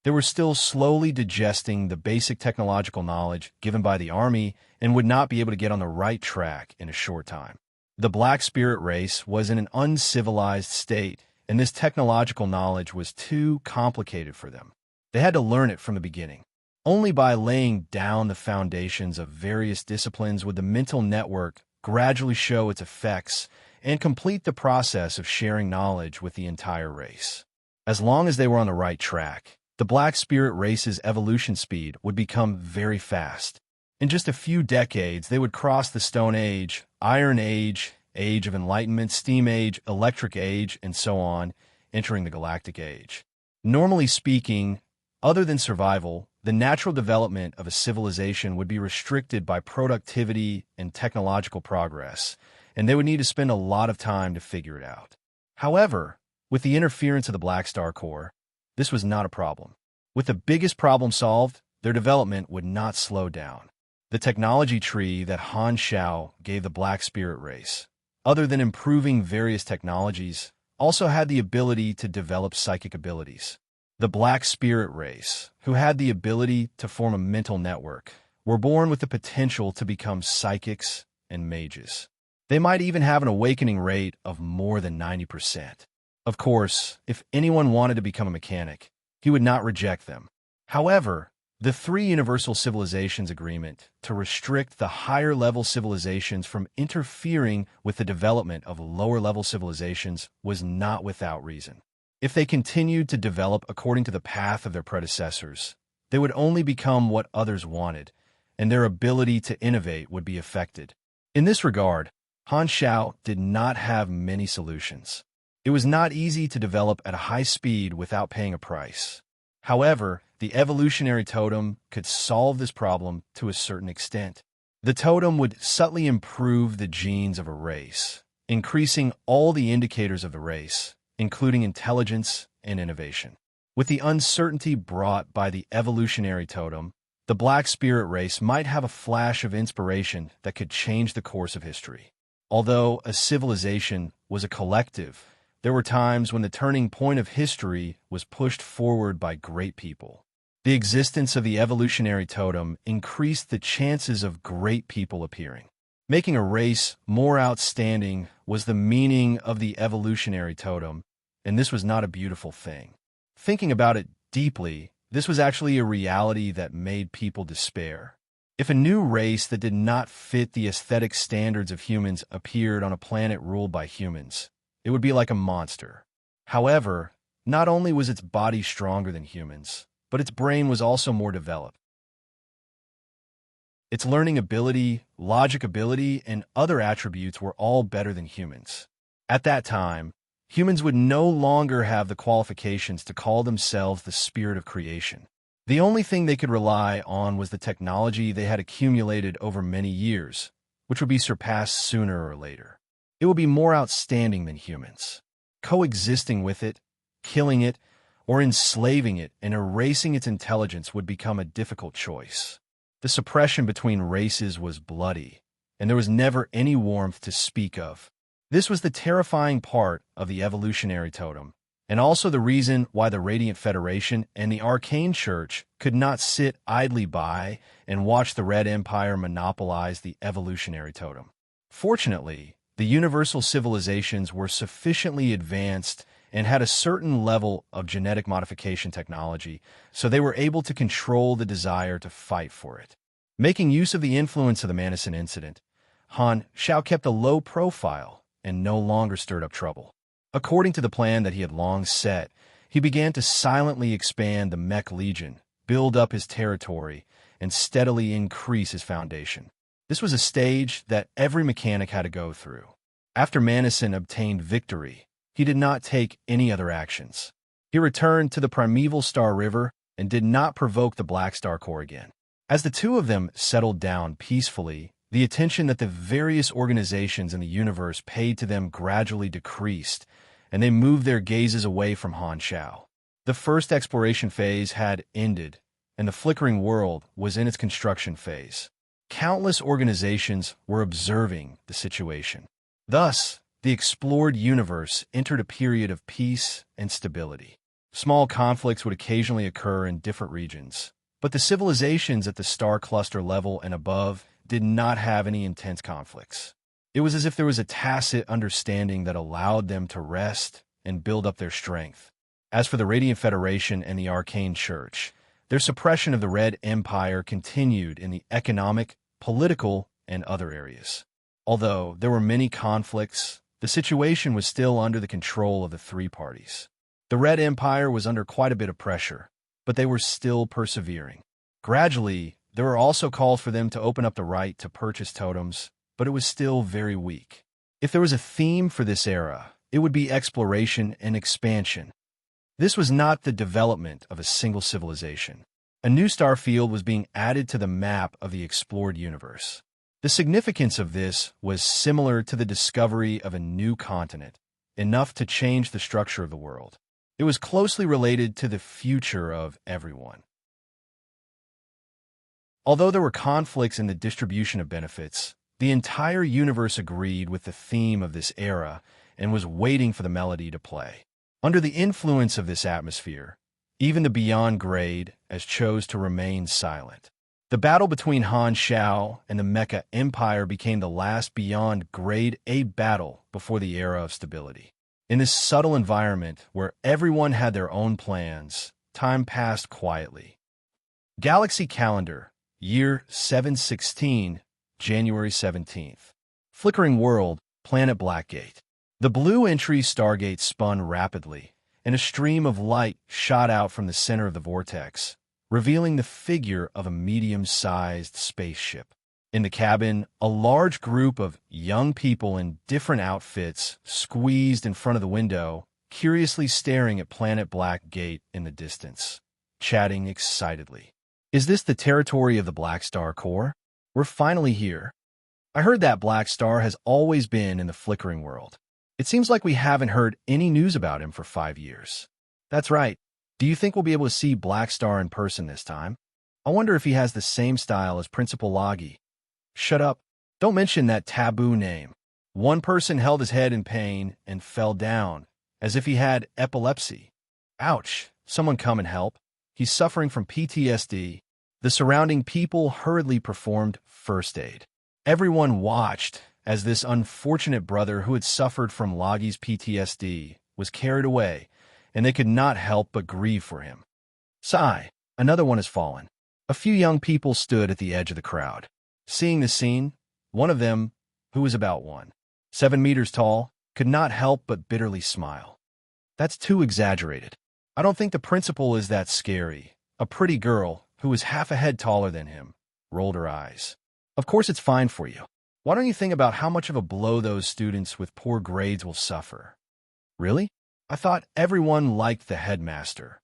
They were still slowly digesting the basic technological knowledge given by the army and would not be able to get on the right track in a short time. The Black Spirit race was in an uncivilized state, and this technological knowledge was too complicated for them. They had to learn it from the beginning. Only by laying down the foundations of various disciplines would the mental network gradually show its effects and complete the process of sharing knowledge with the entire race. As long as they were on the right track, the Black Spirit race's evolution speed would become very fast. In just a few decades, they would cross the Stone Age, Iron Age, Age of Enlightenment, Steam Age, Electric Age, and so on, entering the Galactic Age. Normally speaking, other than survival, the natural development of a civilization would be restricted by productivity and technological progress, and they would need to spend a lot of time to figure it out. However, with the interference of the Black Star Core, this was not a problem. With the biggest problem solved, their development would not slow down. The technology tree that Han Xiao gave the Black Spirit race, other than improving various technologies, also had the ability to develop psychic abilities. The Black Spirit race, who had the ability to form a mental network, were born with the potential to become psychics and mages. They might even have an awakening rate of more than 90%. Of course, if anyone wanted to become a mechanic, he would not reject them. However, the Three Universal Civilizations Agreement to restrict the higher-level civilizations from interfering with the development of lower-level civilizations was not without reason. If they continued to develop according to the path of their predecessors, they would only become what others wanted, and their ability to innovate would be affected. In this regard, Han Xiao did not have many solutions. It was not easy to develop at a high speed without paying a price. However, the evolutionary totem could solve this problem to a certain extent. The totem would subtly improve the genes of a race, increasing all the indicators of the race, including intelligence and innovation. With the uncertainty brought by the evolutionary totem, the Black Spirit race might have a flash of inspiration that could change the course of history. Although a civilization was a collective, there were times when the turning point of history was pushed forward by great people. The existence of the evolutionary totem increased the chances of great people appearing. Making a race more outstanding was the meaning of the evolutionary totem, and this was not a beautiful thing. Thinking about it deeply, this was actually a reality that made people despair. If a new race that did not fit the aesthetic standards of humans appeared on a planet ruled by humans, It would be like a monster. However, not only was its body stronger than humans, but its brain was also more developed. Its learning ability, logic ability, and other attributes were all better than humans. At that time, humans would no longer have the qualifications to call themselves the spirit of creation. The only thing they could rely on was the technology they had accumulated over many years, which would be surpassed sooner or later. It would be more outstanding than humans. Coexisting with it, killing it, or enslaving it and erasing its intelligence would become a difficult choice. The suppression between races was bloody, and there was never any warmth to speak of. This was the terrifying part of the evolutionary totem, and also the reason why the Radiant Federation and the Arcane Church could not sit idly by and watch the Red Empire monopolize the evolutionary totem. Fortunately, the universal civilizations were sufficiently advanced and had a certain level of genetic modification technology, so they were able to control the desire to fight for it. Making use of the influence of the Madison incident, Han Xiao kept a low profile and no longer stirred up trouble. According to the plan that he had long set, he began to silently expand the Mech Legion, build up his territory, and steadily increase his foundation. This was a stage that every mechanic had to go through. After Madison obtained victory, he did not take any other actions. He returned to the primeval Star River and did not provoke the Black Star Corps again. As the two of them settled down peacefully, the attention that the various organizations in the universe paid to them gradually decreased, and they moved their gazes away from Han Xiao. The first exploration phase had ended, and the flickering world was in its construction phase. Countless organizations were observing the situation. Thus, the explored universe entered a period of peace and stability. Small conflicts would occasionally occur in different regions, but the civilizations at the star cluster level and above did not have any intense conflicts. It was as if there was a tacit understanding that allowed them to rest and build up their strength. As for the Radiant Federation and the Arcane Church, their suppression of the Red Empire continued in the economic, political, and other areas. Although there were many conflicts, the situation was still under the control of the three parties. The Red Empire was under quite a bit of pressure, but they were still persevering. Gradually, there were also calls for them to open up the right to purchase totems, but it was still very weak. If there was a theme for this era, it would be exploration and expansion. This was not the development of a single civilization. A new star field was being added to the map of the explored universe. The significance of this was similar to the discovery of a new continent, enough to change the structure of the world. It was closely related to the future of everyone. Although there were conflicts in the distribution of benefits, the entire universe agreed with the theme of this era and was waiting for the melody to play. Under the influence of this atmosphere, even the Beyond Grade as chose to remain silent. The battle between Han Xiao and the Mecha Empire became the last Beyond Grade A battle before the era of stability. In this subtle environment where everyone had their own plans, time passed quietly. Galaxy Calendar, Year 716, January 17th. Flickering World, Planet Blackgate. The blue entry Stargate spun rapidly, and a stream of light shot out from the center of the vortex, revealing the figure of a medium-sized spaceship. In the cabin, a large group of young people in different outfits squeezed in front of the window, curiously staring at Planet Blackgate in the distance, chatting excitedly. Is this the territory of the Black Star Corps? We're finally here. I heard that Black Star has always been in the Flickering World. It seems like we haven't heard any news about him for 5 years. That's right. Do you think we'll be able to see Black Star in person this time? I wonder if he has the same style as Principal Loggy. Shut up. Don't mention that taboo name. One person held his head in pain and fell down, as if he had epilepsy. Ouch. Someone come and help. He's suffering from PTSD. The surrounding people hurriedly performed first aid. Everyone watched as this unfortunate brother who had suffered from Loggy's PTSD was carried away, and they could not help but grieve for him. Sigh, another one has fallen. A few young people stood at the edge of the crowd. Seeing the scene, one of them, who was about 7 meters tall, could not help but bitterly smile. That's too exaggerated. I don't think the principal is that scary. A pretty girl, who was half a head taller than him, rolled her eyes. Of course it's fine for you. Why don't you think about how much of a blow those students with poor grades will suffer? Really? I thought everyone liked the headmaster.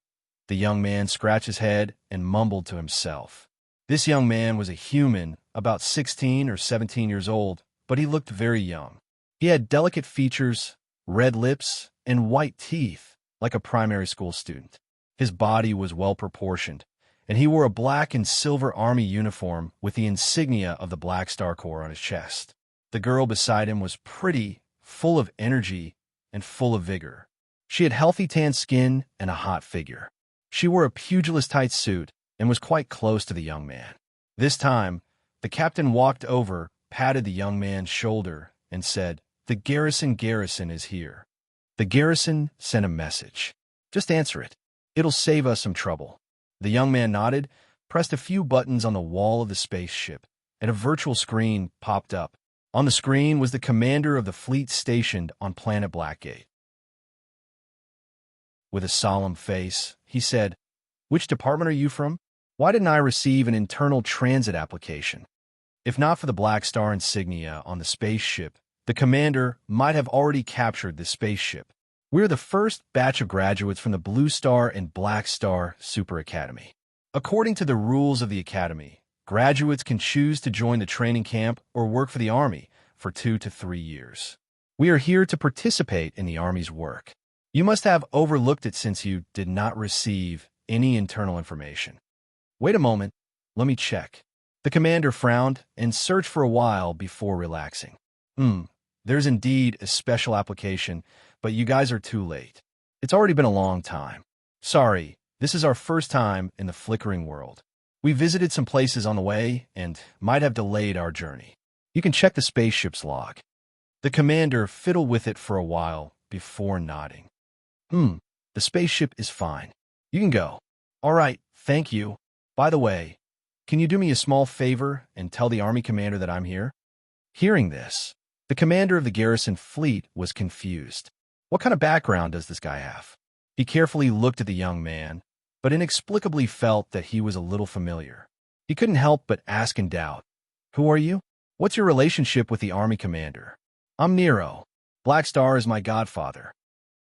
The young man scratched his head and mumbled to himself. This young man was a human, about 16 or 17 years old, but he looked very young. He had delicate features, red lips, and white teeth, like a primary school student. His body was well-proportioned, and he wore a black and silver army uniform with the insignia of the Black Star Corps on his chest. The girl beside him was pretty, full of energy, and full of vigor. She had healthy tan skin and a hot figure. She wore a pugilist-tight suit and was quite close to the young man. This time, the captain walked over, patted the young man's shoulder, and said, "The garrison is here." The garrison sent a message. Just answer it. It'll save us some trouble. The young man nodded, pressed a few buttons on the wall of the spaceship, and a virtual screen popped up. On the screen was the commander of the fleet stationed on planet Blackgate. With a solemn face, he said, "Which department are you from? Why didn't I receive an internal transit application?" If not for the Black Star insignia on the spaceship, the commander might have already captured the spaceship. We're the first batch of graduates from the Blue Star and Black Star Super Academy. According to the rules of the Academy, graduates can choose to join the training camp or work for the Army for 2 to 3 years. We are here to participate in the Army's work. You must have overlooked it since you did not receive any internal information. Wait a moment, let me check. The commander frowned and searched for a while before relaxing. There's indeed a special application, but you guys are too late. It's already been a long time. Sorry, this is our first time in the flickering world. We visited some places on the way and might have delayed our journey. You can check the spaceship's log. The commander fiddled with it for a while before nodding. The spaceship is fine. You can go. All right, thank you. By the way, can you do me a small favor and tell the Army commander that I'm here? Hearing this, the commander of the garrison fleet was confused. What kind of background does this guy have? He carefully looked at the young man, but inexplicably felt that he was a little familiar. He couldn't help but ask in doubt, "Who are you? What's your relationship with the Army commander?" "I'm Nero. Black Star is my godfather."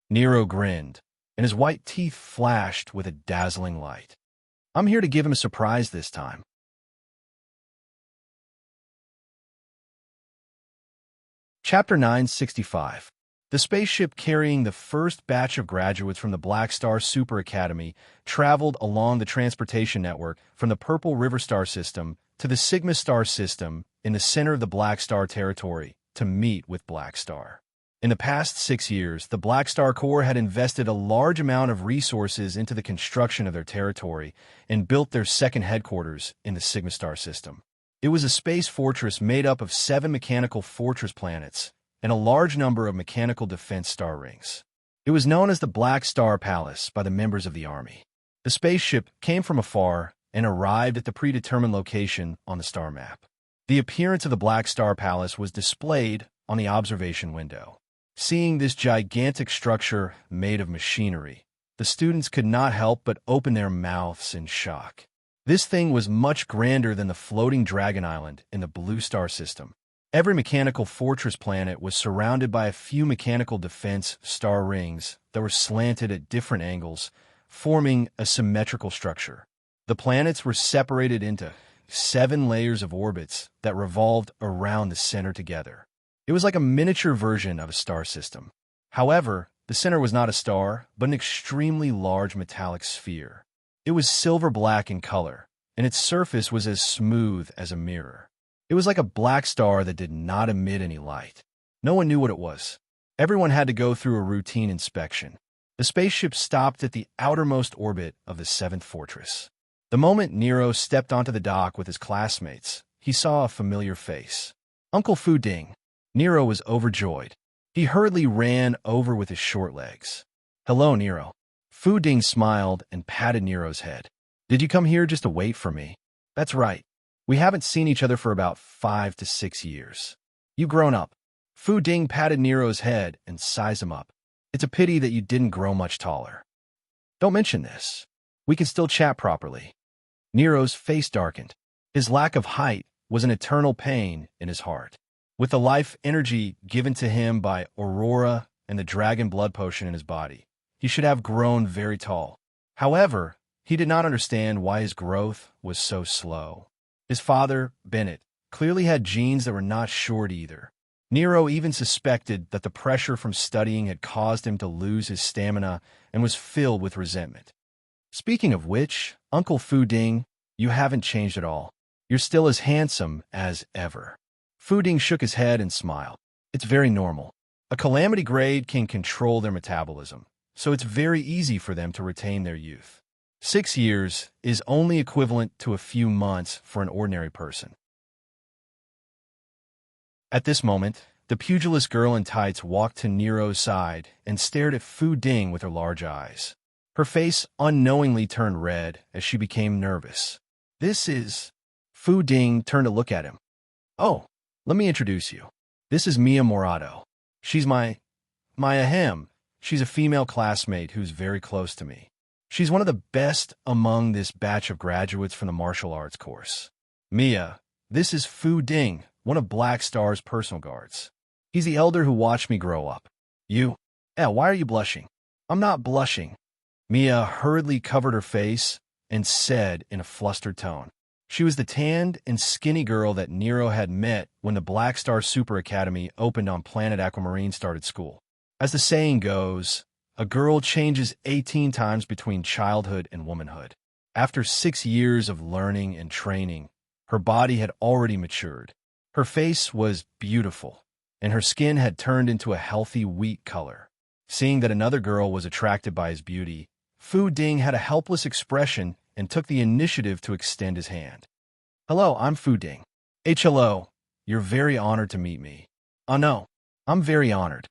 Nero grinned, and his white teeth flashed with a dazzling light. "I'm here to give him a surprise this time." Chapter 965. The spaceship carrying the first batch of graduates from the Black Star Super Academy traveled along the transportation network from the Purple River Star System to the Sigma Star System in the center of the Black Star territory to meet with Black Star. In the past 6 years, the Black Star Corps had invested a large amount of resources into the construction of their territory and built their second headquarters in the Sigma Star System. It was a space fortress made up of 7 mechanical fortress planets and a large number of mechanical defense star rings. It was known as the Black Star Palace by the members of the Army. The spaceship came from afar and arrived at the predetermined location on the star map. The appearance of the Black Star Palace was displayed on the observation window. Seeing this gigantic structure made of machinery, the students could not help but open their mouths in shock. This thing was much grander than the floating Dragon Island in the Blue Star System. Every mechanical fortress planet was surrounded by a few mechanical defense star rings that were slanted at different angles, forming a symmetrical structure. The planets were separated into 7 layers of orbits that revolved around the center together. It was like a miniature version of a star system. However, the center was not a star, but an extremely large metallic sphere. It was silver-black in color, and its surface was as smooth as a mirror. It was like a black star that did not emit any light. No one knew what it was. Everyone had to go through a routine inspection. The spaceship stopped at the outermost orbit of the 7th fortress. The moment Nero stepped onto the dock with his classmates, he saw a familiar face. Uncle Fu Ding. Nero was overjoyed. He hurriedly ran over with his short legs. "Hello, Nero." Fu Ding smiled and patted Nero's head. "Did you come here just to wait for me?" "That's right. We haven't seen each other for about 5 to 6 years. You've grown up. Fu Ding patted Nero's head and sized him up. It's a pity that you didn't grow much taller. Don't mention this. We can still chat properly. Nero's face darkened. His lack of height was an eternal pain in his heart. With the life energy given to him by Aurora and the dragon blood potion in his body, he should have grown very tall. However, he did not understand why his growth was so slow. His father, Bennett, clearly had genes that were not short either. Nero even suspected that the pressure from studying had caused him to lose his stamina and was filled with resentment. Speaking of which, Uncle Fu Ding, you haven't changed at all. You're still as handsome as ever. Fu Ding shook his head and smiled. It's very normal. A calamity grade can control their metabolism, so it's very easy for them to retain their youth. 6 years is only equivalent to a few months for an ordinary person. At this moment, the pugilist girl in tights walked to Nero's side and stared at Fu Ding with her large eyes. Her face unknowingly turned red as she became nervous. This is... Fu Ding turned to look at him. Oh, let me introduce you. This is Mia Morato. She's my ahem. She's a female classmate who's very close to me. She's one of the best among this batch of graduates from the martial arts course. Mia, this is Fu Ding, one of Black Star's personal guards. He's the elder who watched me grow up. You? Why are you blushing? I'm not blushing. Mia hurriedly covered her face and said in a flustered tone. She was the tanned and skinny girl that Nero had met when the Black Star Super Academy opened on Planet Aquamarine started school. As the saying goes, a girl changes 18 times between childhood and womanhood. After 6 years of learning and training, her body had already matured. Her face was beautiful, and her skin had turned into a healthy wheat color. Seeing that another girl was attracted by his beauty, Fu Ding had a helpless expression and took the initiative to extend his hand. Hello, I'm Fu Ding. Hello. You're very honored to meet me. Oh no, I'm very honored.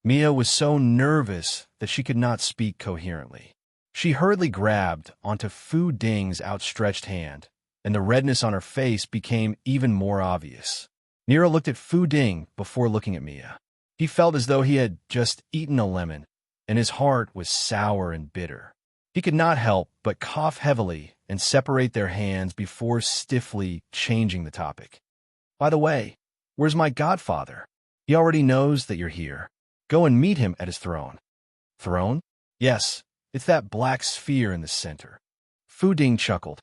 Mia was so nervous that she could not speak coherently. She hurriedly grabbed onto Fu Ding's outstretched hand, and the redness on her face became even more obvious. Nero looked at Fu Ding before looking at Mia. He felt as though he had just eaten a lemon, and his heart was sour and bitter. He could not help but cough heavily and separate their hands before stiffly changing the topic. By the way, where's my godfather? He already knows that you're here. Go and meet him at his throne. Throne? Yes, it's that black sphere in the center. Fu Ding chuckled.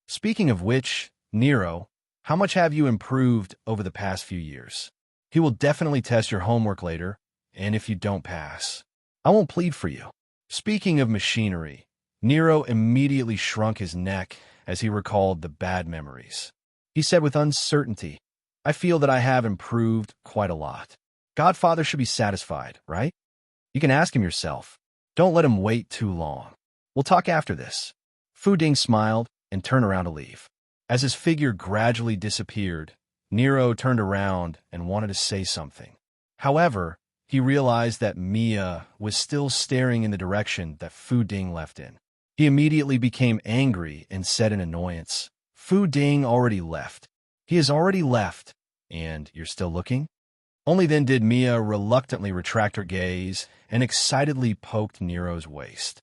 Speaking of which, Nero, how much have you improved over the past few years? He will definitely test your homework later, and if you don't pass, I won't plead for you. Speaking of machinery, Nero immediately shrunk his neck as he recalled the bad memories. He said with uncertainty, I feel that I have improved quite a lot. Godfather should be satisfied, right? You can ask him yourself. Don't let him wait too long. We'll talk after this. Fu Ding smiled and turned around to leave. As his figure gradually disappeared, Nero turned around and wanted to say something. However, he realized that Mia was still staring in the direction that Fu Ding left in. He immediately became angry and said in annoyance, Fu Ding already left. He has already left, and you're still looking? Only then did Mia reluctantly retract her gaze and excitedly poked Nero's waist.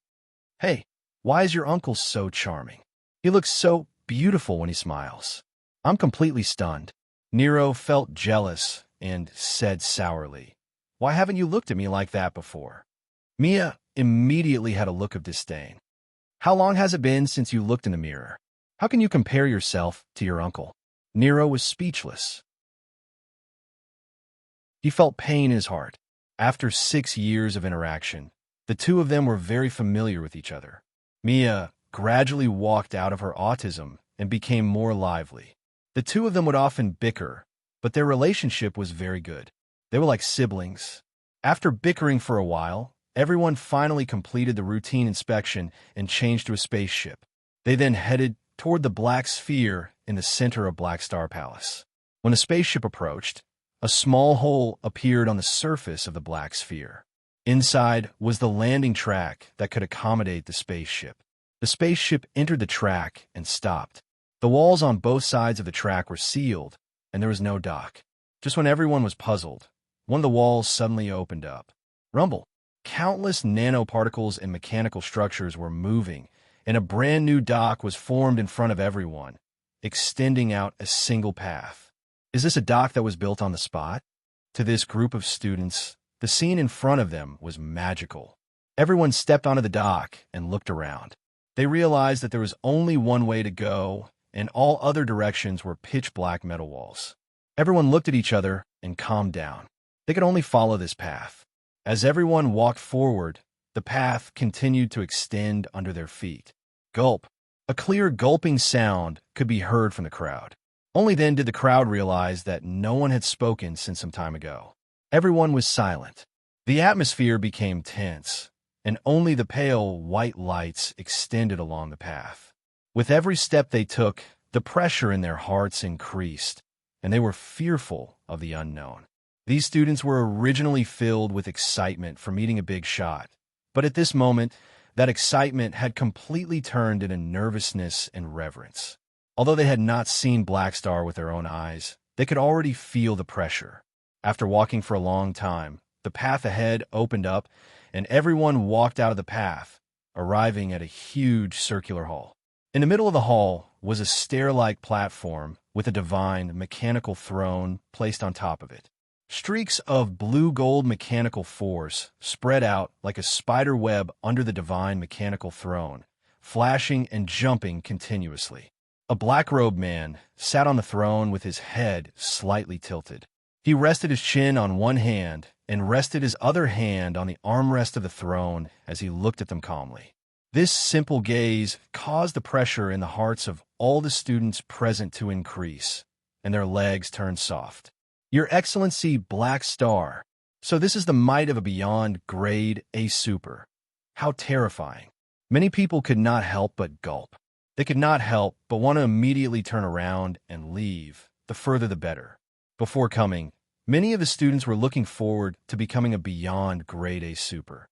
Hey, why is your uncle so charming? He looks so beautiful when he smiles. I'm completely stunned. Nero felt jealous and said sourly, Why haven't you looked at me like that before? Mia immediately had a look of disdain. How long has it been since you looked in the mirror? How can you compare yourself to your uncle? Nero was speechless. He felt pain in his heart. After 6 years of interaction, the two of them were very familiar with each other. Mia gradually walked out of her autism and became more lively. The two of them would often bicker, but their relationship was very good. They were like siblings. After bickering for a while, everyone finally completed the routine inspection and changed to a spaceship. They then headed toward the black sphere in the center of Black Star Palace. When the spaceship approached, a small hole appeared on the surface of the black sphere. Inside was the landing track that could accommodate the spaceship. The spaceship entered the track and stopped. The walls on both sides of the track were sealed, and there was no dock. Just when everyone was puzzled, one of the walls suddenly opened up. Rumble. Countless nanoparticles and mechanical structures were moving, and a brand new dock was formed in front of everyone, extending out a single path. Is this a dock that was built on the spot? To this group of students, the scene in front of them was magical. Everyone stepped onto the dock and looked around. They realized that there was only one way to go, and all other directions were pitch-black metal walls. Everyone looked at each other and calmed down. They could only follow this path. As everyone walked forward, the path continued to extend under their feet. Gulp. A clear gulping sound could be heard from the crowd. Only then did the crowd realize that no one had spoken since some time ago. Everyone was silent. The atmosphere became tense, and only the pale white lights extended along the path. With every step they took, the pressure in their hearts increased, and they were fearful of the unknown. These students were originally filled with excitement for meeting a big shot, but at this moment, that excitement had completely turned into nervousness and reverence. Although they had not seen Black Star with their own eyes, they could already feel the pressure. After walking for a long time, the path ahead opened up, and everyone walked out of the path, arriving at a huge circular hall. In the middle of the hall was a stair-like platform with a divine mechanical throne placed on top of it. Streaks of blue-gold mechanical force spread out like a spider web under the divine mechanical throne, flashing and jumping continuously. A black-robed man sat on the throne with his head slightly tilted. He rested his chin on one hand and rested his other hand on the armrest of the throne as he looked at them calmly. This simple gaze caused the pressure in the hearts of all the students present to increase, and their legs turned soft. Your Excellency, Black Star. So this is the might of a beyond grade A super. How terrifying. Many people could not help but gulp. They could not help but want to immediately turn around and leave, the further the better. Before coming, many of the students were looking forward to becoming a beyond grade A super.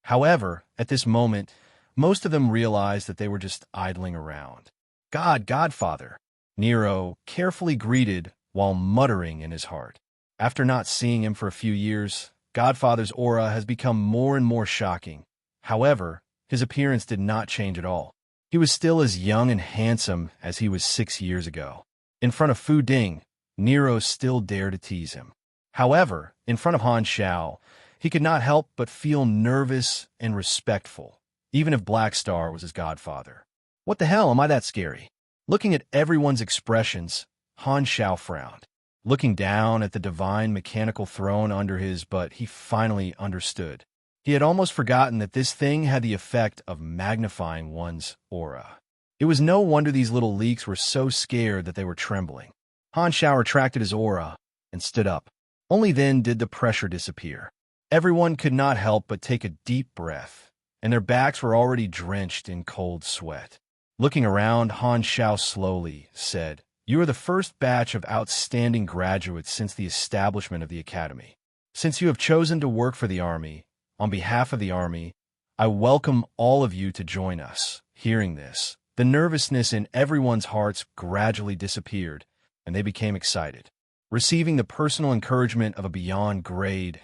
However, at this moment, most of them realized that they were just idling around. Godfather, Nero carefully greeted while muttering in his heart. After not seeing him for a few years, Godfather's aura has become more and more shocking. However, his appearance did not change at all. He was still as young and handsome as he was 6 years ago. In front of Fu Ding, Nero still dared to tease him. However, in front of Han Xiao, he could not help but feel nervous and respectful, even if Black Star was his godfather. What the hell, am I that scary? Looking at everyone's expressions, Han Xiao frowned. Looking down at the divine mechanical throne under his butt, he finally understood. He had almost forgotten that this thing had the effect of magnifying one's aura. It was no wonder these little leaks were so scared that they were trembling. Han Xiao retracted his aura and stood up. Only then did the pressure disappear. Everyone could not help but take a deep breath, and their backs were already drenched in cold sweat. Looking around, Han Xiao slowly said, "You are the first batch of outstanding graduates since the establishment of the academy. Since you have chosen to work for the army, on behalf of the army, I welcome all of you to join us." Hearing this, the nervousness in everyone's hearts gradually disappeared, and they became excited. Receiving the personal encouragement of a beyond grade,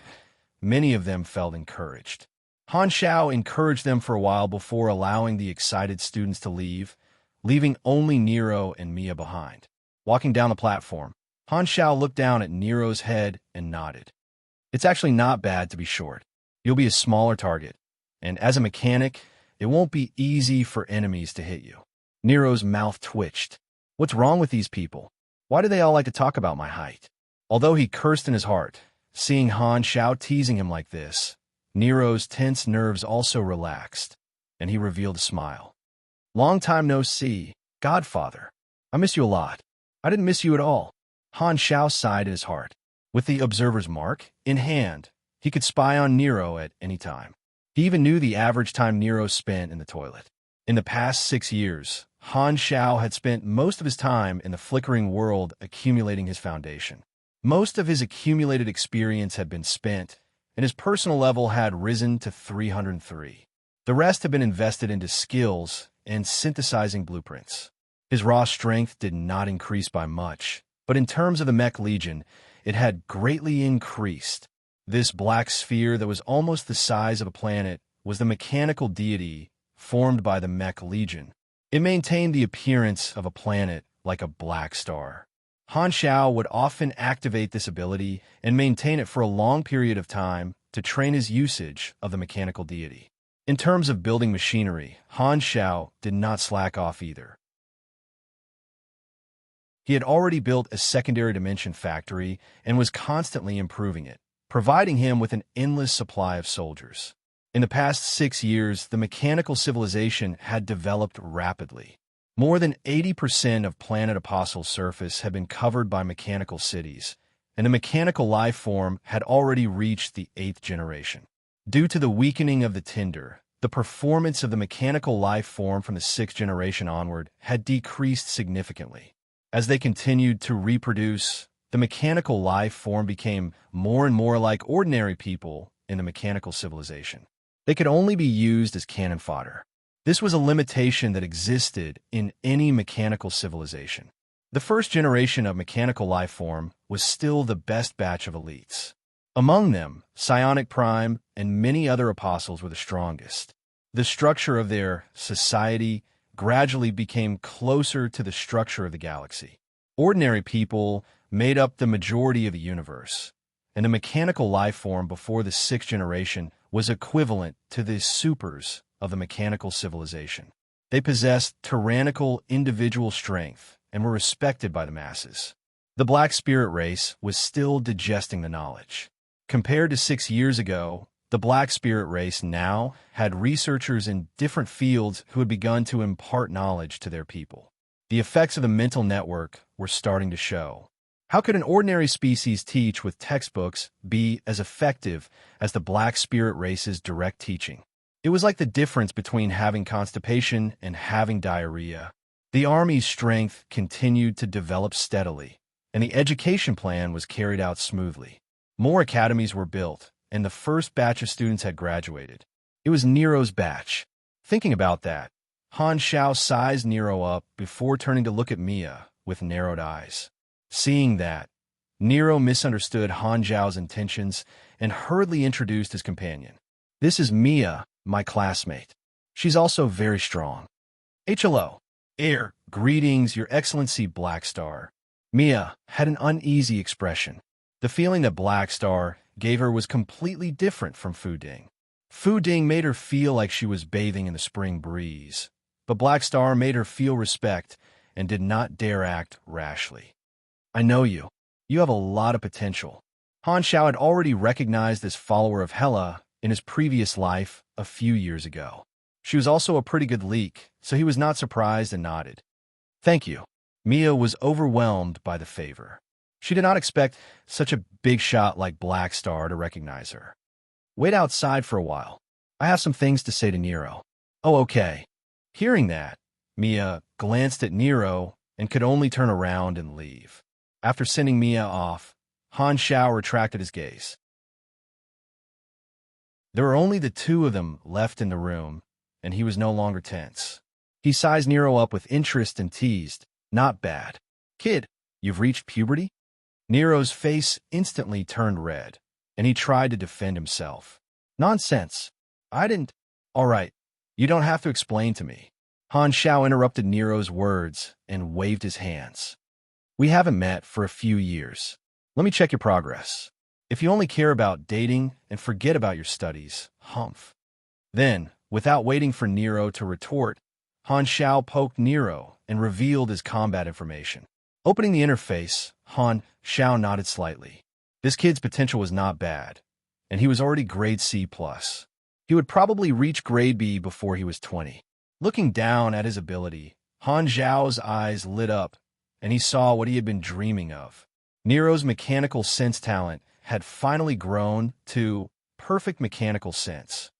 many of them felt encouraged. Han Xiao encouraged them for a while before allowing the excited students to leave, leaving only Nero and Mia behind. Walking down the platform, Han Xiao looked down at Nero's head and nodded. "It's actually not bad to be short. You'll be a smaller target, and as a mechanic, it won't be easy for enemies to hit you." Nero's mouth twitched. What's wrong with these people? Why do they all like to talk about my height? Although he cursed in his heart, seeing Han Xiao teasing him like this, Nero's tense nerves also relaxed, and he revealed a smile. "Long time no see, Godfather. I miss you a lot." "I didn't miss you at all." Han Xiao sighed in his heart. With the observer's mark in hand, he could spy on Nero at any time. He even knew the average time Nero spent in the toilet. In the past 6 years, Han Xiao had spent most of his time in the flickering world accumulating his foundation. Most of his accumulated experience had been spent, and his personal level had risen to 303. The rest had been invested into skills and synthesizing blueprints. His raw strength did not increase by much, but in terms of the Mech Legion, it had greatly increased. This black sphere that was almost the size of a planet was the mechanical deity formed by the Mech Legion. It maintained the appearance of a planet like a black star. Han Xiao would often activate this ability and maintain it for a long period of time to train his usage of the mechanical deity. In terms of building machinery, Han Xiao did not slack off either. He had already built a secondary dimension factory and was constantly improving it, providing him with an endless supply of soldiers. In the past 6 years, the mechanical civilization had developed rapidly. More than 80% of Planet Apostle's surface had been covered by mechanical cities, and the mechanical life form had already reached the 8th generation. Due to the weakening of the tinder, the performance of the mechanical life form from the 6th generation onward had decreased significantly. As they continued to reproduce, the mechanical life form became more and more like ordinary people in the mechanical civilization. They could only be used as cannon fodder. This was a limitation that existed in any mechanical civilization. The first generation of mechanical life form was still the best batch of elites. Among them, Psionic Prime and many other apostles were the strongest. The structure of their society gradually became closer to the structure of the galaxy. Ordinary people made up the majority of the universe, and the mechanical life form before the 6th generation was equivalent to the supers of the mechanical civilization. They possessed tyrannical individual strength and were respected by the masses. The Black Spirit race was still digesting the knowledge. Compared to 6 years ago, the Black Spirit race now had researchers in different fields who had begun to impart knowledge to their people. The effects of the mental network were starting to show. How could an ordinary species teach with textbooks be as effective as the Black Spirit race's direct teaching? It was like the difference between having constipation and having diarrhea. The Army's strength continued to develop steadily, and the education plan was carried out smoothly. More academies were built, and the first batch of students had graduated. It was Nero's batch. Thinking about that, Han Xiao sized Nero up before turning to look at Mia with narrowed eyes. Seeing that, Nero misunderstood Han Xiao's intentions and hurriedly introduced his companion. "This is Mia, my classmate. She's also very strong." "Hello. Greetings, Your Excellency Black Star." Mia had an uneasy expression. The feeling that Black Star gave her was completely different from Fu Ding. Fu Ding made her feel like she was bathing in the spring breeze, but Black Star made her feel respect and did not dare act rashly. "I know you. You have a lot of potential." Han Xiao had already recognized this follower of Hela in his previous life a few years ago. She was also a pretty good leak, so he was not surprised and nodded. "Thank you." Mia was overwhelmed by the favor. She did not expect such a big shot like Black Star to recognize her. "Wait outside for a while. I have some things to say to Nero." "Oh, okay." Hearing that, Mia glanced at Nero and could only turn around and leave. After sending Mia off, Han Xiao retracted his gaze. There were only the two of them left in the room, and he was no longer tense. He sized Nero up with interest and teased, "Not bad. Kid, you've reached puberty?" Nero's face instantly turned red, and he tried to defend himself. "Nonsense. I didn't." "All right, you don't have to explain to me." Han Xiao interrupted Nero's words and waved his hands. "We haven't met for a few years. Let me check your progress. If you only care about dating and forget about your studies, humph." Then, without waiting for Nero to retort, Han Xiao poked Nero and revealed his combat information. Opening the interface, Han Xiao nodded slightly. This kid's potential was not bad, and he was already grade C+. He would probably reach grade B before he was 20. Looking down at his ability, Han Xiao's eyes lit up, and he saw what he had been dreaming of. Nero's mechanical sense talent had finally grown to perfect mechanical sense.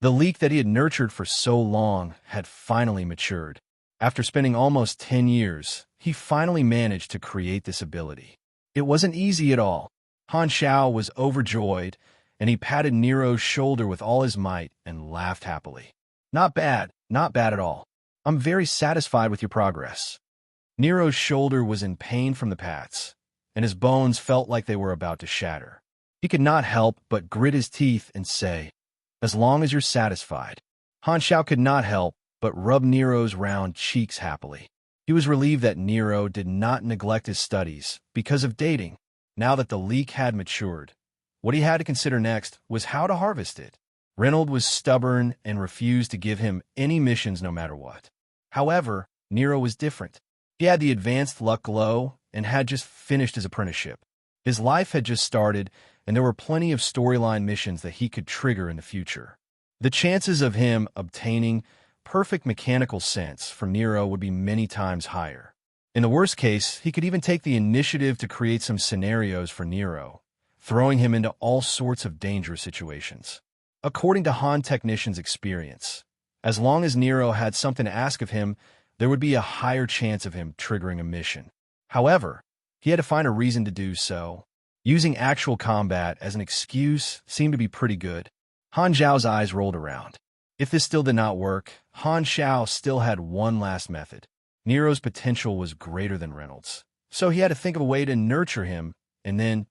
The leak that he had nurtured for so long had finally matured. After spending almost 10 years, he finally managed to create this ability. It wasn't easy at all. Han Xiao was overjoyed, and he patted Nero's shoulder with all his might and laughed happily. Not bad at all. I'm very satisfied with your progress." Nero's shoulder was in pain from the pats, and his bones felt like they were about to shatter. He could not help but grit his teeth and say, "As long as you're satisfied." Han Xiao could not help but rub Nero's round cheeks happily. He was relieved that Nero did not neglect his studies because of dating. Now that the leek had matured, what he had to consider next was how to harvest it. Reynold was stubborn and refused to give him any missions no matter what. However, Nero was different. He had the advanced luck glow and had just finished his apprenticeship. His life had just started, and there were plenty of storyline missions that he could trigger in the future. The chances of him obtaining perfect mechanical sense from Nero would be many times higher. In the worst case, he could even take the initiative to create some scenarios for Nero, throwing him into all sorts of dangerous situations. According to Han Technician's experience, as long as Nero had something to ask of him, there would be a higher chance of him triggering a mission. However, he had to find a reason to do so. Using actual combat as an excuse seemed to be pretty good. Han Zhao's eyes rolled around. If this still did not work, Han Xiao still had one last method. Nero's potential was greater than Reynolds, so he had to think of a way to nurture him and then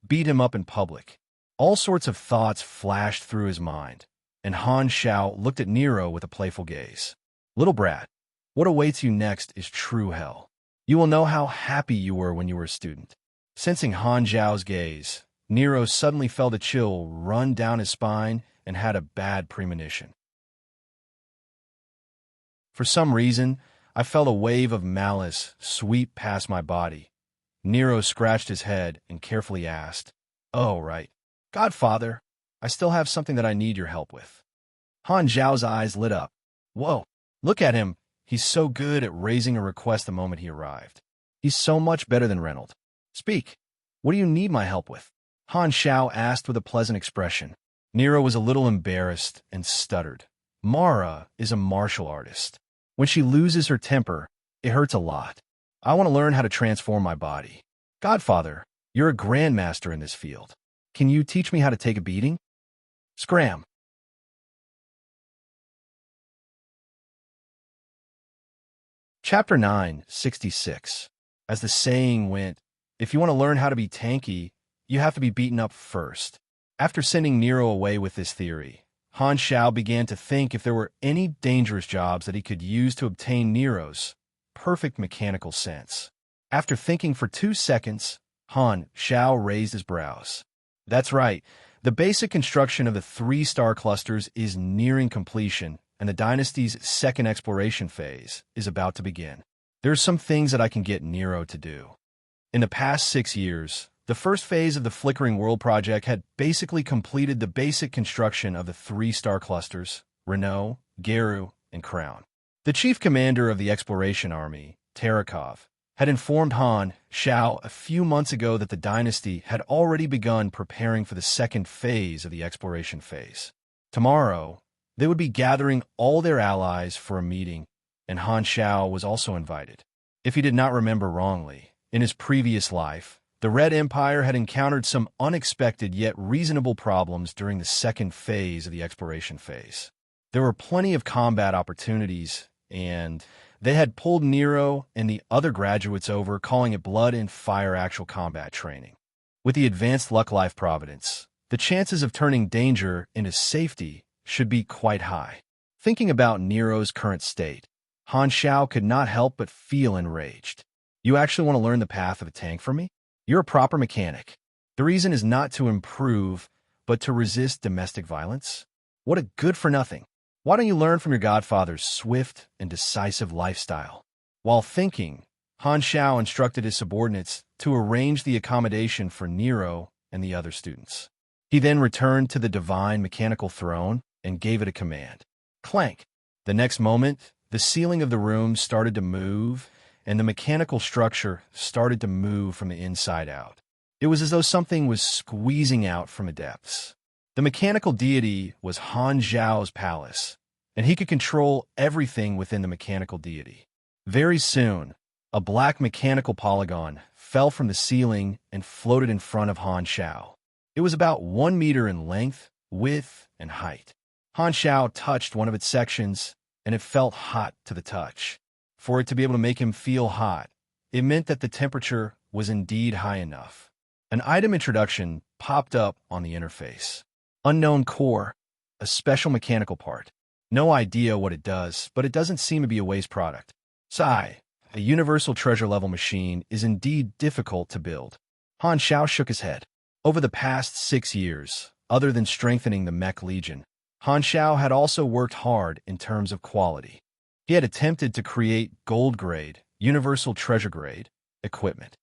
beat him up in public. All sorts of thoughts flashed through his mind, and Han Xiao looked at Nero with a playful gaze. "Little brat, what awaits you next is true hell. You will know how happy you were when you were a student." Sensing Han Zhao's gaze, Nero suddenly felt a chill run down his spine and had a bad premonition. For some reason, I felt a wave of malice sweep past my body. Nero scratched his head and carefully asked, "Oh, right. Godfather, I still have something that I need your help with." Han Zhao's eyes lit up. "Whoa, look at him. He's so good at raising a request the moment he arrived. He's so much better than Reynolds. Speak. What do you need my help with?" Han Xiao asked with a pleasant expression. Nero was a little embarrassed and stuttered. "Mara is a martial artist. When she loses her temper, it hurts a lot. I want to learn how to transform my body. Godfather, you're a grandmaster in this field. Can you teach me how to take a beating?" Scram. Chapter 966. As the saying went, if you want to learn how to be tanky, you have to be beaten up first. After sending Nero away with this theory, Han Xiao began to think if there were any dangerous jobs that he could use to obtain Nero's perfect mechanical sense. After thinking for 2 seconds, Han Xiao raised his brows. That's right, the basic construction of the 3-star clusters is nearing completion, and the dynasty's second exploration phase is about to begin. There are some things that I can get Nero to do. In the past 6 years, the first phase of the Flickering World project had basically completed the basic construction of the 3-star clusters, Renault, Geru, and Crown. The chief commander of the exploration army, Terakov, had informed Han Xiao a few months ago that the dynasty had already begun preparing for the second phase of the exploration phase. Tomorrow, they would be gathering all their allies for a meeting, and Han Xiao was also invited. If he did not remember wrongly, in his previous life, the Red Empire had encountered some unexpected yet reasonable problems during the second phase of the exploration phase. There were plenty of combat opportunities, and they had pulled Nero and the other graduates over, calling it blood and fire actual combat training. With the advanced luck life providence, the chances of turning danger into safety should be quite high. Thinking about Nero's current state, Han Xiao could not help but feel enraged. "You actually want to learn the path of a tank from me? You're a proper mechanic. The reason is not to improve, but to resist domestic violence? What a good-for-nothing. Why don't you learn from your godfather's swift and decisive lifestyle?" While thinking, Han Xiao instructed his subordinates to arrange the accommodation for Nero and the other students. He then returned to the divine mechanical throne and gave it a command. Clank! The next moment, the ceiling of the room started to move, and the mechanical structure started to move from the inside out. It was as though something was squeezing out from the depths. The mechanical deity was Han Zhao's palace, and he could control everything within the mechanical deity. Very soon, a black mechanical polygon fell from the ceiling and floated in front of Han Xiao. It was about 1 meter in length, width, and height. Han Xiao touched one of its sections, and it felt hot to the touch. For it to be able to make him feel hot, it meant that the temperature was indeed high enough. An item introduction popped up on the interface. Unknown core, a special mechanical part. No idea what it does, but it doesn't seem to be a waste product. Sigh. A universal treasure-level machine is indeed difficult to build. Han Xiao shook his head. Over the past 6 years, other than strengthening the Mech Legion, Han Xiao had also worked hard in terms of quality. He had attempted to create gold-grade, universal treasure-grade equipment.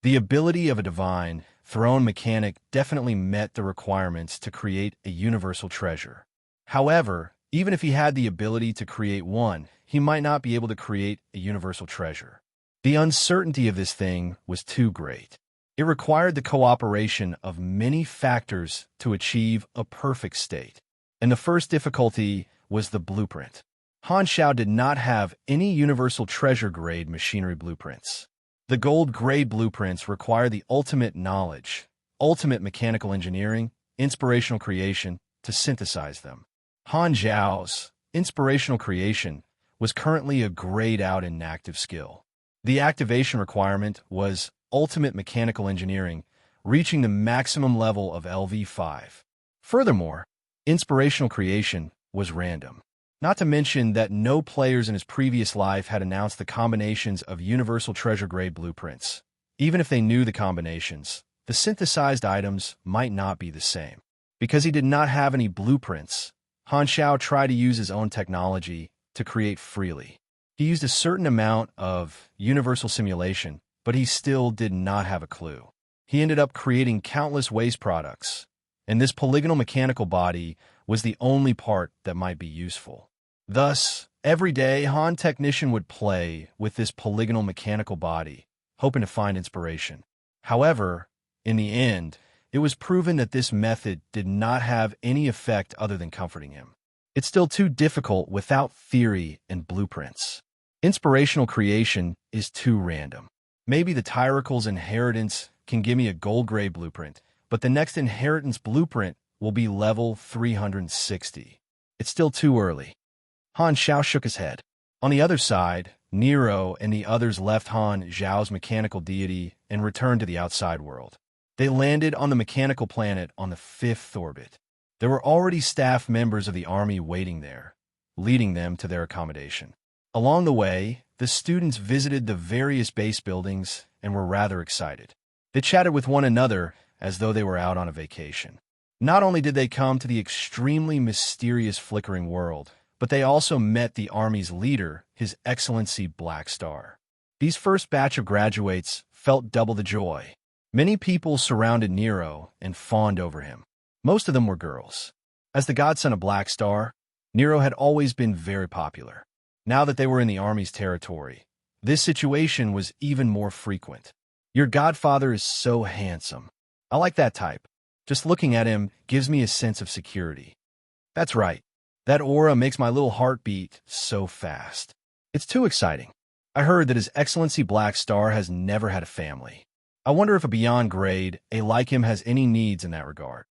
The ability of a divine, throne mechanic definitely met the requirements to create a universal treasure. However, even if he had the ability to create one, he might not be able to create a universal treasure. The uncertainty of this thing was too great. It required the cooperation of many factors to achieve a perfect state. And the first difficulty was the blueprint. Han Xiao did not have any universal treasure-grade machinery blueprints. The gold-grade blueprints require the ultimate knowledge, ultimate mechanical engineering, inspirational creation to synthesize them. Han Xiao's inspirational creation was currently a grayed-out inactive skill. The activation requirement was ultimate mechanical engineering, reaching the maximum level of LV5. Furthermore, inspirational creation was random. Not to mention that no players in his previous life had announced the combinations of universal treasure-grade blueprints. Even if they knew the combinations, the synthesized items might not be the same. Because he did not have any blueprints, Han Xiao tried to use his own technology to create freely. He used a certain amount of universal simulation, but he still did not have a clue. He ended up creating countless waste products, and this polygonal mechanical body was the only part that might be useful. Thus, every day, Han Technician would play with this polygonal mechanical body, hoping to find inspiration. However, in the end, it was proven that this method did not have any effect other than comforting him. It's still too difficult without theory and blueprints. Inspirational creation is too random. Maybe the Tyracle's inheritance can give me a gold-grade blueprint, but the next inheritance blueprint will be level 360. It's still too early. Han Xiao shook his head. On the other side, Nero and the others left Han Xiao's mechanical deity and returned to the outside world. They landed on the mechanical planet on the 5th orbit. There were already staff members of the army waiting there, leading them to their accommodation. Along the way, the students visited the various base buildings and were rather excited. They chatted with one another as though they were out on a vacation. Not only did they come to the extremely mysterious flickering world, but they also met the army's leader, His Excellency Black Star. These first batch of graduates felt double the joy. Many people surrounded Nero and fawned over him. Most of them were girls. As the godson of Black Star, Nero had always been very popular. Now that they were in the army's territory, this situation was even more frequent. Your godfather is so handsome. I like that type. Just looking at him gives me a sense of security. That's right. That aura makes my little heart beat so fast. It's too exciting. I heard that His Excellency Black Star has never had a family. I wonder if a beyond grade, a like him has any needs in that regard.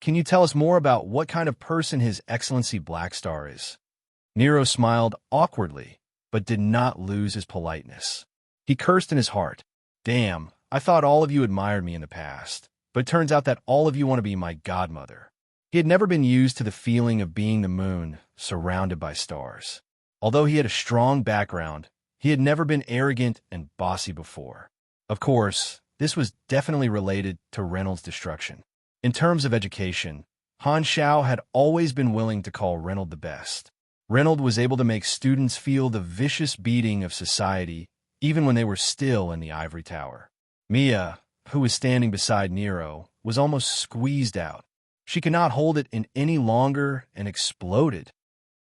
Can you tell us more about what kind of person His Excellency Black Star is? Nero smiled awkwardly, but did not lose his politeness. He cursed in his heart. Damn, I thought all of you admired me in the past, but it turns out that all of you want to be my godmother. He had never been used to the feeling of being the moon, surrounded by stars. Although he had a strong background, he had never been arrogant and bossy before. Of course, this was definitely related to Reynolds' destruction. In terms of education, Han Xiao had always been willing to call Reynolds the best. Reynolds was able to make students feel the vicious beating of society even when they were still in the ivory tower. Mia, who was standing beside Nero, was almost squeezed out. She could not hold it in any longer and exploded.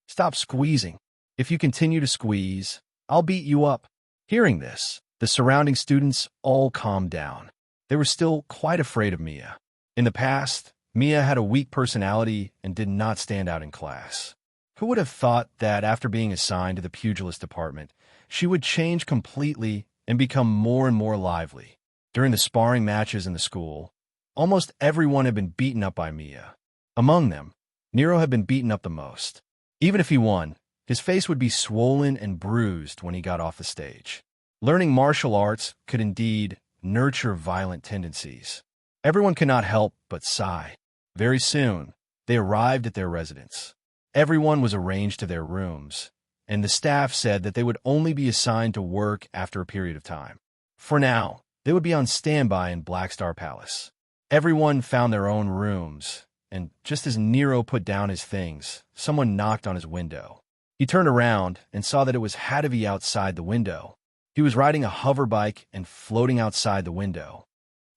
Stop squeezing. If you continue to squeeze, I'll beat you up. Hearing this, the surrounding students all calmed down. They were still quite afraid of Mia. In the past, Mia had a weak personality and did not stand out in class. Who would have thought that after being assigned to the pugilist department, she would change completely and become more and more lively? During the sparring matches in the school, almost everyone had been beaten up by Mia. Among them, Nero had been beaten up the most. Even if he won, His face would be swollen and bruised when he got off the stage. Learning martial arts could indeed nurture violent tendencies. Everyone could not help but sigh. Very soon, they arrived at their residence. Everyone was arranged to their rooms, and the staff said that they would only be assigned to work after a period of time. For now, they would be on standby in Blackstar Palace. Everyone found their own rooms, and just as Nero put down his things, someone knocked on his window. He turned around and saw that it was Hadavi outside the window. He was riding a hover bike and floating outside the window.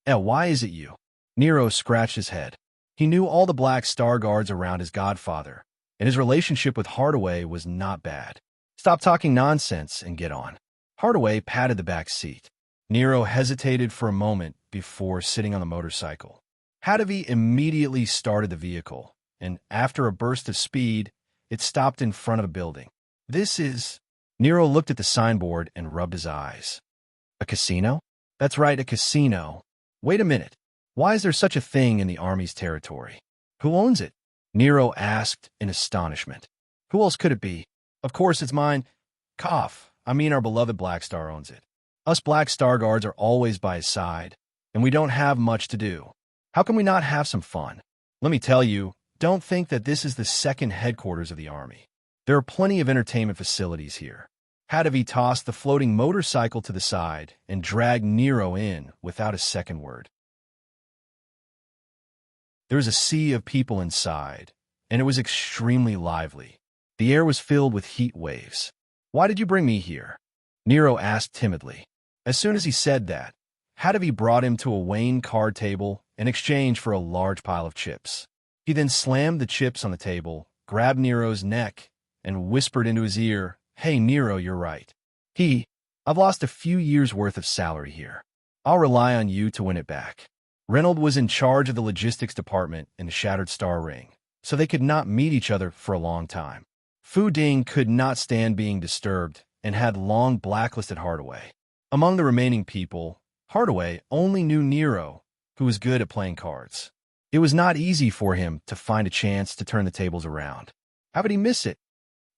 Why is it you?" Nero scratched his head. He knew all the Black Star guards around his godfather, and his relationship with Hardaway was not bad. "Stop talking nonsense and get on." Hardaway patted the back seat. Nero hesitated for a moment before sitting on the motorcycle. Hadavi immediately started the vehicle, and after a burst of speed, it stopped in front of a building. "This is—" Nero looked at the signboard and rubbed his eyes. "A casino?" "That's right, a casino. Wait a minute. Why is there such a thing in the army's territory?" "Who owns it?" Nero asked in astonishment. "Who else could it be? Of course it's mine. Our beloved Black Star owns it. Us Black Star guards are always by his side, and we don't have much to do. How can we not have some fun? Let me tell you, don't think that this is the second headquarters of the army. There are plenty of entertainment facilities here." Hadavi tossed the floating motorcycle to the side and dragged Nero in without a second word. There was a sea of people inside, and it was extremely lively. The air was filled with heat waves. "Why did you bring me here?" Nero asked timidly. As soon as he said that, Hadavi brought him to a weighing card table in exchange for a large pile of chips. He then slammed the chips on the table, grabbed Nero's neck, and whispered into his ear, "Hey, Nero, you're right. I've lost a few years' worth of salary here. I'll rely on you to win it back." Reynold was in charge of the logistics department in the Shattered Star Ring, so they could not meet each other for a long time. Fu Ding could not stand being disturbed and had long blacklisted Hardaway. Among the remaining people, Hardaway only knew Nero, who was good at playing cards. It was not easy for him to find a chance to turn the tables around. How could he miss it?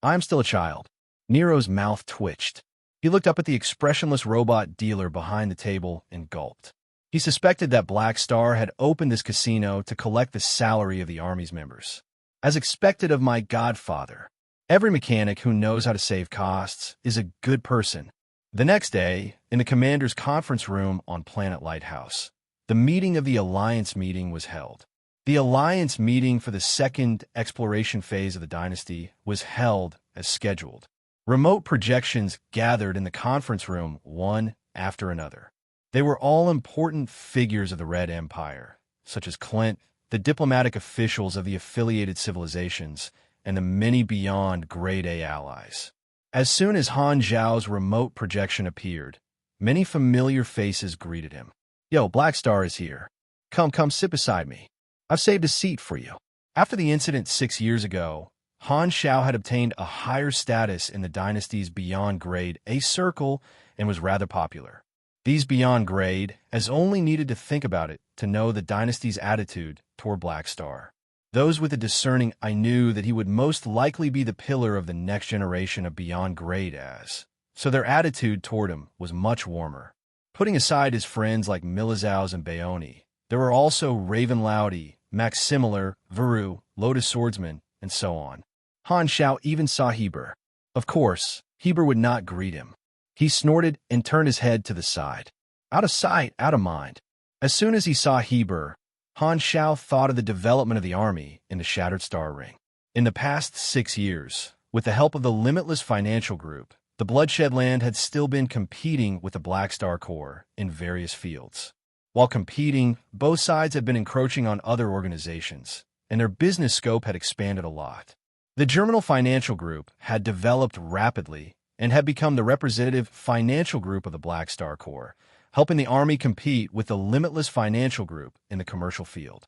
"I'm still a child." Nero's mouth twitched. He looked up at the expressionless robot dealer behind the table and gulped. He suspected that Black Star had opened this casino to collect the salary of the army's members. As expected of my godfather, every mechanic who knows how to save costs is a good person. The next day, in the commander's conference room on Planet Lighthouse, the meeting of the Alliance meeting was held. The Alliance meeting for the second exploration phase of the dynasty was held as scheduled. Remote projections gathered in the conference room one after another. They were all important figures of the Red Empire, such as Clint, the diplomatic officials of the affiliated civilizations, and the many beyond Grade A allies. As soon as Han Zhao's remote projection appeared, many familiar faces greeted him. "Yo, Black Star is here. Come, sit beside me. I've saved a seat for you." After the incident 6 years ago, Han Zhao had obtained a higher status in the dynasty's Beyond Grade A circle and was rather popular. These Beyond Grade as only needed to think about it to know the dynasty's attitude toward Black Star. Those with a discerning eye knew that he would most likely be the pillar of the next generation of Beyond Grade so their attitude toward him was much warmer. Putting aside his friends like Milizaus and Baoni, there were also Raven Laudy, Maximilar, Varu, Lotus Swordsman, and so on. Han Zhao even saw Heber. Of course, Heber would not greet him. He snorted and turned his head to the side. Out of sight, out of mind. As soon as he saw Heber, Han Zhao thought of the development of the army in the Shattered Star Ring. In the past 6 years, with the help of the Limitless Financial Group, the Bloodshed Land had still been competing with the Black Star Corps in various fields. While competing, both sides had been encroaching on other organizations, and their business scope had expanded a lot. The Germinal Financial Group had developed rapidly and had become the representative financial group of the Black Star Corps, helping the Army compete with the Limitless Financial Group in the commercial field.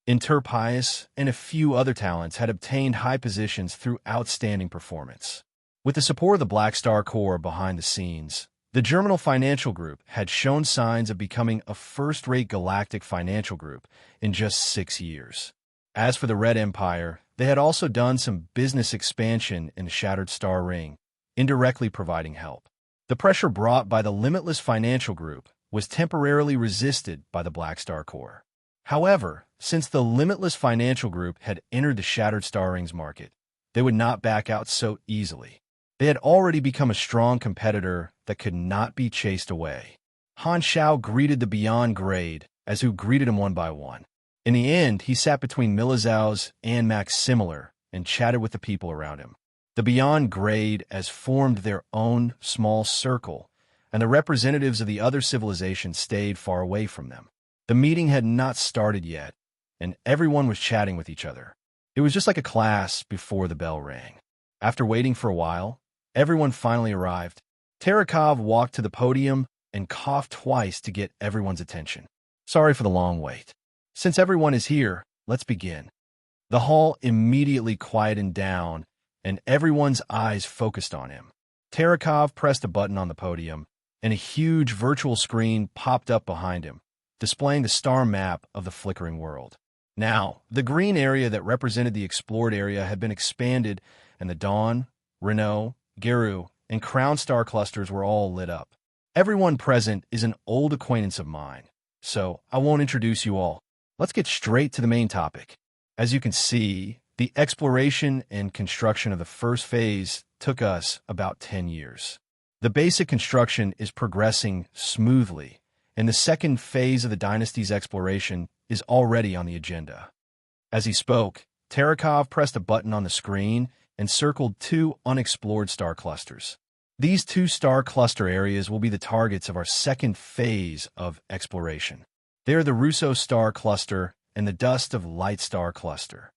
Interpius and a few other talents had obtained high positions through outstanding performance. With the support of the Black Star Corps behind the scenes, the Germinal Financial Group had shown signs of becoming a first-rate galactic financial group in just 6 years. As for the Red Empire, They had also done some business expansion in the Shattered Star Ring, indirectly providing help. The pressure brought by the Limitless Financial Group was temporarily resisted by the Black Star Corps. However, since the Limitless Financial Group had entered the Shattered Star Rings market, they would not back out so easily. They had already become a strong competitor that could not be chased away. Han Xiao greeted the Beyond Grade as who greeted him one by one. In the end, he sat between Milizhao's and Max Similar and chatted with the people around him. The Beyond Grade as formed their own small circle, and the representatives of the other civilizations stayed far away from them. The meeting had not started yet, and everyone was chatting with each other. It was just like a class before the bell rang. After waiting for a while, everyone finally arrived. Terakov walked to the podium and coughed twice to get everyone's attention. Sorry for the long wait. Since everyone is here, let's begin. The hall immediately quieted down, and everyone's eyes focused on him. Terakov pressed a button on the podium, and a huge virtual screen popped up behind him, displaying the star map of the flickering world. Now, the green area that represented the explored area had been expanded, and the Dawn, Renault, Geru, and Crown Star clusters were all lit up. Everyone present is an old acquaintance of mine, so I won't introduce you all. Let's get straight to the main topic. As you can see, the exploration and construction of the first phase took us about 10 years. The basic construction is progressing smoothly, and the second phase of the dynasty's exploration is already on the agenda. As he spoke, Terakov pressed a button on the screen and circled 2 unexplored star clusters. These 2 star cluster areas will be the targets of our second phase of exploration. They are the Russo Star Cluster and the Dust of Light Star Cluster.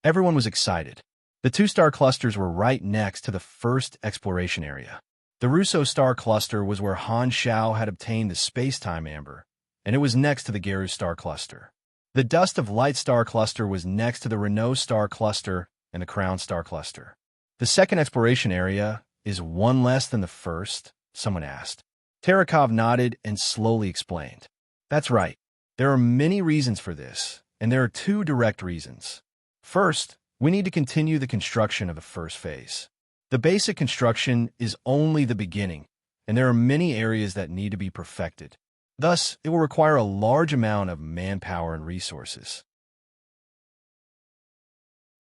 Everyone was excited. The 2 star clusters were right next to the first exploration area. The Russo Star Cluster was where Han Xiao had obtained the space-time amber, and it was next to the Geru Star Cluster. The Dust of Light Star Cluster was next to the Renault Star Cluster and the Crown Star Cluster. The second exploration area is one less than the first, someone asked. Terakov nodded and slowly explained. That's right. There are many reasons for this, and there are 2 direct reasons. First, we need to continue the construction of the first phase. The basic construction is only the beginning, and there are many areas that need to be perfected. Thus, it will require a large amount of manpower and resources.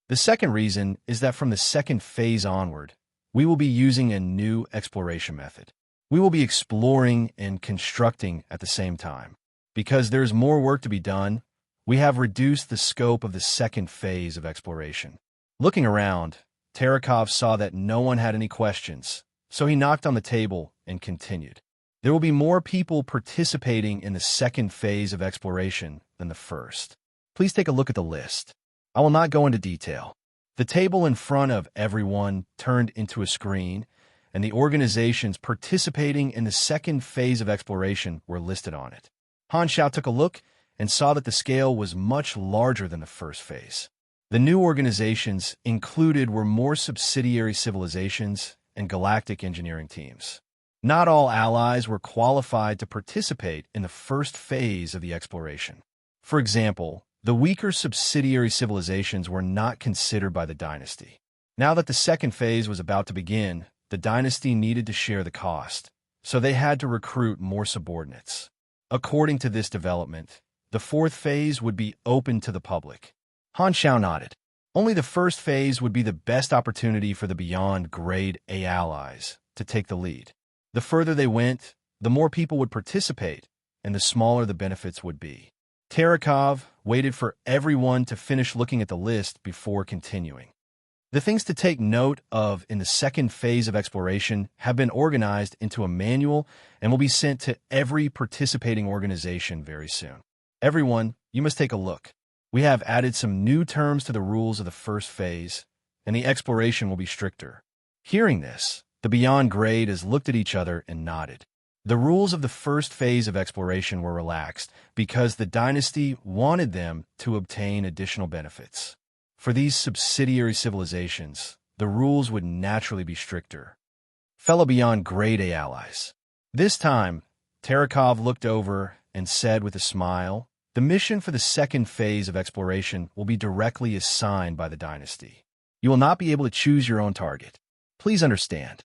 The second reason is that from the second phase onward, we will be using a new exploration method. We will be exploring and constructing at the same time. Because there is more work to be done, we have reduced the scope of the second phase of exploration. Looking around, Terakov saw that no one had any questions, so he knocked on the table and continued. There will be more people participating in the second phase of exploration than the first. Please take a look at the list. I will not go into detail. The table in front of everyone turned into a screen, and the organizations participating in the second phase of exploration were listed on it. Han Xiao took a look and saw that the scale was much larger than the first phase. The new organizations included were more subsidiary civilizations and galactic engineering teams. Not all allies were qualified to participate in the first phase of the exploration. For example, the weaker subsidiary civilizations were not considered by the dynasty. Now that the second phase was about to begin, the dynasty needed to share the cost, so they had to recruit more subordinates. According to this development, the fourth phase would be open to the public. Han Xiao nodded. Only the first phase would be the best opportunity for the Beyond Grade A allies to take the lead. The further they went, the more people would participate, and the smaller the benefits would be. Terakov waited for everyone to finish looking at the list before continuing. The things to take note of in the second phase of exploration have been organized into a manual and will be sent to every participating organization very soon. Everyone, you must take a look. We have added some new terms to the rules of the first phase, and the exploration will be stricter. Hearing this, the Beyond Grades looked at each other and nodded. The rules of the first phase of exploration were relaxed because the dynasty wanted them to obtain additional benefits. For these subsidiary civilizations, the rules would naturally be stricter. Fellow Beyond Grade A allies. This time, Terakov looked over and said with a smile, The mission for the second phase of exploration will be directly assigned by the dynasty. You will not be able to choose your own target. Please understand.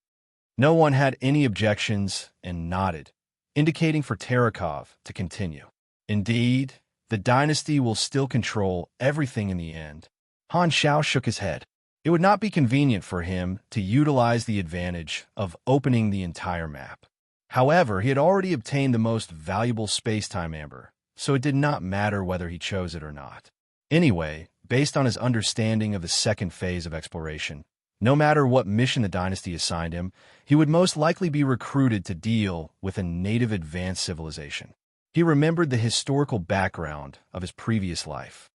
No one had any objections and nodded, indicating for Terakov to continue. Indeed, the dynasty will still control everything in the end. Han Xiao shook his head. It would not be convenient for him to utilize the advantage of opening the entire map. However, he had already obtained the most valuable space-time amber, so it did not matter whether he chose it or not. Anyway, based on his understanding of the second phase of exploration, no matter what mission the dynasty assigned him, he would most likely be recruited to deal with a native advanced civilization. He remembered the historical background of his previous life.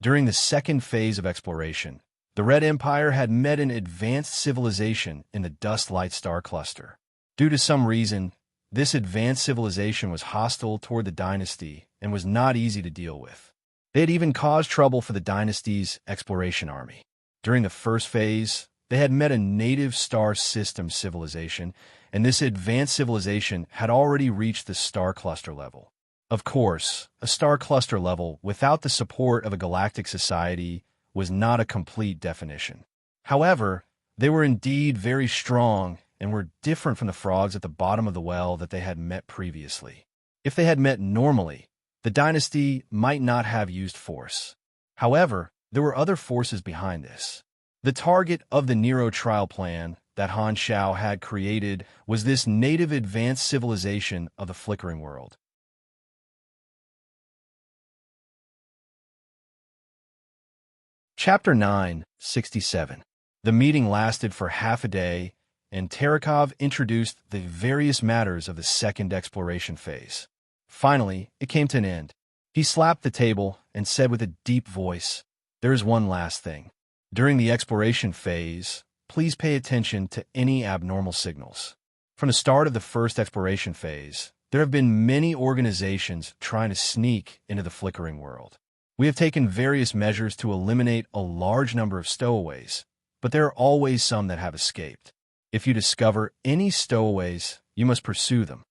During the second phase of exploration, the Red Empire had met an advanced civilization in the Dust Light Star Cluster. Due to some reason, this advanced civilization was hostile toward the dynasty and was not easy to deal with. They had even caused trouble for the dynasty's exploration army. During the first phase, they had met a native star system civilization, and this advanced civilization had already reached the star cluster level. Of course, a star cluster level without the support of a galactic society was not a complete definition. However, they were indeed very strong and were different from the frogs at the bottom of the well that they had met previously. If they had met normally, the dynasty might not have used force. However, there were other forces behind this. The target of the Nero trial plan that Han Xiao had created was this native advanced civilization of the flickering world. Chapter 9:67. The meeting lasted for half a day, and Terakov introduced the various matters of the second exploration phase. Finally, it came to an end. He slapped the table and said with a deep voice, "There is one last thing. During the exploration phase, please pay attention to any abnormal signals. From the start of the first exploration phase, there have been many organizations trying to sneak into the flickering world. We have taken various measures to eliminate a large number of stowaways, but there are always some that have escaped. If you discover any stowaways, you must pursue them."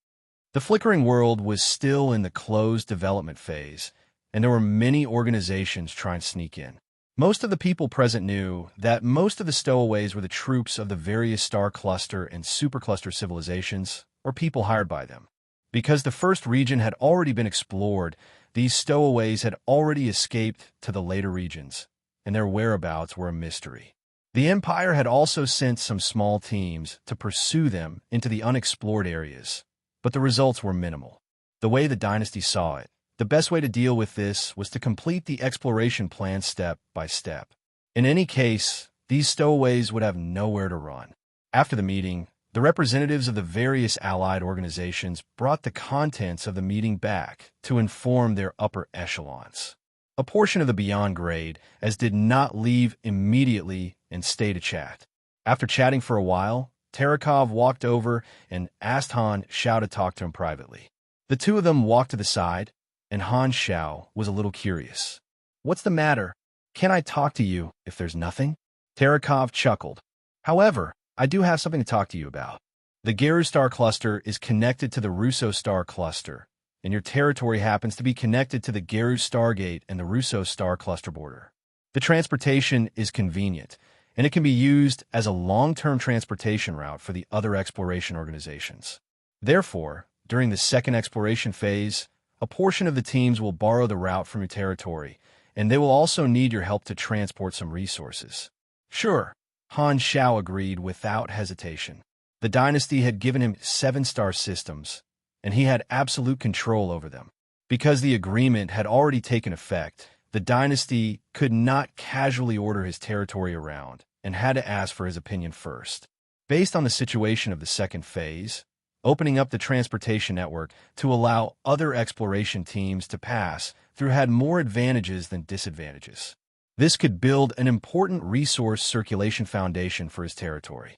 The flickering world was still in the closed development phase, and there were many organizations trying to sneak in. Most of the people present knew that most of the stowaways were the troops of the various star cluster and supercluster civilizations, or people hired by them. Because the first region had already been explored, these stowaways had already escaped to the later regions, and their whereabouts were a mystery. The Empire had also sent some small teams to pursue them into the unexplored areas, but the results were minimal. The way the dynasty saw it, the best way to deal with this was to complete the exploration plan step by step. In any case, these stowaways would have nowhere to run. After the meeting, the representatives of the various allied organizations brought the contents of the meeting back to inform their upper echelons. A portion of the beyond grade as did not leave immediately and stay to chat. After chatting for a while, Terakov walked over and asked Han Xiao to talk to him privately. The two of them walked to the side, and Han Xiao was a little curious. "What's the matter? Can I talk to you if there's nothing?" Terakov chuckled. "However, I do have something to talk to you about. The Geru Star Cluster is connected to the Russo Star Cluster, and your territory happens to be connected to the Geru Stargate and the Russo Star Cluster border. The transportation is convenient, and it can be used as a long-term transportation route for the other exploration organizations. Therefore, during the second exploration phase, a portion of the teams will borrow the route from your territory, and they will also need your help to transport some resources." "Sure," Han Xiao agreed without hesitation. The dynasty had given him 7-star systems, and he had absolute control over them. Because the agreement had already taken effect, the dynasty could not casually order his territory around and had to ask for his opinion first. Based on the situation of the second phase, opening up the transportation network to allow other exploration teams to pass through had more advantages than disadvantages. This could build an important resource circulation foundation for his territory.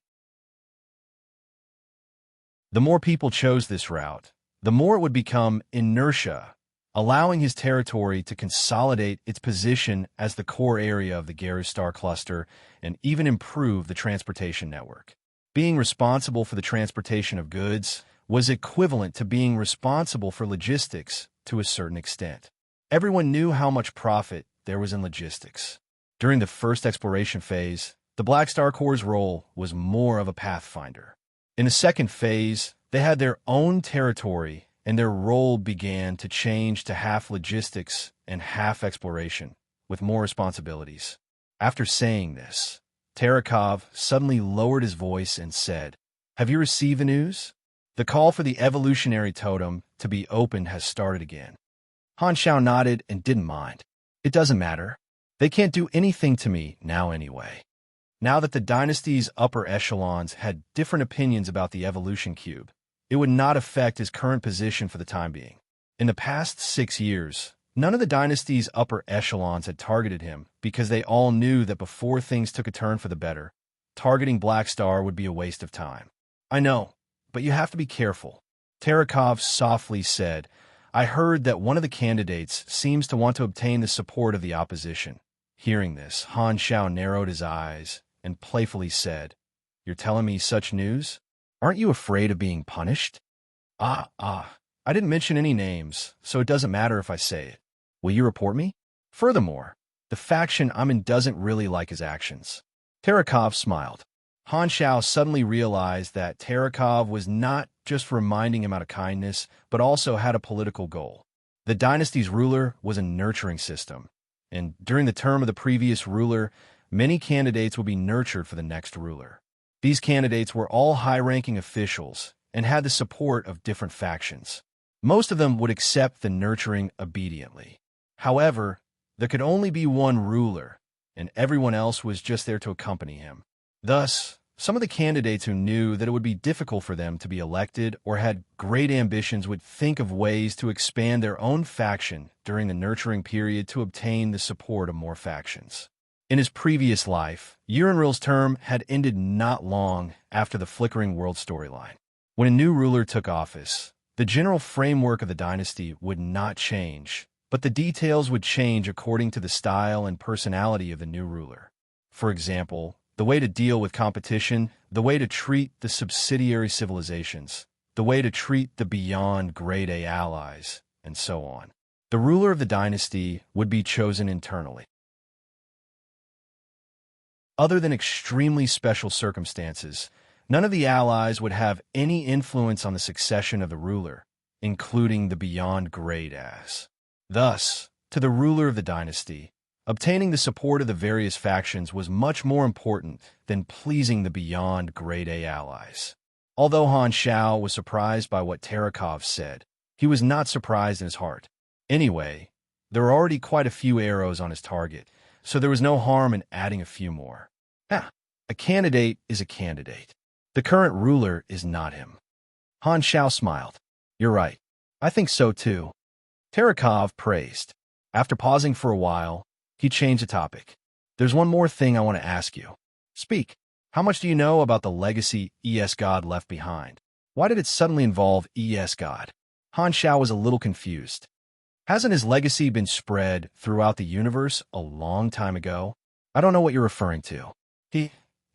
The more people chose this route, the more it would become inertia, allowing his territory to consolidate its position as the core area of the Geru Star Cluster and even improve the transportation network. Being responsible for the transportation of goods was equivalent to being responsible for logistics to a certain extent. Everyone knew how much profit there was in logistics. During the first exploration phase, the Black Star Corps' role was more of a pathfinder. In the second phase, they had their own territory, and their role began to change to half logistics and half exploration, with more responsibilities. After saying this, Terekov suddenly lowered his voice and said, "Have you received the news? The call for the evolutionary totem to be opened has started again." Han Xiao nodded and didn't mind. "It doesn't matter. They can't do anything to me now anyway." Now that the dynasty's upper echelons had different opinions about the evolution cube, it would not affect his current position for the time being. In the past 6 years, none of the dynasty's upper echelons had targeted him because they all knew that before things took a turn for the better, targeting Black Star would be a waste of time. "I know, but you have to be careful," Terekov softly said. "I heard that one of the candidates seems to want to obtain the support of the opposition." Hearing this, Han Xiao narrowed his eyes and playfully said, "You're telling me such news? Aren't you afraid of being punished?" I didn't mention any names, so it doesn't matter if I say it. Will you report me? Furthermore, the faction I'm in doesn't really like his actions." Terekov smiled. Han Xiao suddenly realized that Terekov was not just reminding him out of kindness, but also had a political goal. The dynasty's ruler was a nurturing system, and during the term of the previous ruler, many candidates would be nurtured for the next ruler. These candidates were all high-ranking officials and had the support of different factions. Most of them would accept the nurturing obediently. However, there could only be one ruler, and everyone else was just there to accompany him. Thus, some of the candidates who knew that it would be difficult for them to be elected or had great ambitions would think of ways to expand their own faction during the nurturing period to obtain the support of more factions. In his previous life, Urinril's term had ended not long after the Flickering World storyline. When a new ruler took office, the general framework of the dynasty would not change, but the details would change according to the style and personality of the new ruler. For example, the way to deal with competition, the way to treat the subsidiary civilizations, the way to treat the beyond grade A allies, and so on. The ruler of the dynasty would be chosen internally. Other than extremely special circumstances, none of the allies would have any influence on the succession of the ruler, including the beyond grade As. Thus, to the ruler of the dynasty, obtaining the support of the various factions was much more important than pleasing the beyond grade A allies. Although Han Xiao was surprised by what Terekov said, he was not surprised in his heart. Anyway, there were already quite a few arrows on his target, so there was no harm in adding a few more. A candidate is a candidate. The current ruler is not him. Han Xiao smiled. "You're right. I think so too." Terekov praised. After pausing for a while, he changed the topic. "There's one more thing I want to ask you." "Speak. How much do you know about the legacy ES God left behind? Why did it suddenly involve ES God?" Han Xiao was a little confused. Hasn't his legacy been spread throughout the universe a long time ago? I don't know what you're referring to.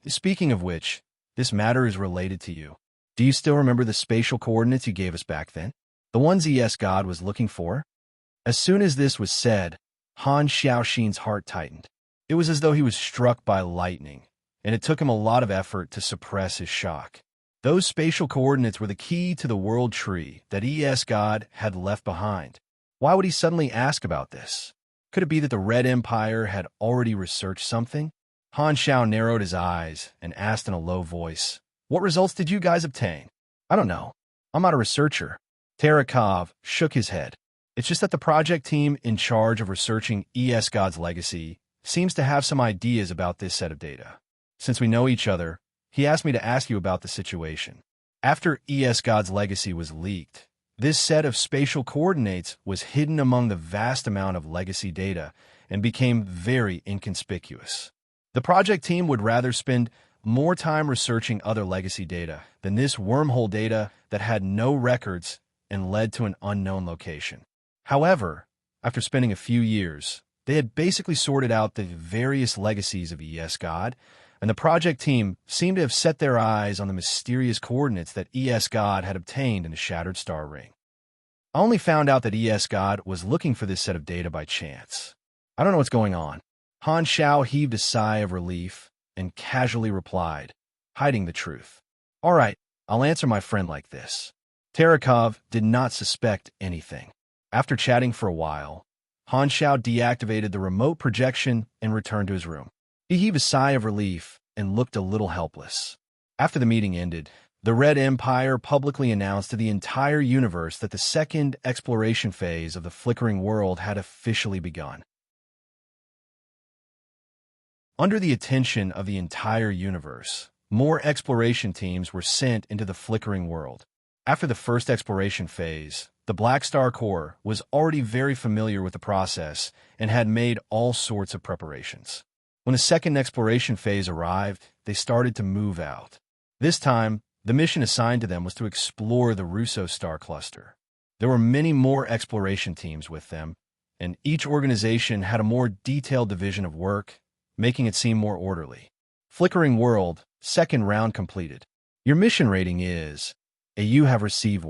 Speaking of which, this matter is related to you. Do you still remember the spatial coordinates you gave us back then? The ones ES God was looking for? As soon as this was said, Han Xiaoxin's heart tightened. It was as though he was struck by lightning, and it took him a lot of effort to suppress his shock. Those spatial coordinates were the key to the world tree that ES God had left behind. Why would he suddenly ask about this? Could it be that the Red Empire had already researched something? Han Xiao narrowed his eyes and asked in a low voice, "What results did you guys obtain?" "I don't know. I'm not a researcher." Terekov shook his head. "It's just that the project team in charge of researching ES God's legacy seems to have some ideas about this set of data. Since we know each other, he asked me to ask you about the situation. After ES God's legacy was leaked, this set of spatial coordinates was hidden among the vast amount of legacy data and became very inconspicuous. The project team would rather spend more time researching other legacy data than this wormhole data that had no records and led to an unknown location. However, after spending a few years, they had basically sorted out the various legacies of ES God, and the project team seemed to have set their eyes on the mysterious coordinates that ES God had obtained in the Shattered Star Ring. I only found out that ES God was looking for this set of data by chance. I don't know what's going on. Han Xiao heaved a sigh of relief and casually replied, hiding the truth. All right, I'll answer my friend like this. Terakov did not suspect anything. After chatting for a while, Han Xiao deactivated the remote projection and returned to his room. He heaved a sigh of relief and looked a little helpless. After the meeting ended, the Red Empire publicly announced to the entire universe that the second exploration phase of the flickering world had officially begun. Under the attention of the entire universe, more exploration teams were sent into the flickering world. After the first exploration phase, the Black Star Corps was already very familiar with the process and had made all sorts of preparations. When the second exploration phase arrived, they started to move out. This time, the mission assigned to them was to explore the Russo Star Cluster. There were many more exploration teams with them, and each organization had a more detailed division of work, making it seem more orderly. Flickering World, second round completed. Your mission rating is, you have received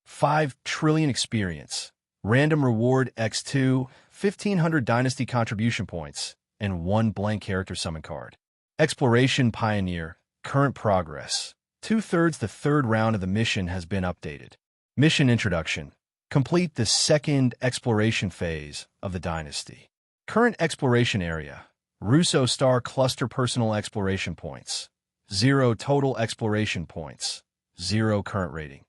5 trillion experience, random reward x2, 1500 dynasty contribution points, and 1 blank character summon card. Exploration Pioneer, current progress. 2/3 the third round of the mission has been updated. Mission Introduction. Complete the second exploration phase of the dynasty. Current exploration area. Russo Star Cluster personal exploration points. 0 total exploration points. 0 current rating.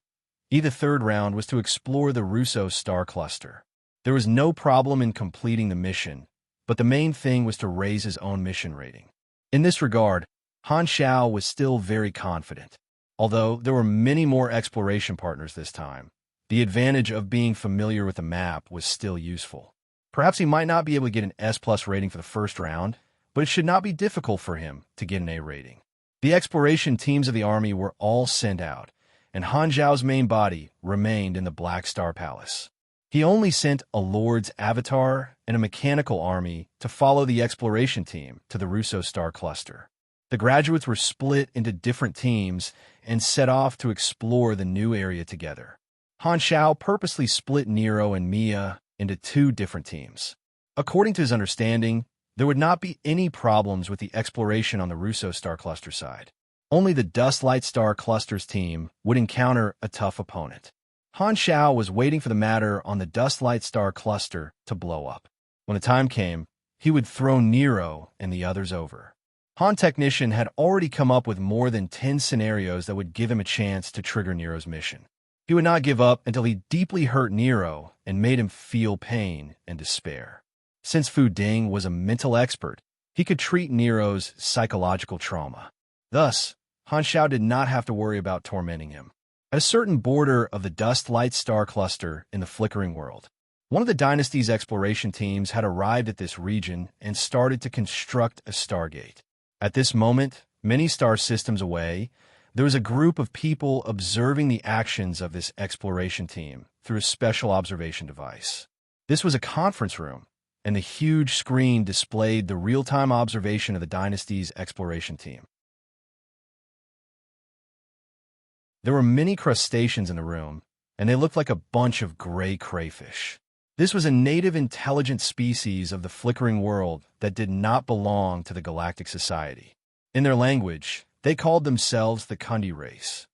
The third round was to explore the Russo Star Cluster. There was no problem in completing the mission, but the main thing was to raise his own mission rating. In this regard, Han Xiao was still very confident. Although there were many more exploration partners this time, the advantage of being familiar with the map was still useful. Perhaps he might not be able to get an S+ rating for the first round, but it should not be difficult for him to get an A rating. The exploration teams of the army were all sent out, and Han Xiao's main body remained in the Black Star Palace. He only sent a Lord's Avatar and a mechanical army to follow the exploration team to the Russo Star Cluster. The graduates were split into different teams and set off to explore the new area together. Han Xiao purposely split Nero and Mia into 2 different teams. According to his understanding, there would not be any problems with the exploration on the Russo Star Cluster side. Only the Dust Light Star Cluster's team would encounter a tough opponent. Han Xiao was waiting for the matter on the Dust Light Star Cluster to blow up. When the time came, he would throw Nero and the others over. Han Technician had already come up with more than 10 scenarios that would give him a chance to trigger Nero's mission. He would not give up until he deeply hurt Nero and made him feel pain and despair. Since Fu Ding was a mental expert, he could treat Nero's psychological trauma. Thus, Han Xiao did not have to worry about tormenting him. At a certain border of the Dust Light Star Cluster in the Flickering World, one of the dynasty's exploration teams had arrived at this region and started to construct a stargate. At this moment, many star systems away, there was a group of people observing the actions of this exploration team through a special observation device. This was a conference room, and the huge screen displayed the real-time observation of the dynasty's exploration team. There were many crustaceans in the room, and they looked like a bunch of gray crayfish. This was a native intelligent species of the Flickering World that did not belong to the Galactic Society. In their language, they called themselves the Kundi race.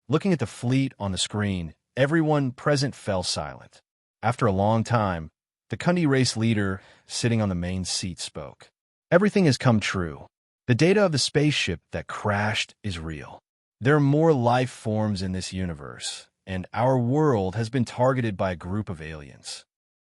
Looking at the fleet on the screen, everyone present fell silent. After a long time, the Kundi race leader, sitting on the main seat, spoke. Everything has come true. The data of the spaceship that crashed is real. There are more life forms in this universe, and our world has been targeted by a group of aliens.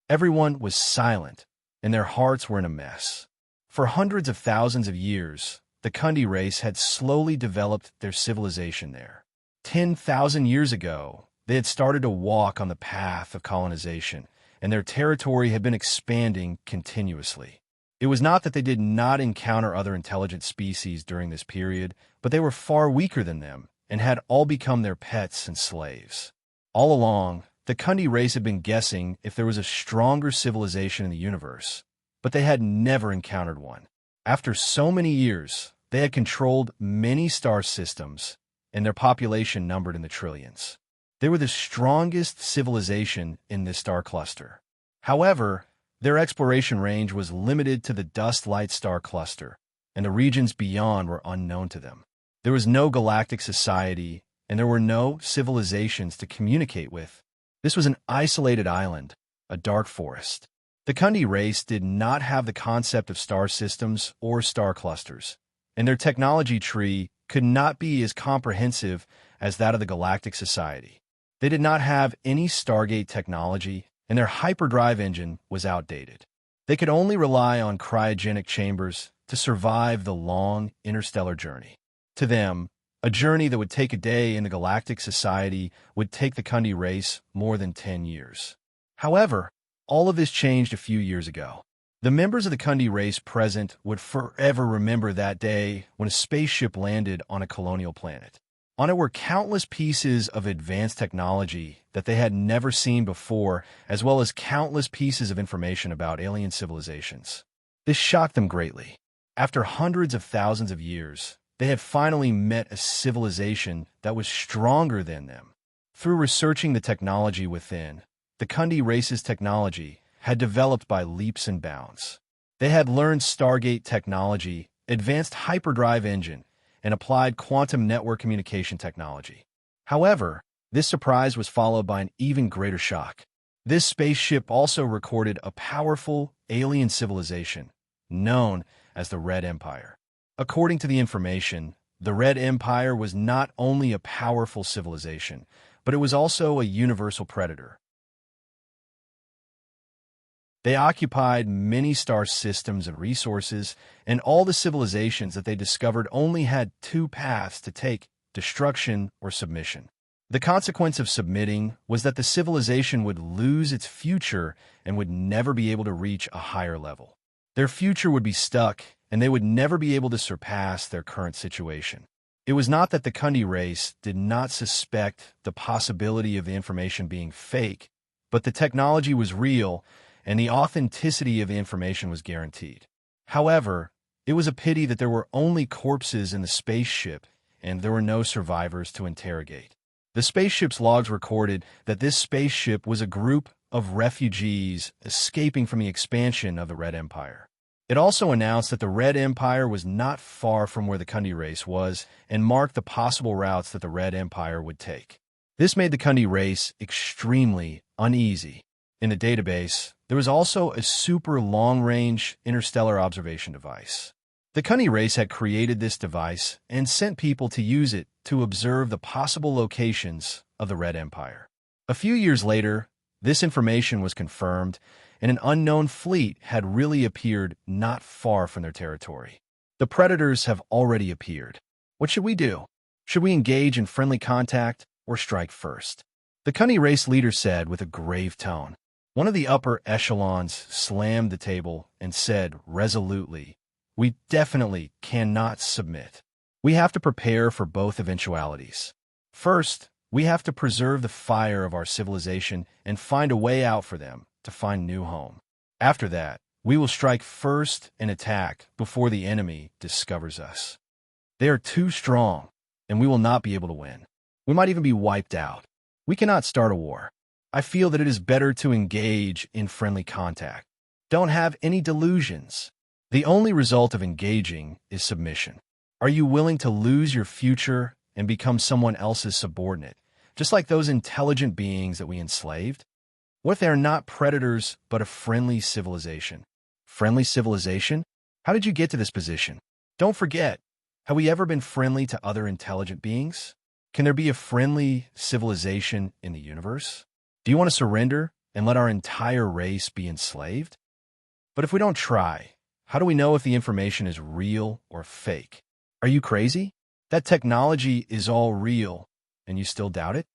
Everyone was silent, and their hearts were in a mess. For hundreds of thousands of years, the Kundi race had slowly developed their civilization there. 10,000 years ago, they had started to walk on the path of colonization, and their territory had been expanding continuously. It was not that they did not encounter other intelligent species during this period, but they were far weaker than them and had all become their pets and slaves. All along, the Kundi race had been guessing if there was a stronger civilization in the universe, but they had never encountered one. After so many years, They had controlled many star systems, and their population numbered in the trillions. They were the strongest civilization in this star cluster. However, their exploration range was limited to the dust-light star cluster, and the regions beyond were unknown to them. There was no galactic society, and there were no civilizations to communicate with. This was an isolated island, a dark forest. The Kundi race did not have the concept of star systems or star clusters, and their technology tree could not be as comprehensive as that of the Galactic Society. They did not have any Stargate technology, and their hyperdrive engine was outdated. They could only rely on cryogenic chambers to survive the long interstellar journey. To them, a journey that would take a day in the Galactic Society would take the Kundi race more than 10 years. However, all of this changed a few years ago. The members of the Kundi race present would forever remember that day when a spaceship landed on a colonial planet. On it were countless pieces of advanced technology that they had never seen before, as well as countless pieces of information about alien civilizations. This shocked them greatly. After hundreds of thousands of years, they had finally met a civilization that was stronger than them. Through researching the technology within, the Kundi race's technology had developed by leaps and bounds. They had learned Stargate technology, advanced hyperdrive engine, and applied quantum network communication technology. However, this surprise was followed by an even greater shock. This spaceship also recorded a powerful alien civilization known as the Red Empire. According to the information, the Red Empire was not only a powerful civilization, but it was also a universal predator. They occupied many star systems and resources, and all the civilizations that they discovered only had two paths to take: destruction or submission. The consequence of submitting was that the civilization would lose its future and would never be able to reach a higher level. Their future would be stuck, and they would never be able to surpass their current situation. It was not that the Kundi race did not suspect the possibility of the information being fake, but the technology was real, and the authenticity of the information was guaranteed. However, it was a pity that there were only corpses in the spaceship, and there were no survivors to interrogate. The spaceship's logs recorded that this spaceship was a group of refugees escaping from the expansion of the Red Empire. It also announced that the Red Empire was not far from where the Kundi race was and marked the possible routes that the Red Empire would take. This made the Kundi race extremely uneasy. In the database, there was also a super long-range interstellar observation device. The Kundi race had created this device and sent people to use it to observe the possible locations of the Red Empire. A few years later, this information was confirmed, and an unknown fleet had really appeared not far from their territory. The predators have already appeared. What should we do? Should we engage in friendly contact or strike first? The Kundi race leader said with a grave tone. One of the upper echelons slammed the table and said resolutely, "We definitely cannot submit. We have to prepare for both eventualities. First, we have to preserve the fire of our civilization and find a way out for them to find new home. After that, we will strike first and attack before the enemy discovers us. They are too strong, and we will not be able to win. We might even be wiped out. We cannot start a war. I feel that it is better to engage in friendly contact. Don't have any delusions. The only result of engaging is submission. Are you willing to lose your future and become someone else's subordinate, just like those intelligent beings that we enslaved? What if they are not predators, but a friendly civilization? Friendly civilization? How did you get to this position? Don't forget, have we ever been friendly to other intelligent beings? Can there be a friendly civilization in the universe? Do you want to surrender and let our entire race be enslaved? But if we don't try, how do we know if the information is real or fake? Are you crazy? That technology is all real, and you still doubt it?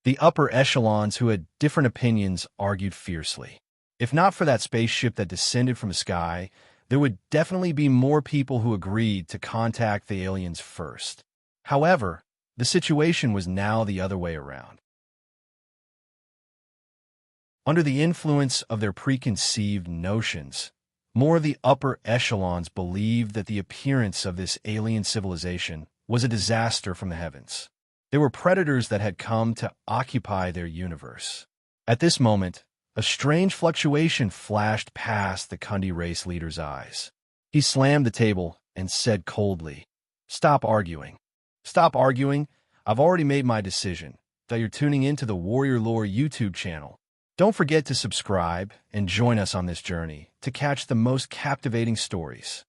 The upper echelons who had different opinions argued fiercely. If not for that spaceship that descended from the sky, there would definitely be more people who agreed to contact the aliens first. However, the situation was now the other way around. Under the influence of their preconceived notions, More of the upper echelons believed that the appearance of this alien civilization was a disaster from the heavens. They were predators that had come to occupy their universe. At this moment, a strange fluctuation flashed past the Kundi race leader's eyes. He slammed the table and said coldly, "Stop arguing. Stop arguing. I've already made my decision that you're tuning into the Warrior Lore YouTube channel. Don't forget to subscribe and join us on this journey to catch the most captivating stories.